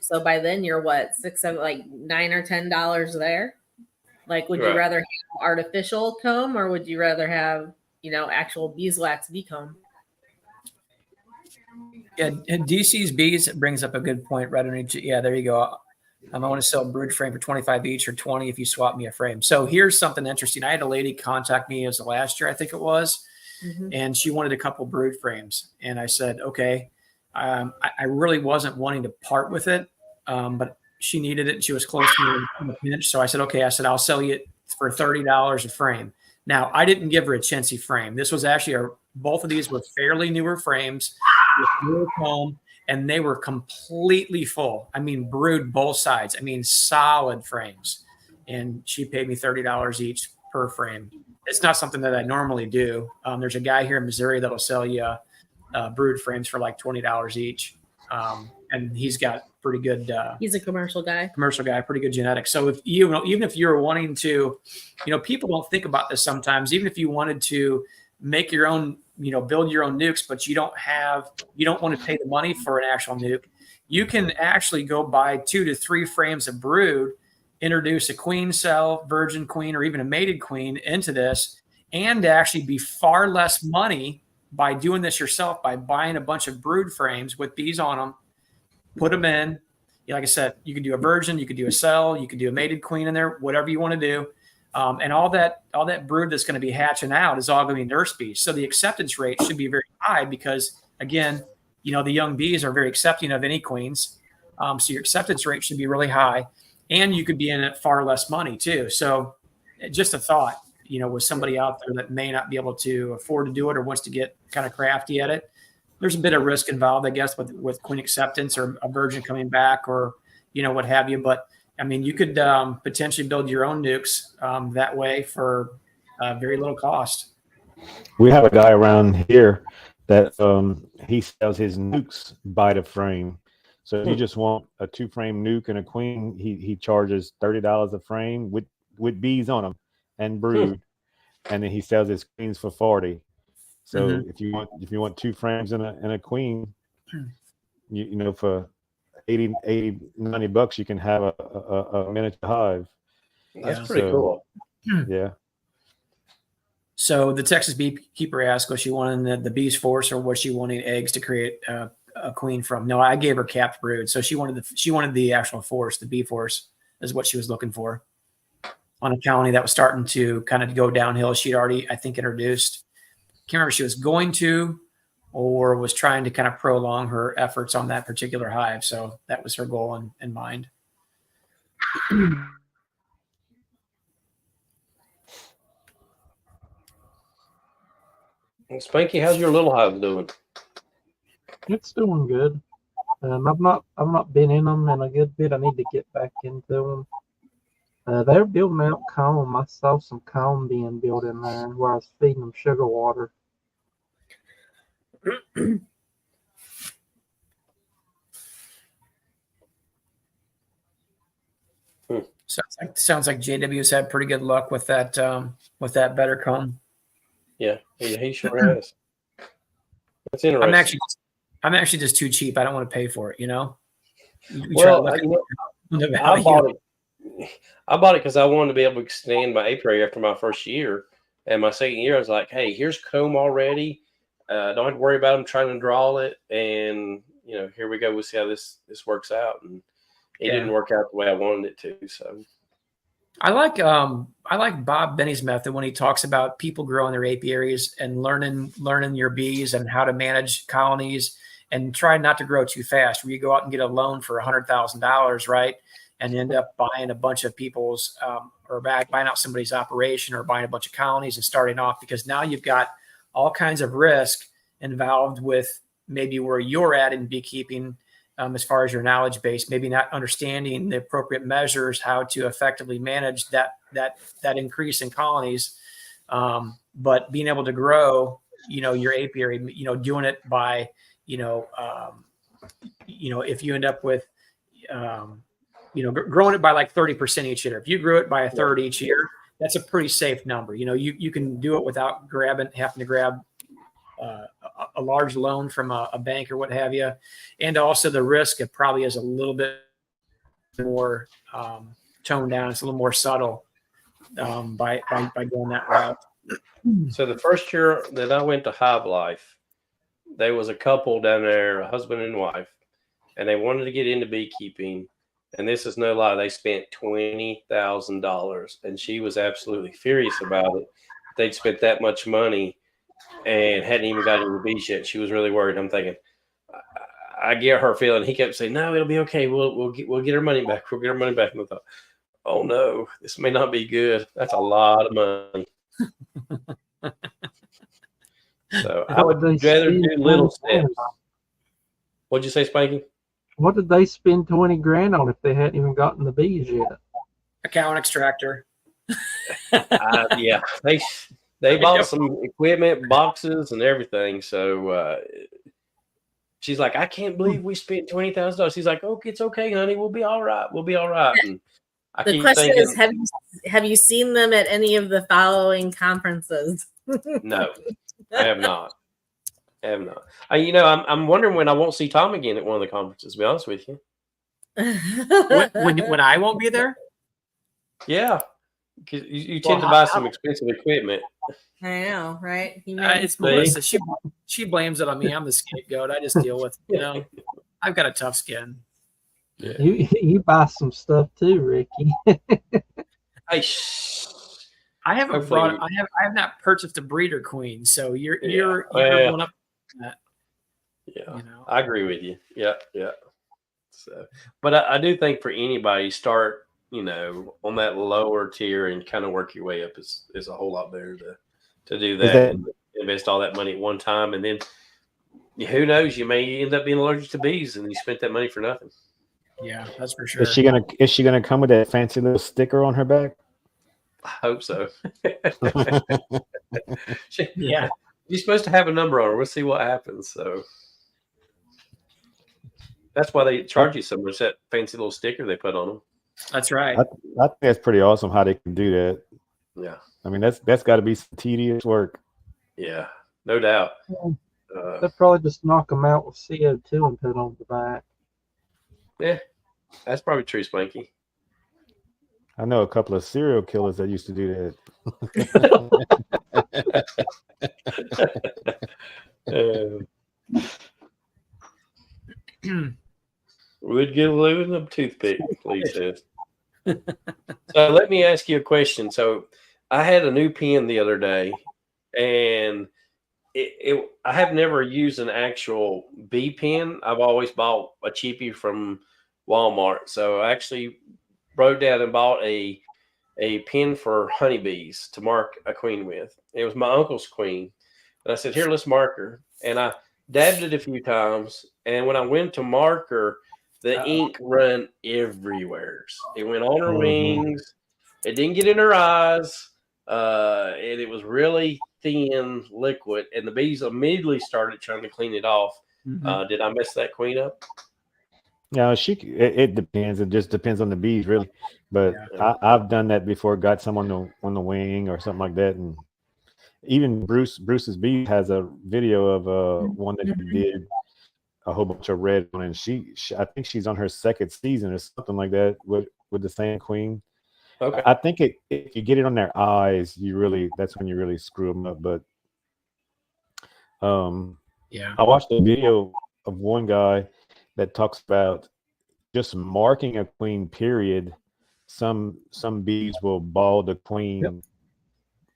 Speaker 5: So by then you're what, like $9 or $10 there? Like, would you rather have artificial comb, or would you rather have, you know, actual beeswax bee comb?
Speaker 4: Yeah, and DC's bees brings up a good point right underneath. Yeah, there you go. I want to sell a brood frame for 25 each, or 20 if you swap me a frame. So here's something interesting. I had a lady contact me, as last year, I think it was, and she wanted a couple brood frames. And I said, okay, I really wasn't wanting to part with it, but she needed it and she was close to me in the pinch. So I said, okay, I'll sell you it for $30 a frame. Now, I didn't give her a chintzy frame. This was actually both of these were fairly newer frames with newer comb, and they were completely full. I mean, brood both sides. I mean, solid frames. And she paid me $30 each per frame. It's not something that I normally do. There's a guy here in Missouri that'll sell you brood frames for like $20 each. And he's got pretty good.
Speaker 5: He's a commercial guy.
Speaker 4: Pretty good genetics. So if even if you're wanting to, you know, people don't think about this sometimes. Even if you wanted to make your own, you know, build your own nukes, but you don't want to pay the money for an actual nuke, you can actually go buy 2 to 3 frames of brood, introduce a queen cell, virgin queen, or even a mated queen into this, and actually be far less money by doing this yourself, by buying a bunch of brood frames with bees on them, put them in. Like I said, you can do a virgin, you could do a cell, you could do a mated queen in there, whatever you want to do. And all that brood that's going to be hatching out is all going to be nurse bees. So the acceptance rate should be very high because, again, you know, the young bees are very accepting of any queens. So your acceptance rate should be really high, and you could be in at far less money too. So just a thought, you know, with somebody out there that may not be able to afford to do it or wants to get kind of crafty at it, there's a bit of risk involved, I guess, with queen acceptance or a virgin coming back or, you know, what have you. But I mean, you could potentially build your own nukes that way for very little cost.
Speaker 6: We have a guy around here that he sells his nukes by the frame. So if you just want a 2-frame nuke and a queen, he charges $30 a frame with bees on them and brood, and then he sells his queens for $40. So if you want 2 frames and a queen, you know, for $80-$90, you can have a miniature hive.
Speaker 1: That's pretty cool.
Speaker 6: Yeah.
Speaker 4: So the Texas beekeeper asked, was she wanting the bees force, or was she wanting eggs to create a queen from? No, I gave her capped brood. So she wanted the actual force, the bee force is what she was looking for on a colony that was starting to kind of go downhill. She'd already, I think, introduced, can't remember if she was going to or was trying to kind of prolong her efforts on that particular hive. So that was her goal in mind.
Speaker 1: Spanky, how's your little hive doing?
Speaker 3: It's doing good. I've not been in them in a good bit. I need to get back into them. They're building out comb. I saw some comb being built in there where I was feeding them sugar water.
Speaker 4: Sounds like JW's had pretty good luck with that better comb.
Speaker 1: Yeah, he sure has. That's interesting.
Speaker 4: I'm actually just too cheap. I don't want to pay for it, you know?
Speaker 1: I bought it. I bought it because I wanted to be able to extend my apiary after my first year. And my second year, I was like, hey, here's comb already. Don't have to worry about them trying to draw it. And, here we go. We'll see how this works out. And it didn't work out the way I wanted it to. So
Speaker 4: I like Bob Benny's method when he talks about people growing their apiaries and learning your bees and how to manage colonies and try not to grow too fast. Where you go out and get a loan for $100,000, right, and end up buying a bunch of people's or buying out somebody's operation or buying a bunch of colonies and starting off, because now you've got all kinds of risk involved with maybe where you're at in beekeeping. As far as your knowledge base, maybe not understanding the appropriate measures, how to effectively manage that increase in colonies, but being able to grow, your apiary, doing it by, if you end up with, growing it by like 30% each year. If you grew it by a third each year, that's a pretty safe number. You can do it without having to grab a large loan from a bank or what have you. And also the risk of probably is a little bit more toned down. It's a little more subtle by going that route.
Speaker 1: So the first year that I went to Hive Life, there was a couple down there, a husband and wife, and they wanted to get into beekeeping. And this is no lie, they spent $20,000, and she was absolutely furious about it. They'd spent that much money and hadn't even got into bees yet. She was really worried. I'm thinking, I get her feeling. He kept saying, "No, it'll be okay. We'll get our money back. We'll get our money back." And I thought, "Oh no, this may not be good. That's a lot of money." So I would rather do little steps. What'd you say, Spanky?
Speaker 3: What did they spend 20 grand on if they hadn't even gotten the bees yet?
Speaker 4: A cow extractor.
Speaker 1: Yeah, they bought some equipment, boxes, and everything. So she's like, "I can't believe we spent $20,000." She's like, "Oh, it's okay, honey. We'll be all right. We'll be all right." And
Speaker 5: the question is, have you seen them at any of the following conferences?
Speaker 1: No, I have not. I'm wondering when I won't see Tom again at one of the conferences. To be honest with you.
Speaker 4: when I won't be there?
Speaker 1: Yeah, because you tend to buy some expensive equipment.
Speaker 5: I know, right?
Speaker 4: It's Melissa. She blames it on me. I'm the scapegoat. I just deal with I've got a tough skin.
Speaker 1: Yeah.
Speaker 3: You buy some stuff too, Ricky.
Speaker 1: Hey,
Speaker 4: I haven't I have not purchased a breeder queen, so you're going up on that.
Speaker 1: Yeah, I agree with you. Yeah. So, but I do think for anybody, start on that lower tier and kind of work your way up is a whole lot better to do that and invest all that money at one time, and then who knows, you may end up being allergic to bees and you spent that money for nothing.
Speaker 4: Yeah, that's for sure.
Speaker 6: Is she gonna come with that fancy little sticker on her back?
Speaker 1: I hope so.
Speaker 4: Yeah,
Speaker 1: you're supposed to have a number on her. We'll see what happens. So that's why they charge you so much, that fancy little sticker they put on them.
Speaker 4: That's right.
Speaker 6: I think that's pretty awesome how they can do that.
Speaker 1: Yeah,
Speaker 6: I mean that's got to be some tedious work.
Speaker 1: Yeah, no doubt.
Speaker 3: They'll probably just knock them out with CO2 and put on the back.
Speaker 1: Yeah, that's probably true, Spanky.
Speaker 6: I know a couple of serial killers that used to do
Speaker 1: that. Would get a aluminum toothpick, please. So let me ask you a question. So I had a new pen the other day, and I have never used an actual bee pen. I've always bought a cheapie from Walmart. So I actually broke down and bought a pen for honeybees to mark a queen with. It was my uncle's queen. And I said, "Here, let's mark her." And I dabbed it a few times. And when I went to mark her, the ink run everywhere. It went on her wings. It didn't get in her eyes. And it was really thin liquid. And the bees immediately started trying to clean it off. Did I mess that queen up?
Speaker 6: No, it depends. It just depends on the bees, really. But I've done that before. Got some on the wing or something like that, and even Bruce's bee has a video of one that he did a whole bunch of red on, and she I think she's on her second season or something like that with with the same queen.
Speaker 1: Okay.
Speaker 6: I think if you get it on their eyes, that's when you really screw them up. But
Speaker 4: Yeah.
Speaker 6: I watched a video of one guy that talks about just marking a queen. Period. Some bees will ball the queen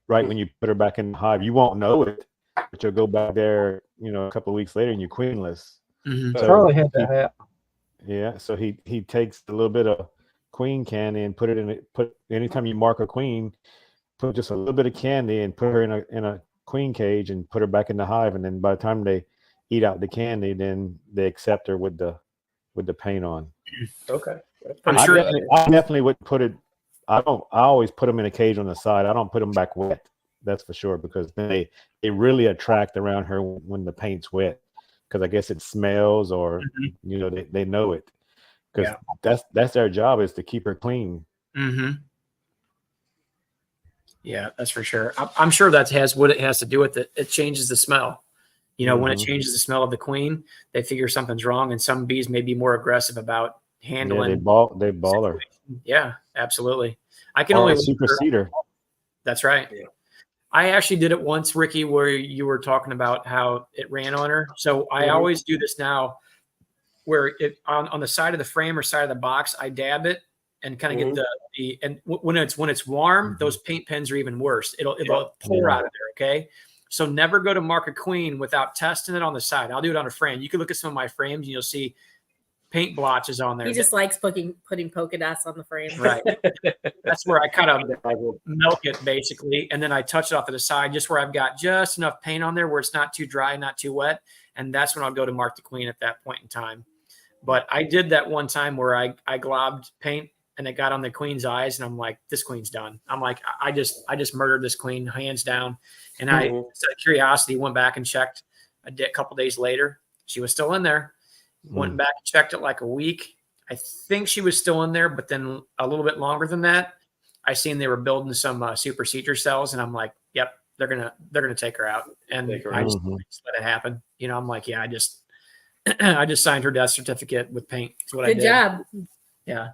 Speaker 6: right when you put her back in the hive. You won't know it, but you'll go back there, a couple of weeks later, and you're queenless.
Speaker 4: Mm-hmm.
Speaker 3: Charlie had that hat.
Speaker 6: Yeah, so he takes a little bit of queen candy and put it in it. Anytime you mark a queen, put just a little bit of candy and put her in a queen cage and put her back in the hive. And then by the time they eat out the candy, then they accept her with the paint on.
Speaker 1: Okay.
Speaker 4: I'm
Speaker 6: I
Speaker 4: sure.
Speaker 6: definitely would put it. I always put them in a cage on the side. I don't put them back wet. That's for sure, because then they really attract around her when the paint's wet. Because I guess it smells, or they know it. Because that's their job, is to keep her clean.
Speaker 4: Mm-hmm. Yeah, that's for sure. I'm sure that has what it has to do with it. It changes the smell. When it changes the smell of the queen, they figure something's wrong, and some bees may be more aggressive about handling.
Speaker 6: Yeah, they ball her.
Speaker 4: Yeah, absolutely. I can
Speaker 6: Or
Speaker 4: only
Speaker 6: a superseder.
Speaker 4: That's right.
Speaker 1: Yeah.
Speaker 4: I actually did it once, Ricky, where you were talking about how it ran on her. So I always do this now, where it on the side of the frame or side of the box, I dab it and kind of get the and when it's warm, those paint pens are even worse. It'll pour out of there. Okay. So never go to mark a queen without testing it on the side. I'll do it on a frame. You can look at some of my frames and you'll see paint blotches on there.
Speaker 5: He just likes putting polka dots on the frame.
Speaker 4: Right. That's where I kind of milk it, basically. And then I touch it off to the side, just where I've got just enough paint on there where it's not too dry, not too wet. And that's when I'll go to mark the queen at that point in time. But I did that one time where I globbed paint and it got on the queen's eyes. And I'm like, this queen's done. I'm like, I just murdered this queen, hands down. And I, out of curiosity, went back and checked a couple days later. She was still in there. Went back and checked it like a week. I think she was still in there, but then a little bit longer than that, I seen they were building some superseder cells, and I'm like, "Yep, they're gonna take her out." And I just let it happen. I'm like, "Yeah, I just signed her death certificate with paint." That's what I did.
Speaker 5: Good job.
Speaker 4: Yeah.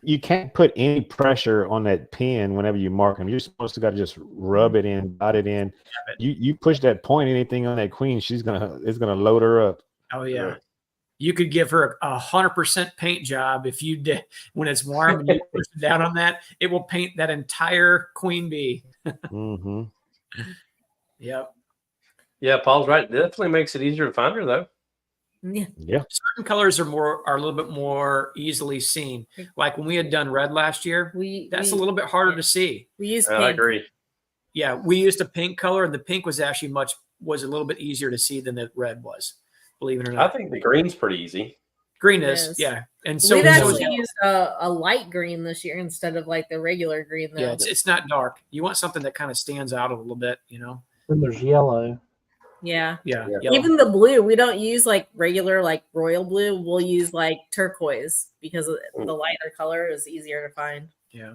Speaker 6: You can't put any pressure on that pen whenever you mark them. You're supposed to just rub it in, dot it in. You push that point, anything on that queen, it's gonna load her up.
Speaker 4: Oh yeah. You could give her 100% paint job if you did when it's warm and you push it down on that. It will paint that entire queen bee. Yep.
Speaker 1: Yeah, Paul's right. It definitely makes it easier to find her, though.
Speaker 6: Yeah.
Speaker 4: Certain colors are a little bit more easily seen. Like when we had done red last year, that's a little bit harder to see.
Speaker 5: We used pink.
Speaker 1: I agree.
Speaker 4: Yeah, we used a pink color, and the pink was actually was a little bit easier to see than the red was. Believe it or not.
Speaker 1: I think the green's pretty easy.
Speaker 4: Green is, yeah. And so
Speaker 5: we've actually used a light green this year instead of like the regular green. Though.
Speaker 4: Yeah, it's not dark. You want something that kind of stands out a little bit,
Speaker 3: Then there's yellow.
Speaker 4: Yeah.
Speaker 5: Even the blue, we don't use like regular like royal blue. We'll use like turquoise because the lighter color is easier to find.
Speaker 4: Yeah.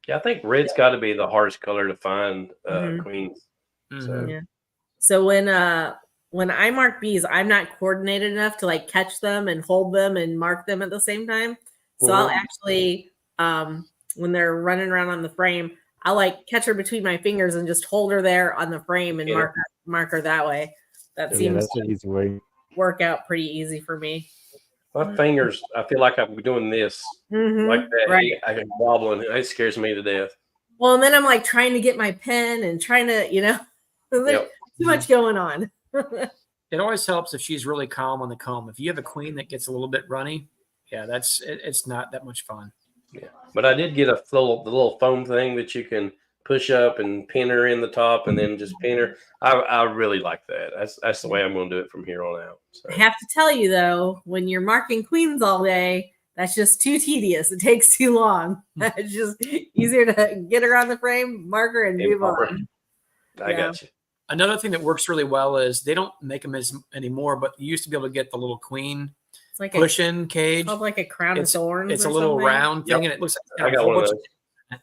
Speaker 1: Yeah, I think red's got to be the hardest color to find queens.
Speaker 5: So when I mark bees, I'm not coordinated enough to like catch them and hold them and mark them at the same time. So I'll actually, when they're running around on the frame, I'll like catch her between my fingers and just hold her there on the frame and mark her that way. That seems
Speaker 6: that's an easy way.
Speaker 5: Work out pretty easy for me.
Speaker 1: My fingers, I feel like I'm doing this like that.
Speaker 5: Right.
Speaker 1: I can wobble and it scares me to death.
Speaker 5: Well, and then I'm like trying to get my pen and trying to, there's too much going on.
Speaker 4: It always helps if she's really calm on the comb. If you have a queen that gets a little bit runny, it's not that much fun.
Speaker 1: Yeah, but I did get the little foam thing that you can push up and pin her in the top and then just pin her. I really like that. That's the way I'm going to do it from here on out. So.
Speaker 5: I have to tell you though, when you're marking queens all day, that's just too tedious. It takes too long. It's just easier to get her on the frame, mark her, and move on.
Speaker 1: I got you.
Speaker 4: Another thing that works really well is they don't make them anymore, but you used to be able to get the little queen
Speaker 5: like
Speaker 4: push-in cage.
Speaker 5: It's called like a crown of thorns.
Speaker 4: It's a little round thing, and it looks like
Speaker 1: I got one of those.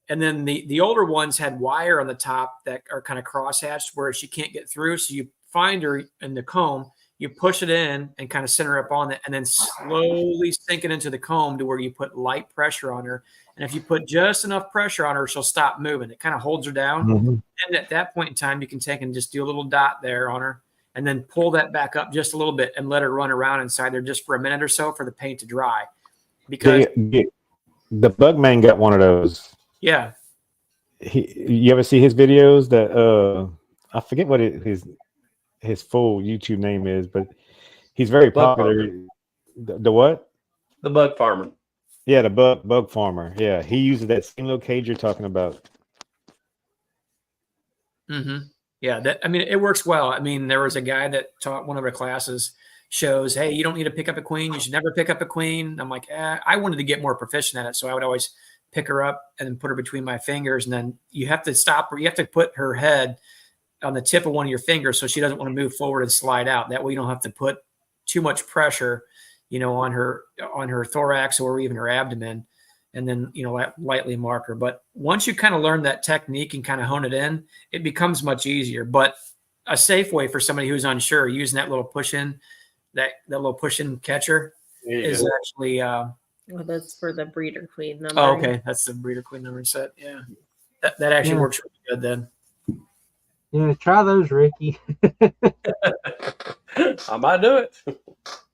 Speaker 4: And then the older ones had wire on the top that are kind of crosshatched where she can't get through. So you find her in the comb, you push it in and kind of center up on it, and then slowly sink it into the comb to where you put light pressure on her. And if you put just enough pressure on her, she'll stop moving. It kind of holds her down. And at that point in time, you can take and just do a little dot there on her, and then pull that back up just a little bit and let her run around inside there just for a minute or so for the paint to dry. Because
Speaker 6: the bug man got one of those.
Speaker 4: yeah,
Speaker 6: You ever see his videos? That I forget what his full YouTube name is, but he's very popular. The what?
Speaker 1: The bug farmer.
Speaker 6: Yeah, the bug farmer. Yeah, he uses that same little cage you're talking about.
Speaker 4: Yeah, that, I mean, it works well. I mean, there was a guy that taught one of our classes, shows, hey, you don't need to pick up a queen. You should never pick up a queen. I'm like, I wanted to get more proficient at it, so I would always pick her up and then put her between my fingers, and then you have to stop her. You have to put her head on the tip of one of your fingers so she doesn't want to move forward and slide out. That way you don't have to put too much pressure, on her thorax or even her abdomen, and then, lightly mark her. But once you kind of learn that technique and kind of hone it in, it becomes much easier. But a safe way for somebody who's unsure, using that little push-in, that little push-in catcher is actually
Speaker 5: Well, that's for the breeder queen number.
Speaker 4: oh, okay. That's the breeder queen number set. Yeah. That actually works really good then.
Speaker 3: Yeah, try those, Ricky.
Speaker 1: I might do it.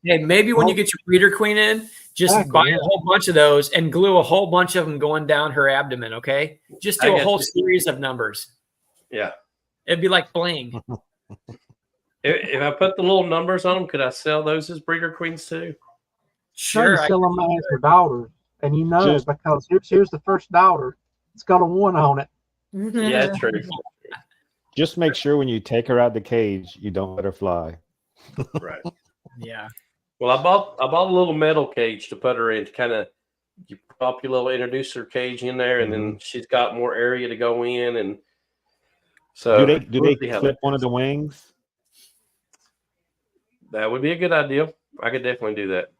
Speaker 4: Hey, maybe when you get your breeder queen in, just buy a whole bunch of those and glue a whole bunch of them going down her abdomen, okay? Just do a whole series of numbers.
Speaker 1: Yeah.
Speaker 4: It'd be like bling.
Speaker 1: If I put the little numbers on them, could I sell those as breeder queens too?
Speaker 3: Sure, sell them as her daughters, and because here's the first daughter. It's got a 1 on it.
Speaker 1: Yeah, true.
Speaker 6: Just make sure when you take her out the cage, you don't let her fly.
Speaker 1: Right.
Speaker 4: Yeah.
Speaker 1: Well, I bought a little metal cage to put her in, to kind of, you pop your little introducer cage in there, and then she's got more area to go in. And so
Speaker 6: do they clip one of the wings?
Speaker 1: That would be a good idea. I could definitely do that.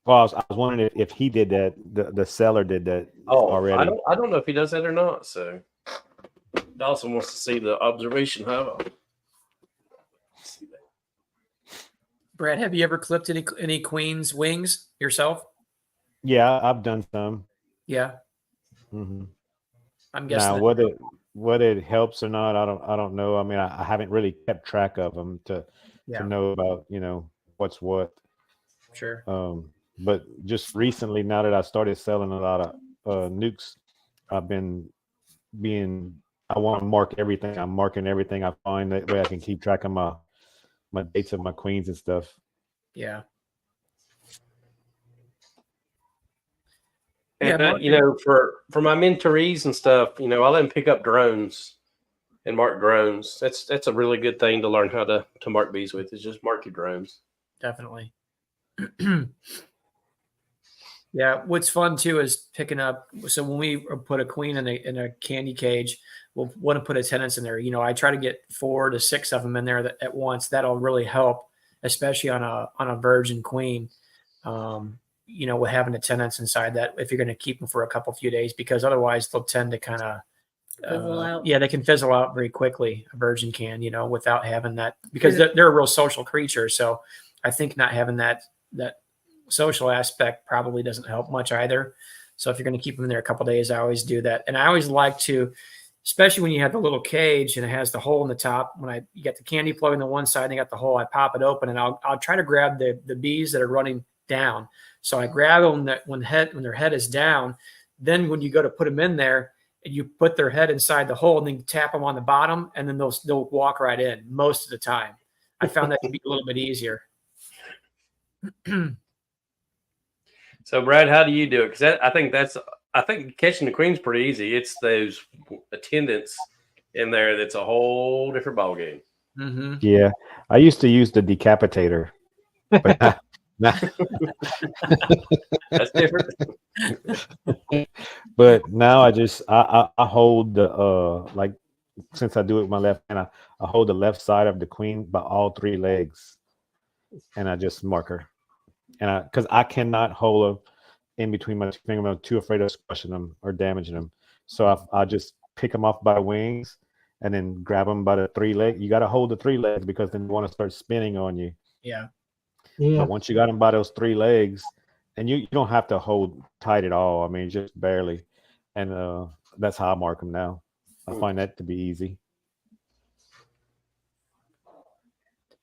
Speaker 6: Well, I was wondering if he did that. The seller did that already.
Speaker 1: I don't know if he does that or not. So Dawson wants to see the observation hub. See that.
Speaker 4: Brad, have you ever clipped any queen's wings yourself?
Speaker 6: Yeah, I've done some.
Speaker 4: Yeah.
Speaker 6: Mm-hmm.
Speaker 4: I'm guessing.
Speaker 6: Now, whether it helps or not, I don't know. I mean, I haven't really kept track of them to know about what's what.
Speaker 4: Sure.
Speaker 6: But just recently, now that I started selling a lot of nukes, I've been I want to mark everything. I'm marking everything I find. That way I can keep track of my dates of my queens and stuff.
Speaker 4: Yeah.
Speaker 1: And for my mentorees and stuff, I let them pick up drones and mark drones. That's a really good thing to learn how to mark bees with, is just mark your drones.
Speaker 4: Definitely. Yeah, what's fun too is picking up. So when we put a queen in a candy cage, we'll want to put attendants in there. I try to get 4 to 6 of them in there at once. That'll really help, especially on a virgin queen. With having attendants inside that, if you're going to keep them for a few days, because otherwise they'll tend to kind of
Speaker 5: fizzle out.
Speaker 4: Yeah, they can fizzle out very quickly. A virgin can, without having that, because they're a real social creature. So I think not having that social aspect probably doesn't help much either. So if you're going to keep them in there a couple of days, I always do that. And I always like to, especially when you have the little cage and it has the hole in the top, you got the candy plug on the one side and you got the hole, I pop it open and I'll try to grab the bees that are running down. So I grab them when their head is down. Then when you go to put them in there, you put their head inside the hole and then you tap them on the bottom, and then they'll walk right in most of the time. I found that to be a little bit easier.
Speaker 1: So Brad, how do you do it? Because I think catching the queen's pretty easy. It's those attendants in there that's a whole different ballgame.
Speaker 4: Mm-hmm.
Speaker 6: Yeah, I used to use the decapitator, but
Speaker 1: that's different.
Speaker 6: But now I hold the since I do it with my left hand, I hold the left side of the queen by all 3 legs, and I just mark her. And because I cannot hold her in between my 2 fingers, I'm too afraid of squashing them or damaging them. So I just pick them off by the wings and then grab them by the 3 legs. You got to hold the 3 legs, because then they want to start spinning on you.
Speaker 4: Yeah.
Speaker 3: Yeah.
Speaker 6: But once you got them by those 3 legs, and you don't have to hold tight at all. I mean, just barely. And that's how I mark them now. I find that to be easy.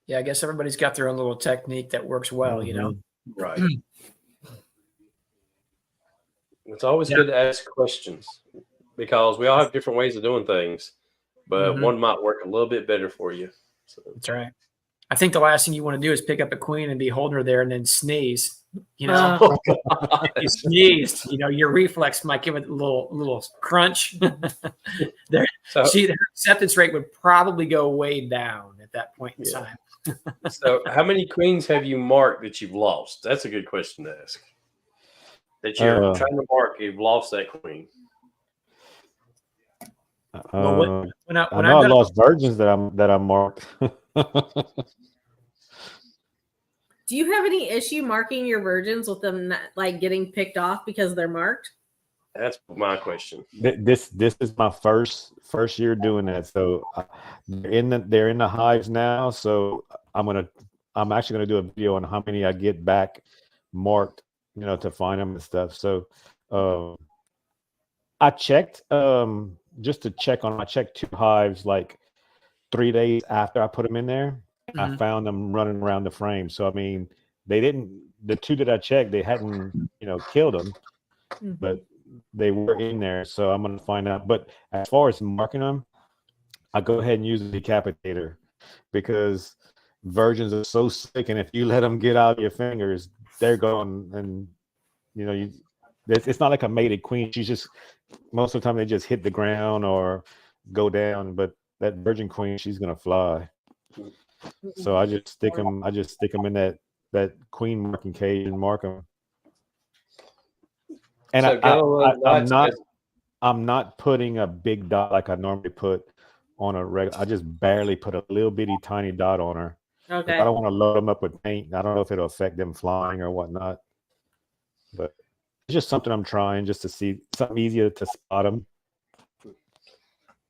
Speaker 4: Yeah, I guess everybody's got their own little technique that works well, you know.
Speaker 1: Right. It's always good to ask questions because we all have different ways of doing things, but one might work a little bit better for you. So.
Speaker 4: That's right. I think the last thing you want to do is pick up a queen and be holding her there and then sneeze. You know, if you sneezed, you know, your reflex might give it a little crunch. Her acceptance rate would probably go way down at that point in time.
Speaker 1: So, how many queens have you marked that you've lost? That's a good question to ask. That you're trying to mark, you've lost that queen.
Speaker 4: Well,
Speaker 6: I know I lost virgins that I'm marked.
Speaker 5: Do you have any issue marking your virgins with them not, like getting picked off because they're marked?
Speaker 1: That's my question.
Speaker 6: This is my first year doing that. So they're in the hives now. So I'm actually gonna do a video on how many I get back marked, you know, to find them and stuff. So I checked just to check on. I checked 2 hives like 3 days after I put them in there. I found them running around the frame. So I mean, the 2 that I checked, they hadn't, you know, killed them, but they were in there. So I'm gonna find out. But as far as marking them, I go ahead and use a decapitator because virgins are so sick, and if you let them get out of your fingers, they're gone. And you know, it's not like a mated queen. She's just, most of the time they just hit the ground or go down. But that virgin queen, she's gonna fly. So I just stick them in that queen marking cage and mark them. And so I'm not putting a big dot like I normally put on a regular. I just barely put a little bitty tiny dot on her.
Speaker 5: Okay.
Speaker 6: I don't want to load them up with paint. I don't know if it'll affect them flying or whatnot. But it's just something I'm trying just to see, something easier to spot them.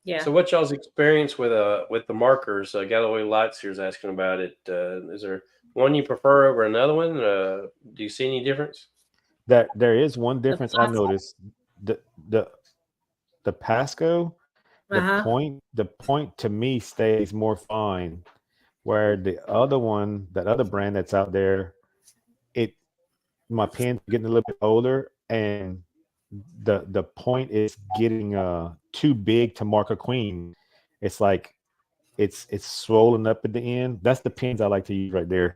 Speaker 5: Yeah.
Speaker 1: So what y'all's experience with the markers? Galloway Lights here is asking about it. Is there one you prefer over another one? Do you see any difference?
Speaker 6: There is one difference I noticed. The Pasco, the point to me stays more fine, where the other one, that other brand that's out there, my pen's getting a little bit older and the point is getting too big to mark a queen. It's like it's swollen up at the end. That's the pins I like to use right there.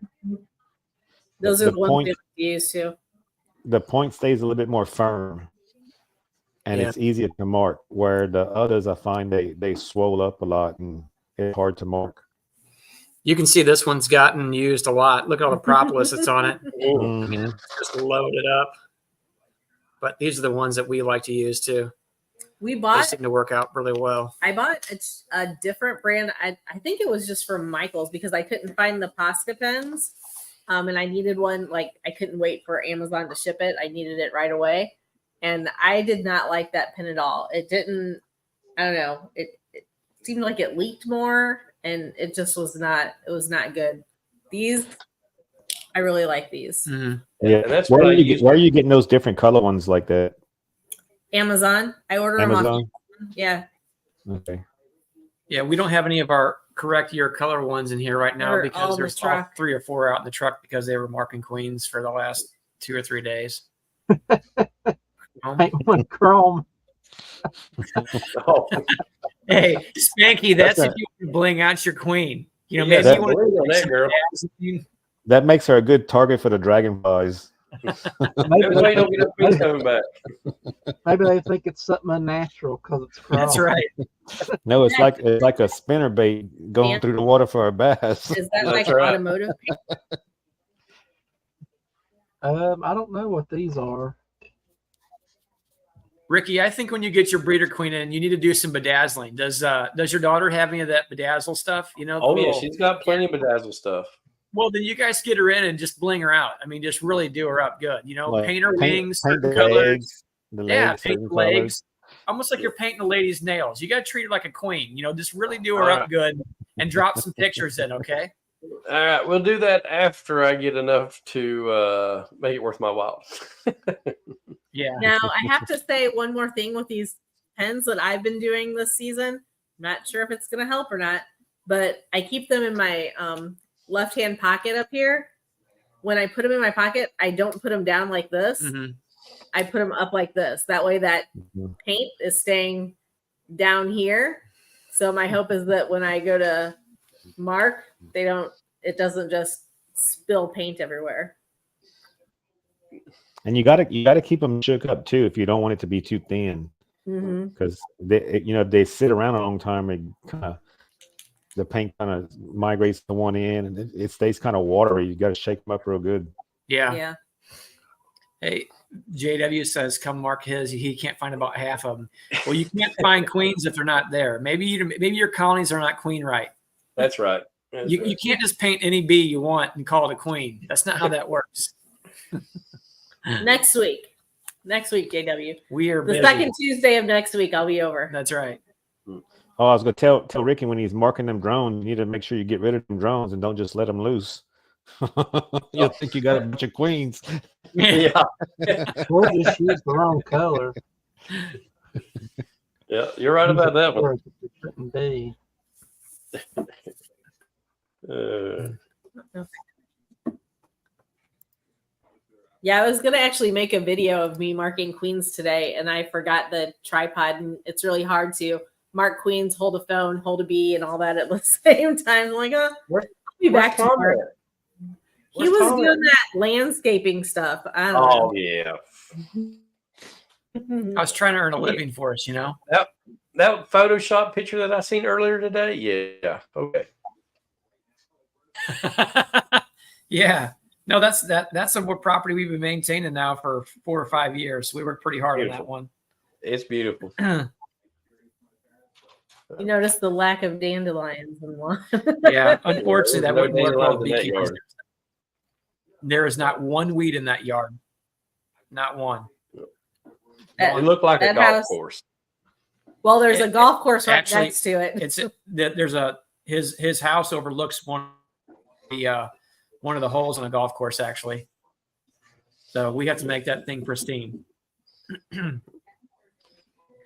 Speaker 5: Those are the ones we use too.
Speaker 6: The point stays a little bit more firm, and it's easier to mark. Where the others, I find they swell up a lot, and it's hard to mark.
Speaker 4: You can see this one's gotten used a lot. Look at all the propolis that's on it. Just loaded up. But these are the ones that we like to use too.
Speaker 5: They
Speaker 4: seem to work out really well.
Speaker 5: I bought a different brand. I think it was just from Michael's because I couldn't find the Posca pens. And I needed one, like I couldn't wait for Amazon to ship it. I needed it right away. And I did not like that pen at all. It didn't, I don't know. It seemed like it leaked more and it just was not good. These, I really like these.
Speaker 6: Yeah. And that's where are you getting those different color ones like that?
Speaker 5: Amazon. I order them off. Yeah.
Speaker 6: Okay.
Speaker 4: Yeah, we don't have any of our correct year color ones in here right now because there's all 3 or 4 out in the truck because they were marking queens for the last 2 or 3 days.
Speaker 3: Paint one chrome.
Speaker 4: Hey, Spanky, that's if you want to bling out your queen. You know, maybe you want to
Speaker 1: that girl.
Speaker 6: That makes her a good target for the dragonflies.
Speaker 1: Maybe they don't get queens coming back.
Speaker 3: Maybe they think it's something unnatural because it's chrome.
Speaker 4: That's right.
Speaker 6: No, it's like a spinner bait going through the water for a bass.
Speaker 5: Is that like an automotive?
Speaker 3: I don't know what these are.
Speaker 4: Ricky, I think when you get your breeder queen in, you need to do some bedazzling. Does your daughter have any of that bedazzle stuff? You know?
Speaker 1: Oh yeah, she's got plenty of bedazzle stuff.
Speaker 4: Well, then you guys get her in and just bling her out. I mean, just really do her up good. You know,
Speaker 6: Like
Speaker 4: paint her wings,
Speaker 6: paint
Speaker 4: certain
Speaker 6: the
Speaker 4: colors.
Speaker 6: legs,
Speaker 4: Paint the legs. Almost like you're painting a lady's nails. You got to treat her like a queen. You know, just really do her up good and drop some pictures in, okay?
Speaker 1: All right, we'll do that after I get enough to make it worth my while.
Speaker 4: Yeah.
Speaker 5: Now, I have to say one more thing with these pens that I've been doing this season. Not sure if it's going to help or not, but I keep them in my left-hand pocket up here. When I put them in my pocket, I don't put them down like this.
Speaker 4: Mhm.
Speaker 5: I put them up like this. That way that paint is staying down here. So my hope is that when I go to mark, it doesn't just spill paint everywhere.
Speaker 6: And you gotta keep them shook up too if you don't want it to be too thin,
Speaker 5: Mm-hmm.
Speaker 6: because if they sit around a long time, the paint kind of migrates to one end and it stays kind of watery. You got to shake them up real good.
Speaker 4: Yeah.
Speaker 5: Yeah.
Speaker 4: Hey, JW says, come mark his. He can't find about half of them. Well, you can't find queens if they're not there. Maybe your colonies are not queen right.
Speaker 1: That's right.
Speaker 4: You can't just paint any bee you want and call it a queen. That's not how that works.
Speaker 5: Next week, JW.
Speaker 4: We are
Speaker 5: The
Speaker 4: busy.
Speaker 5: second Tuesday of next week, I'll be over.
Speaker 4: That's right.
Speaker 6: Oh, I was gonna tell Ricky when he's marking them drones, you need to make sure you get rid of them drones and don't just let them loose. You'll think you got a bunch of queens.
Speaker 1: Yeah.
Speaker 3: We'll just use the wrong color.
Speaker 1: Yeah, you're right about that one.
Speaker 3: It shouldn't be.
Speaker 5: Yeah, I was gonna actually make a video of me marking queens today, and I forgot the tripod, and it's really hard to mark queens, hold a phone, hold a bee, and all that at the same time. I'm like, I'll be back
Speaker 1: Where's
Speaker 5: tomorrow.
Speaker 1: Tom at?
Speaker 5: He
Speaker 1: Where's
Speaker 5: was
Speaker 1: Tom
Speaker 5: doing
Speaker 1: at?
Speaker 5: that landscaping stuff. I don't
Speaker 1: Oh yeah,
Speaker 5: know.
Speaker 4: I was trying to earn a living for us,
Speaker 1: that Photoshop picture that I seen earlier today. Yeah. Okay.
Speaker 4: Yeah. No, that's a property we've been maintaining now for 4 or 5 years. We worked pretty hard on that one.
Speaker 1: It's beautiful.
Speaker 5: You notice the lack of dandelions and lawn.
Speaker 4: Yeah, unfortunately, that
Speaker 1: No
Speaker 4: wouldn't work well with
Speaker 1: dandelions in that
Speaker 4: beekeepers.
Speaker 1: yard.
Speaker 4: There is not one weed in that yard. Not one.
Speaker 1: It looked like a
Speaker 5: that
Speaker 1: golf
Speaker 5: house-
Speaker 1: course.
Speaker 5: Well, there's a golf course right
Speaker 4: Actually,
Speaker 5: next to it.
Speaker 4: There's his house overlooks one of the holes on a golf course, actually. So we have to make that thing pristine.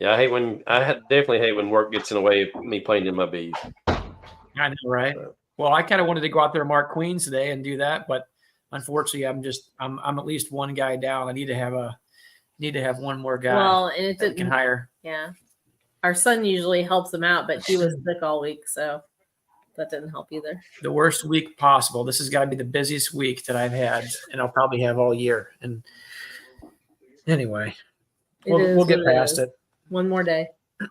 Speaker 1: Yeah, definitely hate when work gets in the way of me playing in my bees.
Speaker 4: I know, right? Well, I kind of wanted to go out there and mark queens today and do that, but unfortunately, I'm at least one guy down. I need to have one more guy.
Speaker 5: Well, and it
Speaker 4: that we can
Speaker 5: didn't.
Speaker 4: hire.
Speaker 5: Yeah, our son usually helps him out, but he was sick all week, so that didn't help either.
Speaker 4: The worst week possible. This has got to be the busiest week that I've had, and I'll probably have all year. And anyway, we'll get past it.
Speaker 5: One more day.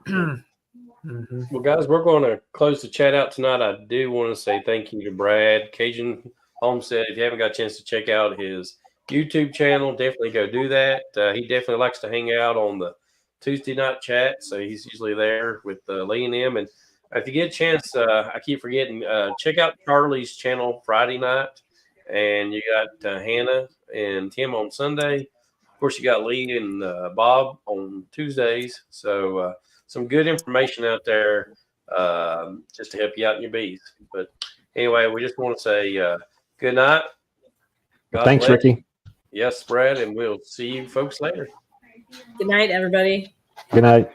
Speaker 4: Mm-hmm.
Speaker 1: Well, guys, we're going to close the chat out tonight. I do want to say thank you to Brad, Cajun Homestead. If you haven't got a chance to check out his YouTube channel, definitely go do that. He definitely likes to hang out on the Tuesday night chat, so he's usually there with Lee and him. And if you get a chance, I keep forgetting, check out Charlie's channel Friday night. And you got Hannah and Tim on Sunday. Of course, you got Lee and Bob on Tuesdays. So some good information out there just to help you out in your bees. But anyway, we just want to say good night. God
Speaker 6: Thanks,
Speaker 1: bless.
Speaker 6: Ricky.
Speaker 1: Yes, Brad, and we'll see you folks later.
Speaker 5: Good night, everybody.
Speaker 6: Good night.